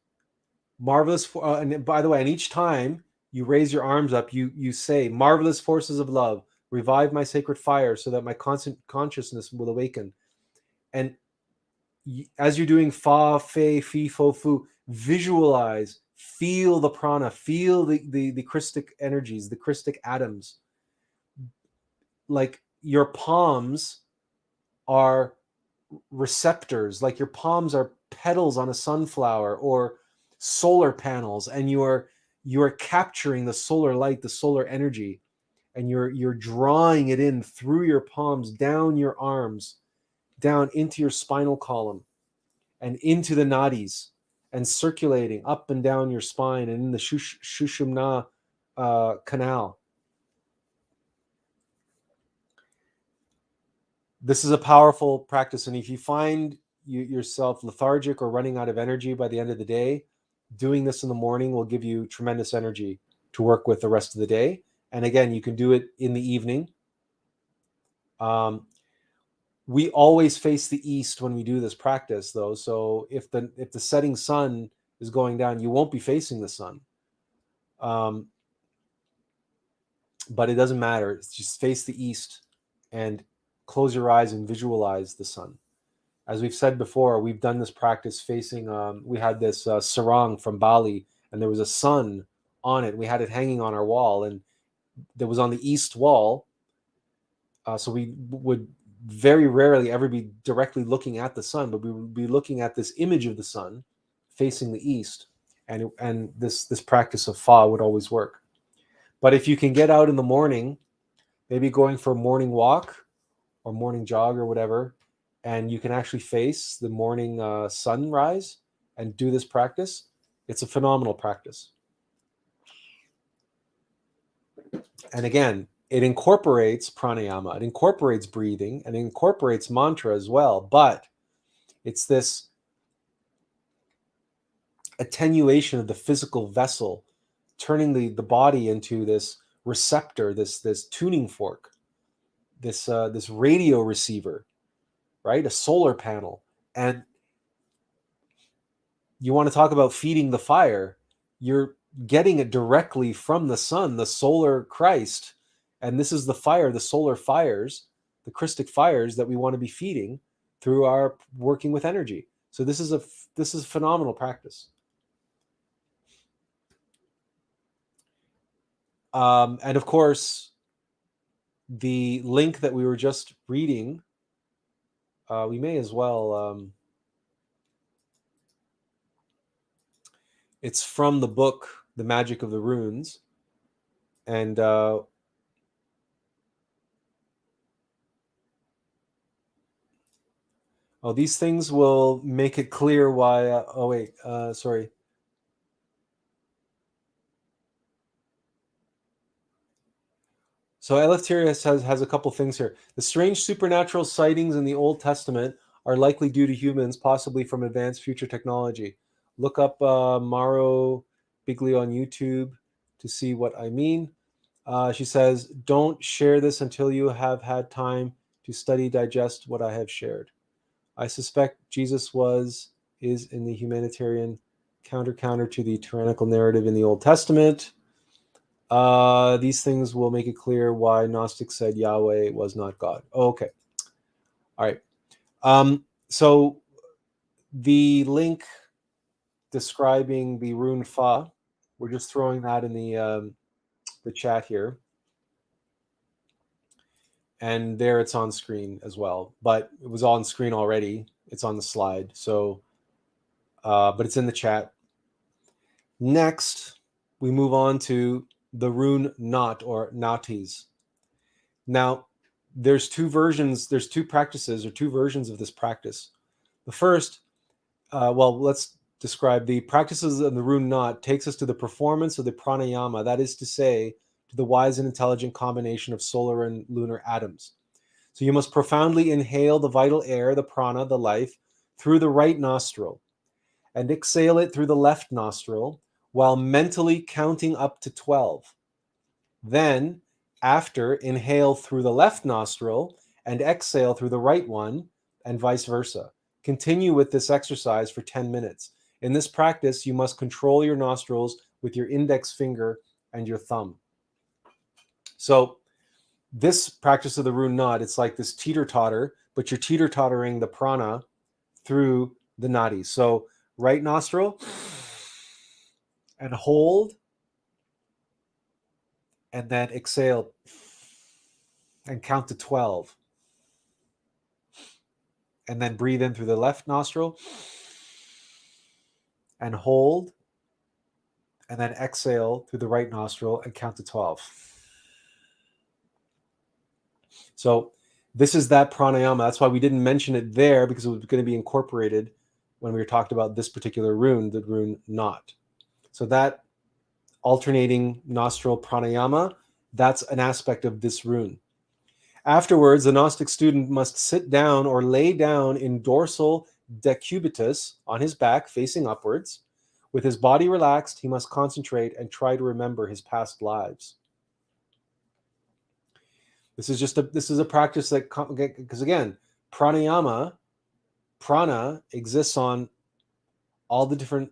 marvelous, and by the way, and each time you raise your arms up, you say, "Marvelous forces of love, revive my sacred fire so that my constant consciousness will awaken." And as you're doing Fa, Fe, Fi, Fo, Fu, visualize, feel the prana, feel the Christic energies, the Christic atoms. Like your palms are receptors, like your palms are petals on a sunflower or solar panels, and you are capturing the solar light, the solar energy, and you're drawing it in through your palms, down your arms, down into your spinal column and into the nadis, and circulating up and down your spine and in the Sushumna canal. This is a powerful practice, and if you find yourself lethargic or running out of energy by the end of the day, doing this in the morning will give you tremendous energy to work with the rest of the day. And again, you can do it in the evening. We always face the east when we do this practice, though. So if the setting sun is going down, you won't be facing the sun. But it doesn't matter. It's just face the east and close your eyes and visualize the sun. as we've said before, we've done this practice facing, we had this sarong from Bali, and there was a sun on it. We had it hanging on our wall, and that was on the east wall. So we would very rarely ever be directly looking at the sun, but we would be looking at this image of the sun facing the east, and this practice of fa would always work. But if you can get out in the morning, maybe going for a morning walk or morning jog or whatever, and you can actually face the morning sunrise and do this practice, it's a phenomenal practice. And again, it incorporates pranayama, it incorporates breathing, and it incorporates mantra as well, but it's this attenuation of the physical vessel, turning the body into this receptor, this tuning fork, this radio receiver, right? A solar panel. And you want to talk about feeding the fire, you're getting it directly from the sun, the solar Christ. And this is the fire, the solar fires, the Christic fires that we want to be feeding through our working with energy. So this is a phenomenal practice. And of course, the link that we were just reading, we may as well, it's from the book, The Magic of the Runes. And these things will make it clear why, sorry. So Eleftherius has a couple things here. The strange supernatural sightings in the Old Testament are likely due to humans, possibly from advanced future technology. Look up Maro Biglio on YouTube to see what I mean. She says, don't share this until you have had time to study, digest what I have shared. I suspect Jesus is in the humanitarian counter to the tyrannical narrative in the Old Testament. These things will make it clear why Gnostics said Yahweh was not God. Okay. All right. So the link describing the rune Fa, we're just throwing that in the chat here. And there it's on screen as well. But it was on screen already. It's on the slide. So, but it's in the chat. Next, we move on to the Roon Knot or Natis. Now, there's two practices or two versions of this practice. The first, let's describe the practices of the Roon Knot takes us to the performance of the pranayama, that is to say, to the wise and intelligent combination of solar and lunar atoms. So you must profoundly inhale the vital air, the prana, the life, through the right nostril, and exhale it through the left nostril while mentally counting up to 12. Then, after, inhale through the left nostril and exhale through the right one, and vice versa. Continue with this exercise for 10 minutes. In this practice, you must control your nostrils with your index finger and your thumb. So, this practice of the Roon Knot, it's like this teeter-totter, but you're teeter-tottering the prana through the nadis. So, right nostril, and hold, and then exhale, and count to 12. And then breathe in through the left nostril, and hold, and then exhale through the right nostril, and count to 12. So this is that pranayama. That's why we didn't mention it there, because it was going to be incorporated when we were talking about this particular rune, the Roon Knot. So that alternating nostril pranayama, that's an aspect of this rune. Afterwards, the Gnostic student must sit down or lay down in dorsal decubitus on his back facing upwards. With his body relaxed, he must concentrate and try to remember his past lives. This is a practice that, because again, pranayama, prana exists on all the different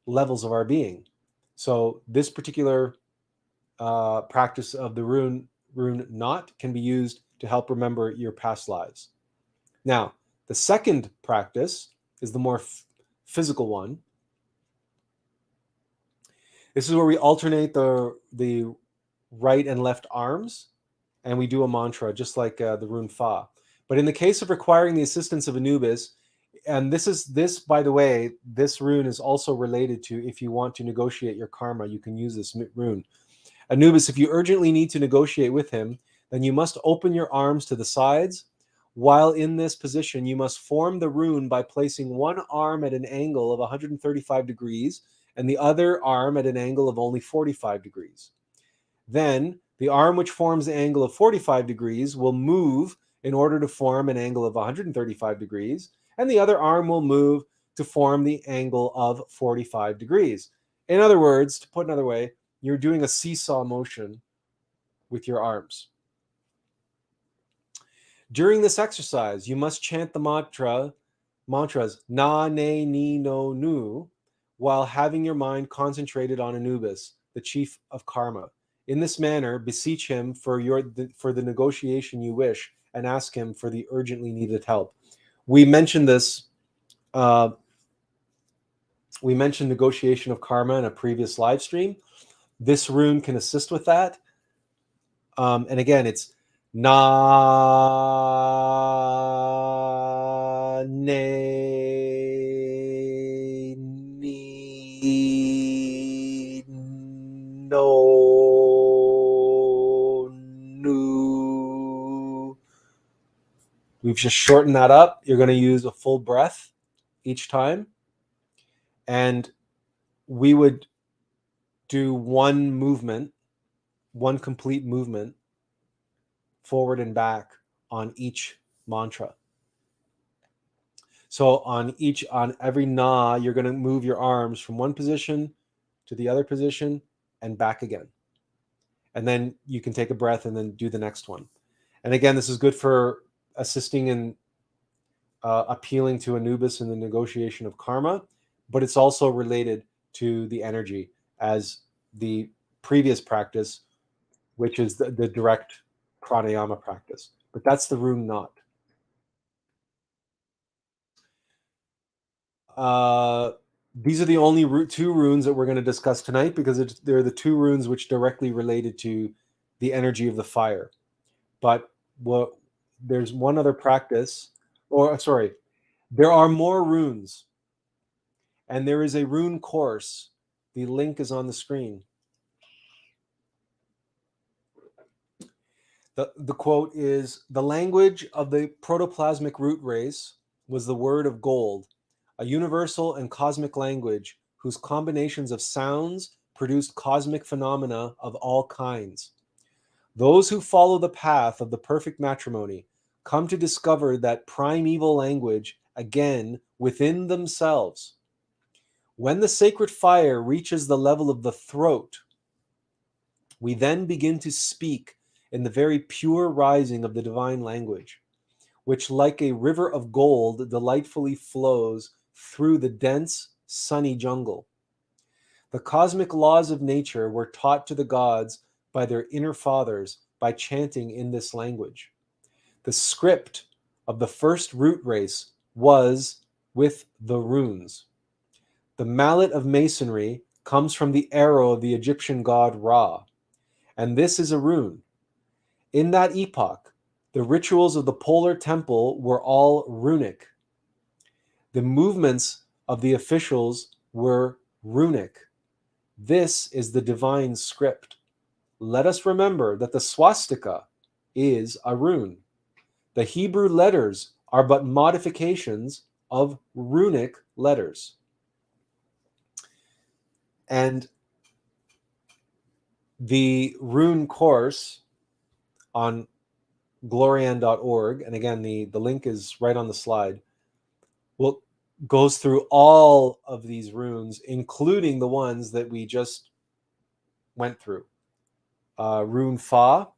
levels of our being. So this particular practice of the Roon Knot can be used to help remember your past lives. Now, The second practice is the more physical one. This is where we alternate the right and left arms, and we do a mantra, just like the rune Fa. But in the case of requiring the assistance of Anubis, and this, by the way, this rune is also related to, if you want to negotiate your karma, you can use this rune. Anubis, if you urgently need to negotiate with him, then you must open your arms to the sides. While in this position, you must form the rune by placing one arm at an angle of 135 degrees and the other arm at an angle of only 45 degrees. Then, the arm which forms the angle of 45 degrees will move in order to form an angle of 135 degrees, and the other arm will move to form the angle of 45 degrees. In other words, to put another way, you're doing a seesaw motion with your arms. During this exercise, you must chant the mantras na, ne, ni, no, nu, while having your mind concentrated on Anubis, the chief of karma. In this manner, beseech him for the negotiation you wish, and ask him for the urgently needed help. We mentioned this. We mentioned negotiation of karma in a previous live stream. This rune can assist with that. And again, it's na, ne, ni, no, nu. We've just shortened that up. You're going to use a full breath each time. And we would do one movement, one complete movement, forward and back on each mantra. So on every na, you're going to move your arms from one position to the other position and back again. And then you can take a breath and then do the next one. And again, this is good for assisting in appealing to Anubis in the negotiation of karma, but it's also related to the energy as the previous practice, which is the direct pranayama practice. But that's the Roon Knot. These are the only two runes that we're going to discuss tonight, because they're the two runes which directly related to the energy of the fire. But there's one other practice, there are more runes, and there is a rune course. The link is on the screen. The quote is, "The language of the protoplasmic root race was the word of gold, a universal and cosmic language whose combinations of sounds produced cosmic phenomena of all kinds. Those who follow the path of the perfect matrimony come to discover that primeval language again within themselves. When the sacred fire reaches the level of the throat, we then begin to speak in the very pure rising of the divine language, which like a river of gold delightfully flows through the dense, sunny jungle. The cosmic laws of nature were taught to the gods by their inner fathers by chanting in this language. The script of the first root race was with the runes. The Mallet of Masonry comes from the arrow of the Egyptian god Ra, and this is a rune. In that epoch, the rituals of the polar temple were all runic. The movements of the officials were runic. This is the divine script. Let us remember that the swastika is a rune. The Hebrew letters are but modifications of runic letters." And the rune course on glorian.org, and again, the link is right on the slide, goes through all of these runes, including the ones that we just went through. Rune Fa,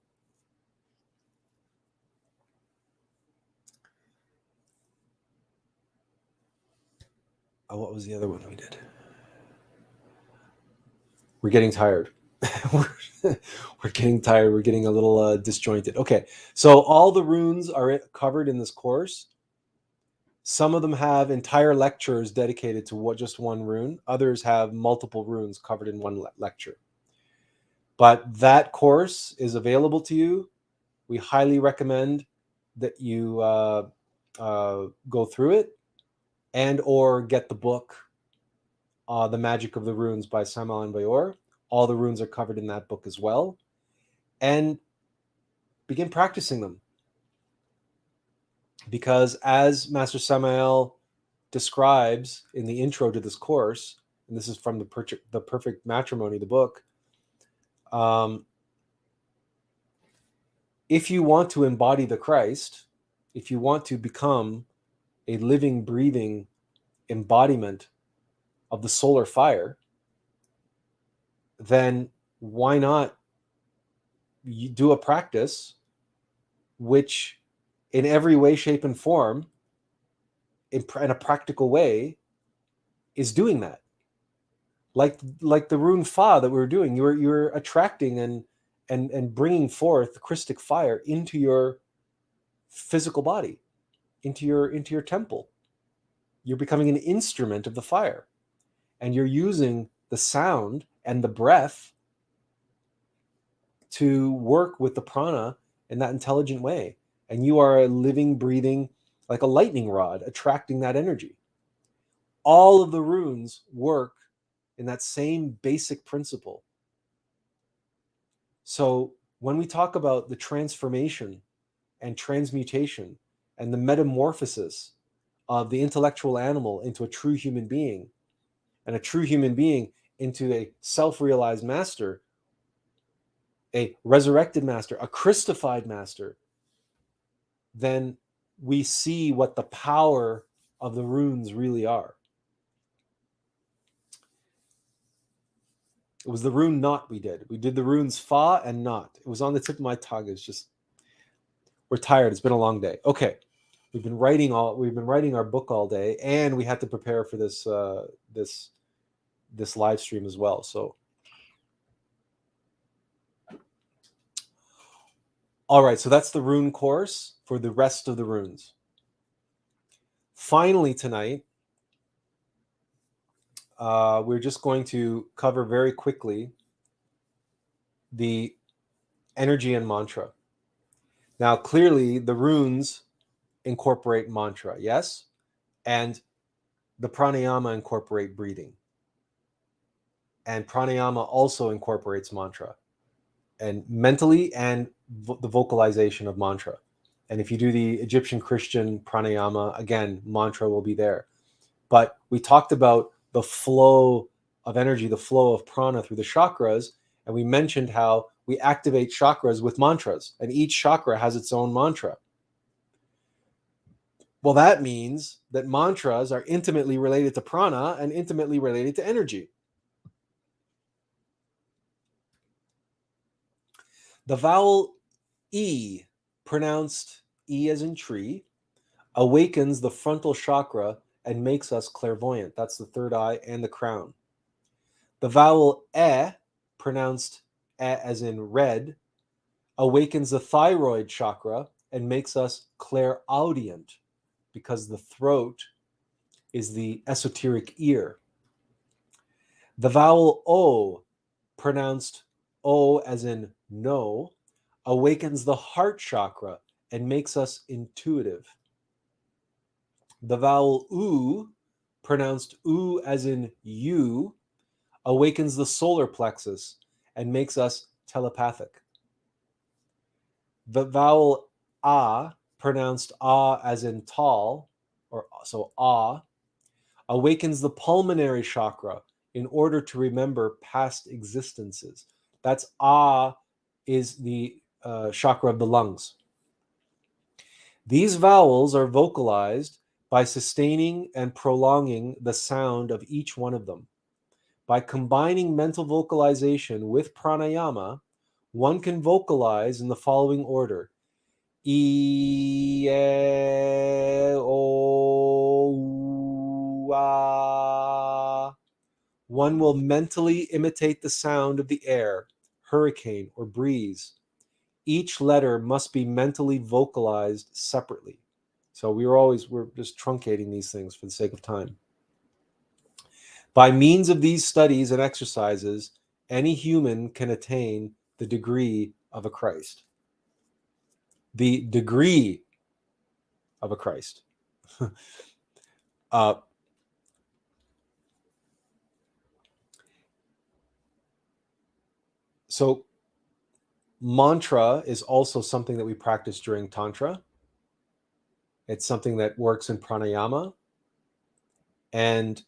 what was the other one we did? We're getting tired. We're getting tired. We're getting a little disjointed. Okay, so all the runes are covered in this course. Some of them have entire lectures dedicated to just one rune. Others have multiple runes covered in one lecture. But that course is available to you. We highly recommend that you go through it and or get the book, The Magic of the Runes by Samael Aun Weor. All the runes are covered in that book as well. And begin practicing them. Because as Master Samael describes in the intro to this course, and this is from the Perfect Matrimony, the book, if you want to embody the Christ, if you want to become a living, breathing embodiment of the solar fire, then why not you do a practice which in every way, shape, and form, in a practical way, is doing that. Like the rune Fa that we were doing, you're attracting and bringing forth the Christic fire into your physical body, into your temple. You're becoming an instrument of the fire, and you're using the sound and the breath to work with the prana in that intelligent way. And you are a living, breathing, like a lightning rod, attracting that energy. All of the runes work in that same basic principle. So when we talk about the transformation and transmutation and the metamorphosis of the intellectual animal into a true human being, and a true human being into a self-realized master, a resurrected master, a Christified master, then we see what the power of the runes really are. It was the Roon Knot we did. We did the runes Fa and Knot. It was on the tip of my tongue. It's just, we're tired. It's been a long day. Okay. We've been writing our book all day, and we had to prepare for this this live stream as well. So all right, so that's the rune course for the rest of the runes. Finally tonight, we're just going to cover very quickly the energy and mantra. Now, clearly, the runes incorporate mantra, yes? And the pranayama incorporate breathing. And pranayama also incorporates mantra, and mentally, and the vocalization of mantra. And if you do the Egyptian Christian pranayama, again, mantra will be there. But we talked about the flow of energy, the flow of prana through the chakras, and we mentioned how we activate chakras with mantras, and each chakra has its own mantra. Well, that means that mantras are intimately related to prana and intimately related to energy. The vowel E, pronounced E as in tree, awakens the frontal chakra and makes us clairvoyant. That's the third eye and the crown. The vowel E, pronounced E as in red, awakens the thyroid chakra and makes us clairaudient, because the throat is the esoteric ear. The vowel O, pronounced O as in no, awakens the heart chakra and makes us intuitive. The vowel U, pronounced U as in you, awakens the solar plexus and makes us telepathic. The vowel A, pronounced A as in tall, or so A, awakens the pulmonary chakra in order to remember past existences. That's A, is the chakra of the lungs. These vowels are vocalized by sustaining and prolonging the sound of each one of them. By combining mental vocalization with pranayama, one can vocalize in the following order: E, E, O, U, A. One will mentally imitate the sound of the air, hurricane, or breeze. Each letter must be mentally vocalized separately. So we're just truncating these things for the sake of time. By means of these studies and exercises, any human can attain the degree of a Christ. The degree of a Christ. So mantra is also something that we practice during Tantra. It's something that works in pranayama. And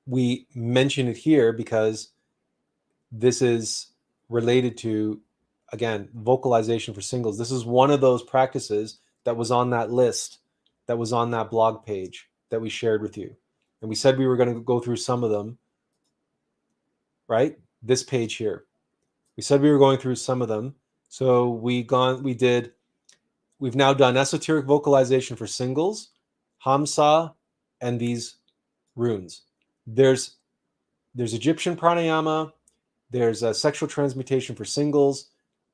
we mention it here because this is related to, again, vocalization for singles. This is one of those practices that was on that list, that was on that blog page that we shared with you. And we said we were going to go through some of them, right? This page here. We said we were going through some of them. So we've now done esoteric vocalization for singles, Hamsa, and these runes. There's Egyptian pranayama, there's a sexual transmutation for singles,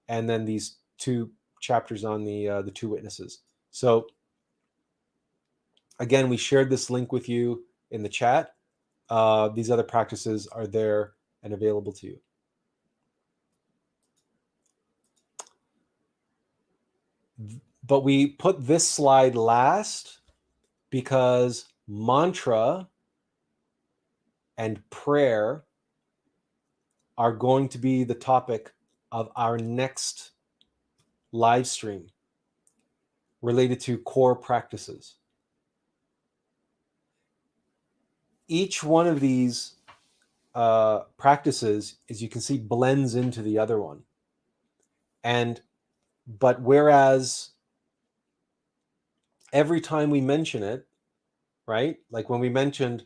and then these 2 chapters on the 2 witnesses. So again, we shared this link with you in the chat. These other practices are there and available to you. But we put this slide last because mantra and prayer are going to be the topic of our next live stream related to core practices. Each one of these practices, as you can see, blends into the other one. But whereas every time we mention it, right? Like when we mentioned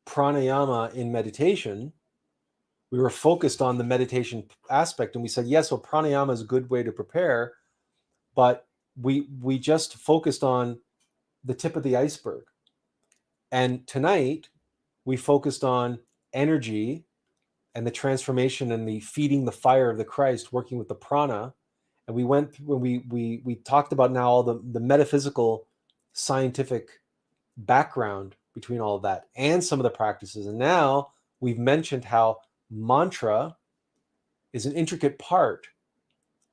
pranayama in meditation, we were focused on the meditation aspect, and we said, yes, well, pranayama is a good way to prepare, but we just focused on the tip of the iceberg. And tonight, we focused on energy and the transformation and the feeding the fire of the Christ, working with the prana. And we went when we talked about now all the metaphysical, scientific background between all of that and some of the practices. And now we've mentioned how mantra is an intricate part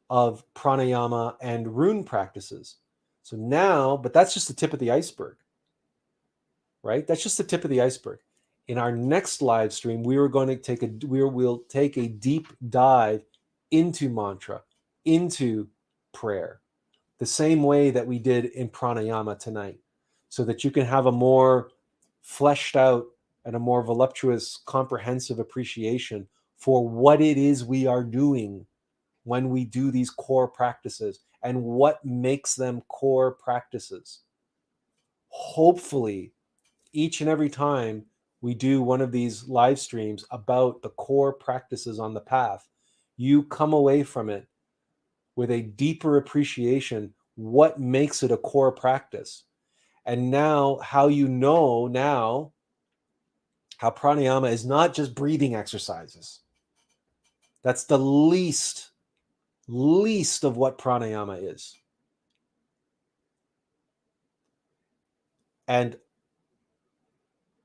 of pranayama and rune practices. So now, but that's just the tip of the iceberg, right? That's just the tip of the iceberg. In our next live stream, we'll take a deep dive into mantra, into prayer, the same way that we did in pranayama tonight, so that you can have a more fleshed out and a more voluptuous, comprehensive appreciation for what it is we are doing when we do these core practices and what makes them core practices. Hopefully, each and every time we do one of these live streams about the core practices on the path, you come away from it with a deeper appreciation what makes it a core practice. And now how you know now how pranayama is not just breathing exercises. That's the least of what pranayama is. And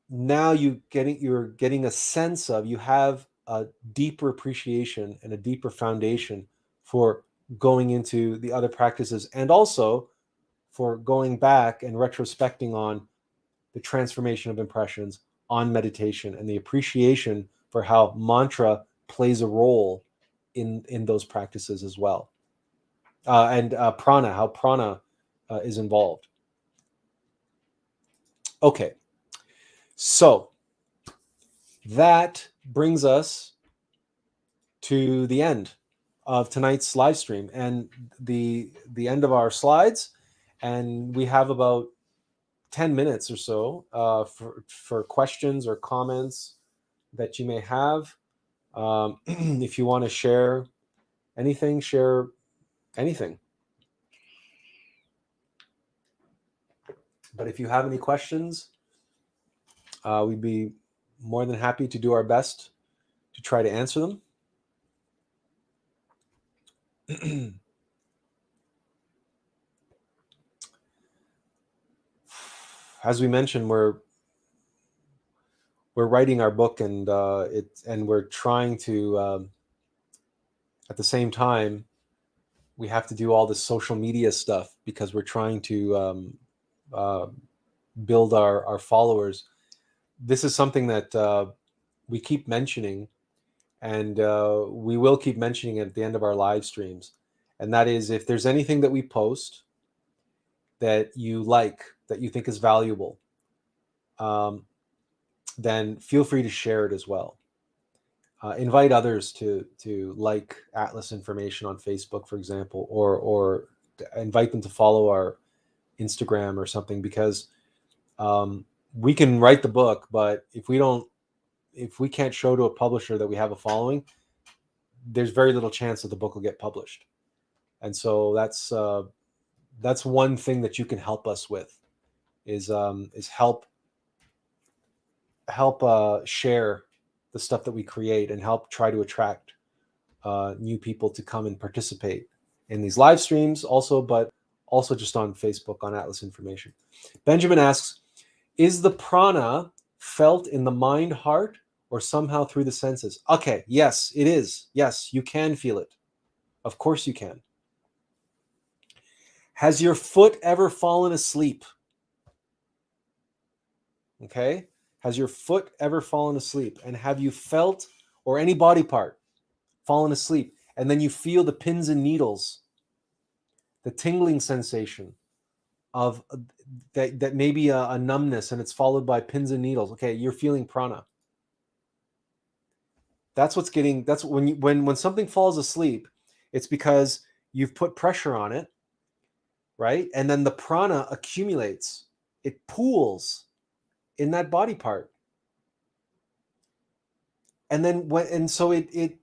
now you're getting a sense of, you have a deeper appreciation and a deeper foundation for going into the other practices, and also for going back and retrospecting on the transformation of impressions, on meditation, and the appreciation for how mantra plays a role in those practices as well. And prana, how prana is involved. Okay, so that brings us to the end of tonight's live stream and the end of our slides. And we have about 10 minutes or so for questions or comments that you may have. If you want to share anything, share anything. But if you have any questions, we'd be more than happy to do our best to try to answer them. as we mentioned, we're writing our book, and we're trying to at the same time, we have to do all this social media stuff because we're trying to build our followers. This is something that we keep mentioning, and we will keep mentioning it at the end of our live streams. And that is, if there's anything that we post that you like, that you think is valuable, then feel free to share it as well. Invite others to like Attlas information on Facebook, for example, or invite them to follow our Instagram or something, because we can write the book, but if we can't show to a publisher that we have a following, there's very little chance that the book will get published. And so that's one thing that you can help us with, is help share the stuff that we create, and help try to attract new people to come and participate in these live streams also, but also just on Facebook, on Attlas information. Benjamin asks, is the prana felt in the mind, heart, or somehow through the senses? Okay, yes, it is. Yes, you can feel it. Of course you can. Has your foot ever fallen asleep? Okay. Has your foot ever fallen asleep? And have you felt, or any body part, fallen asleep, and then you feel the pins and needles, the tingling sensation of that may be a numbness, and it's followed by pins and needles? Okay, you're feeling prana. That's when something falls asleep, it's because you've put pressure on it, right? And then the prana accumulates, it pools in that body part. And then so it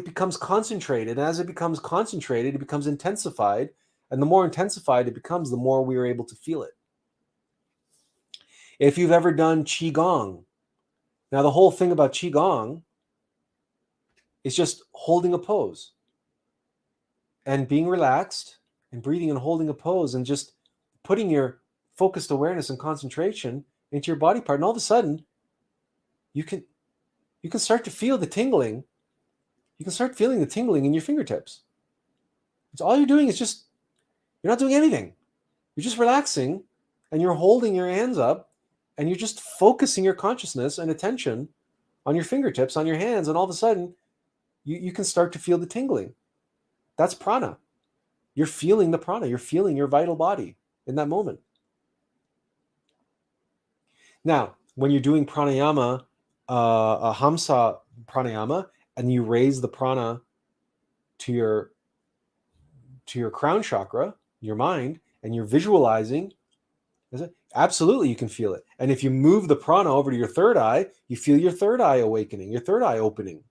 becomes concentrated. And as it becomes concentrated, it becomes intensified. And the more intensified it becomes, the more we are able to feel it. If you've ever done Qigong, now the whole thing about Qigong is just holding a pose and being relaxed and breathing and holding a pose and just putting your focused awareness and concentration into your body part. And all of a sudden, you can start to feel the tingling. You can start feeling the tingling in your fingertips. It's all you're doing is just, you're not doing anything. You're just relaxing, and you're holding your hands up, and you're just focusing your consciousness and attention on your fingertips, on your hands, and all of a sudden, you can start to feel the tingling. That's prana. You're feeling the prana. You're feeling your vital body in that moment. Now, when you're doing pranayama, a hamsa pranayama, and you raise the prana to your crown chakra, your mind, and you're visualizing, absolutely you can feel it. And if you move the prana over to your third eye, you feel your third eye awakening, your third eye opening.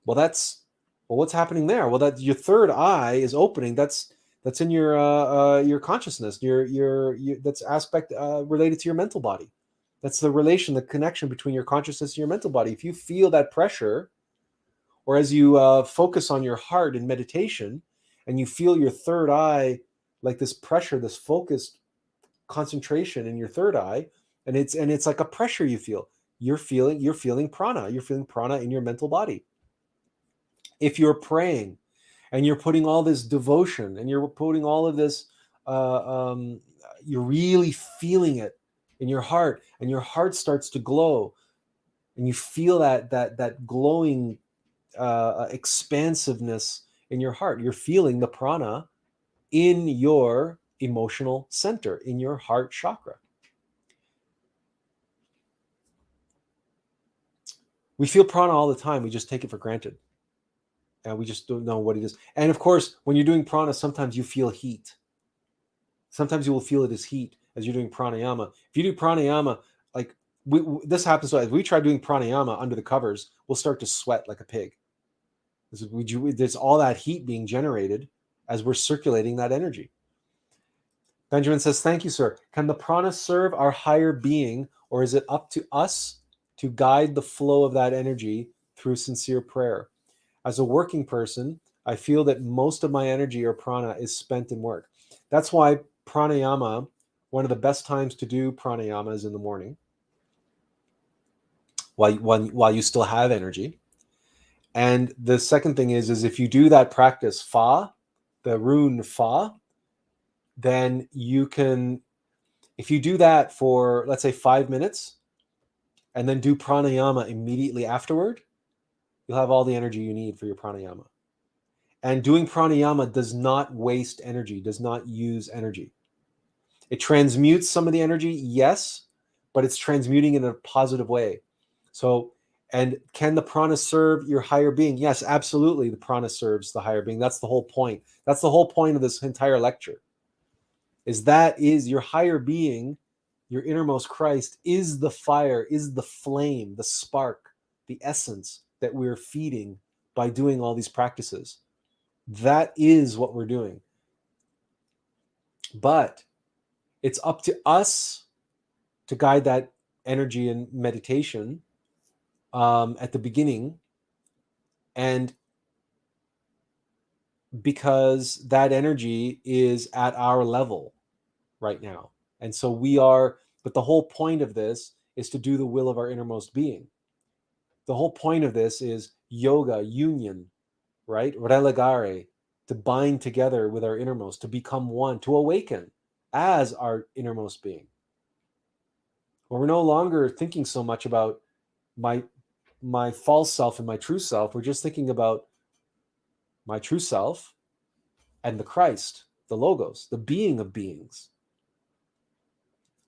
Well, what's happening there? Well, that your third eye is opening. That's in your consciousness. Your that's aspect related to your mental body. That's the relation, the connection between your consciousness and your mental body. If you feel that pressure, or as you focus on your heart in meditation, and you feel your third eye, like this pressure, this focused concentration in your third eye, and it's like a pressure you feel. You're feeling prana. You're feeling prana in your mental body. If you're praying and you're putting all this devotion and you're putting all of this, you're really feeling it in your heart, and your heart starts to glow, and you feel that glowing expansiveness in your heart. You're feeling the prana in your emotional center, in your heart chakra. We feel prana all the time. We just take it for granted. And we just don't know what it is. And of course, when you're doing prana, sometimes you feel heat. Sometimes you will feel it as heat as you're doing pranayama. If you do pranayama, like this happens, as we try doing pranayama under the covers, we'll start to sweat like a pig. There's all that heat being generated as we're circulating that energy. Benjamin says, thank you, sir. Can the prana serve our higher being, or is it up to us to guide the flow of that energy through sincere prayer? As a working person, I feel that most of my energy or prana is spent in work. That's why pranayama one of the best times to do pranayama is in the morning, while you still have energy. And the second thing is if you do that practice fa, the rune fa, then you can, if you do that for, let's say, 5 minutes, and then do pranayama immediately afterward, you'll have all the energy you need for your pranayama. And doing pranayama does not waste energy, does not use energy. It transmutes some of the energy, yes, but it's transmuting in a positive way. So, and can the prana serve your higher being? Yes, absolutely. The prana serves the higher being. That's the whole point. That's the whole point of this entire lecture. Is your higher being, your innermost Christ, is the fire, is the flame, the spark, the essence that we're feeding by doing all these practices. That is what we're doing. But it's up to us to guide that energy and meditation at the beginning, and because that energy is at our level right now. And so but the whole point of this is to do the will of our innermost being. The whole point of this is yoga, union, right? Relegare, to bind together with our innermost, to become one, to awaken as our innermost being. Where we're no longer thinking so much about my false self and my true self. We're just thinking about my true self and the Christ, the Logos, the being of beings.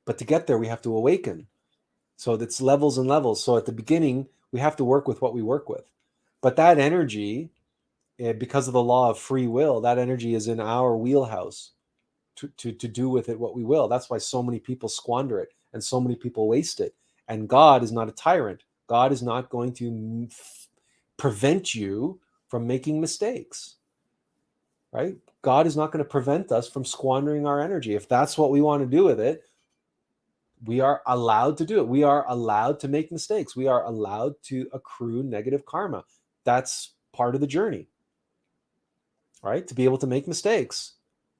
But to get there, we have to awaken. So it's levels and levels. So at the beginning, we have to work with what we work with. But that energy, because of the law of free will, that energy is in our wheelhouse to do with it what we will. That's why so many people squander it and so many people waste it. And God is not a tyrant. God is not going to prevent you from making mistakes, right? God is not going to prevent us from squandering our energy. If that's what we want to do with it, we are allowed to do it. We are allowed to make mistakes. We are allowed to accrue negative karma. That's part of the journey, right? To be able to make mistakes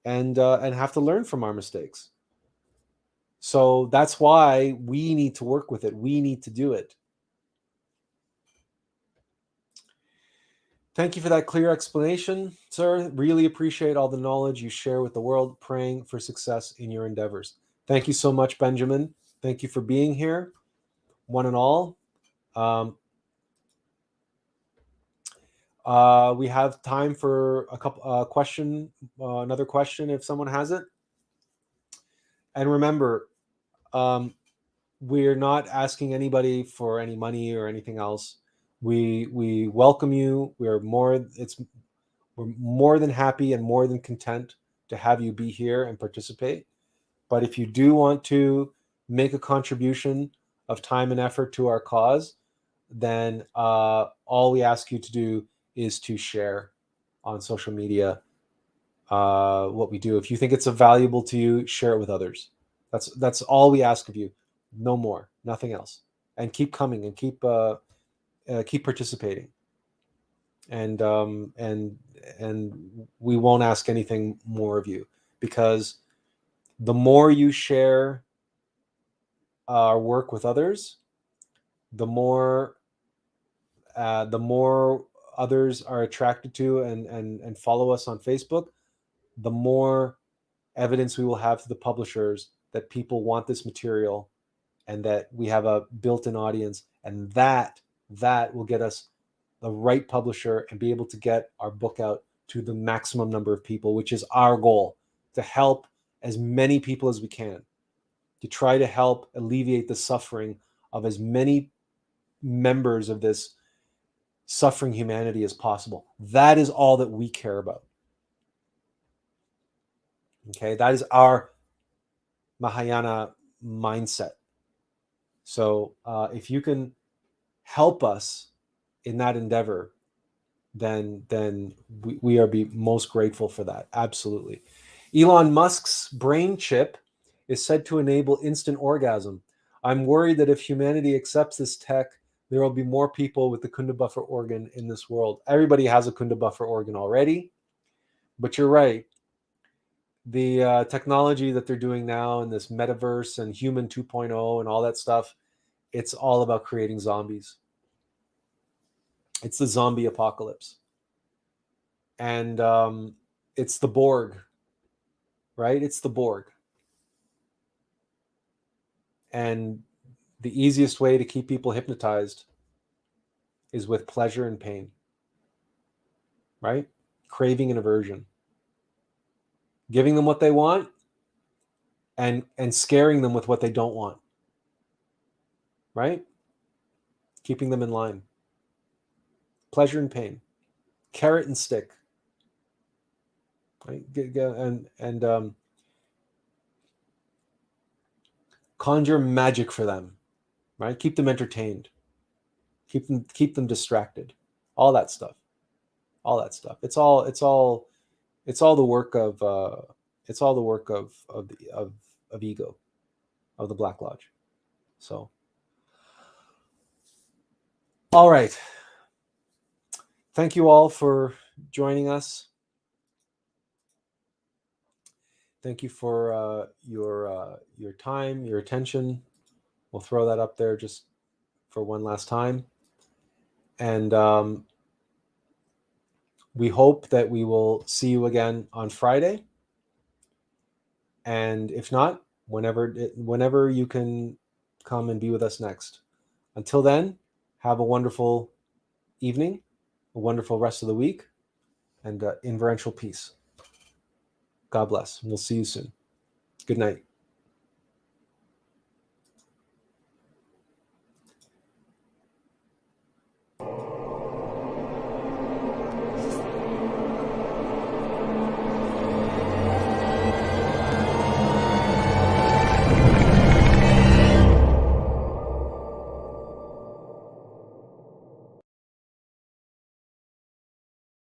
and have to learn from our mistakes. So that's why we need to work with it. We need to do it. Thank you for that clear explanation, sir. Really appreciate all the knowledge you share with the world. Praying for success in your endeavors. Thank you so much, Benjamin. Thank you for being here, one and all. We have time for a couple another question if someone has it. And remember, we're not asking anybody for any money or anything else. We welcome you. We're more than happy and more than content to have you be here and participate. But if you do want to make a contribution of time and effort to our cause, then all we ask you to do is to share on social media what we do. If you think it's valuable to you, share it with others. That's all we ask of you. No more, nothing else. And keep coming and keep participating. And we won't ask anything more of you, because the more you share our work with others, the more others are attracted to and follow us on Facebook, the more evidence we will have to the publishers that people want this material and that we have a built-in audience, and that will get us the right publisher and be able to get our book out to the maximum number of people, which is our goal, to help as many people as we can, to try to help alleviate the suffering of as many members of this suffering humanity as possible. That is all that we care about. Okay, that is our Mahayana mindset. So if you can help us in that endeavor, then we are be most grateful for that. Absolutely. Elon Musk's brain chip is said to enable instant orgasm. I'm worried that if humanity accepts this tech, there will be more people with the Kunda buffer organ in this world. Everybody has a Kunda buffer organ already, but you're right. the technology that they're doing now and this metaverse and human 2.0 and all that stuff, it's all about creating zombies. It's the zombie apocalypse. And it's the Borg, right? It's the Borg. And the easiest way to keep people hypnotized is with pleasure and pain, right? Craving and aversion. Giving them what they want and scaring them with what they don't want, right? Keeping them in line. Pleasure and pain. Carrot and stick. Right? And conjure magic for them, right? Keep them entertained. Keep them distracted. All that stuff. All that stuff. It's all the work of ego, of the Black Lodge. So, all right. Thank you all for joining us. Thank you for your time, your attention. We'll throw that up there just for one last time. And we hope that we will see you again on Friday. And if not, whenever you can come and be with us next. Until then, have a wonderful evening, a wonderful rest of the week, and inferential peace. God bless. We'll see you soon. Good night.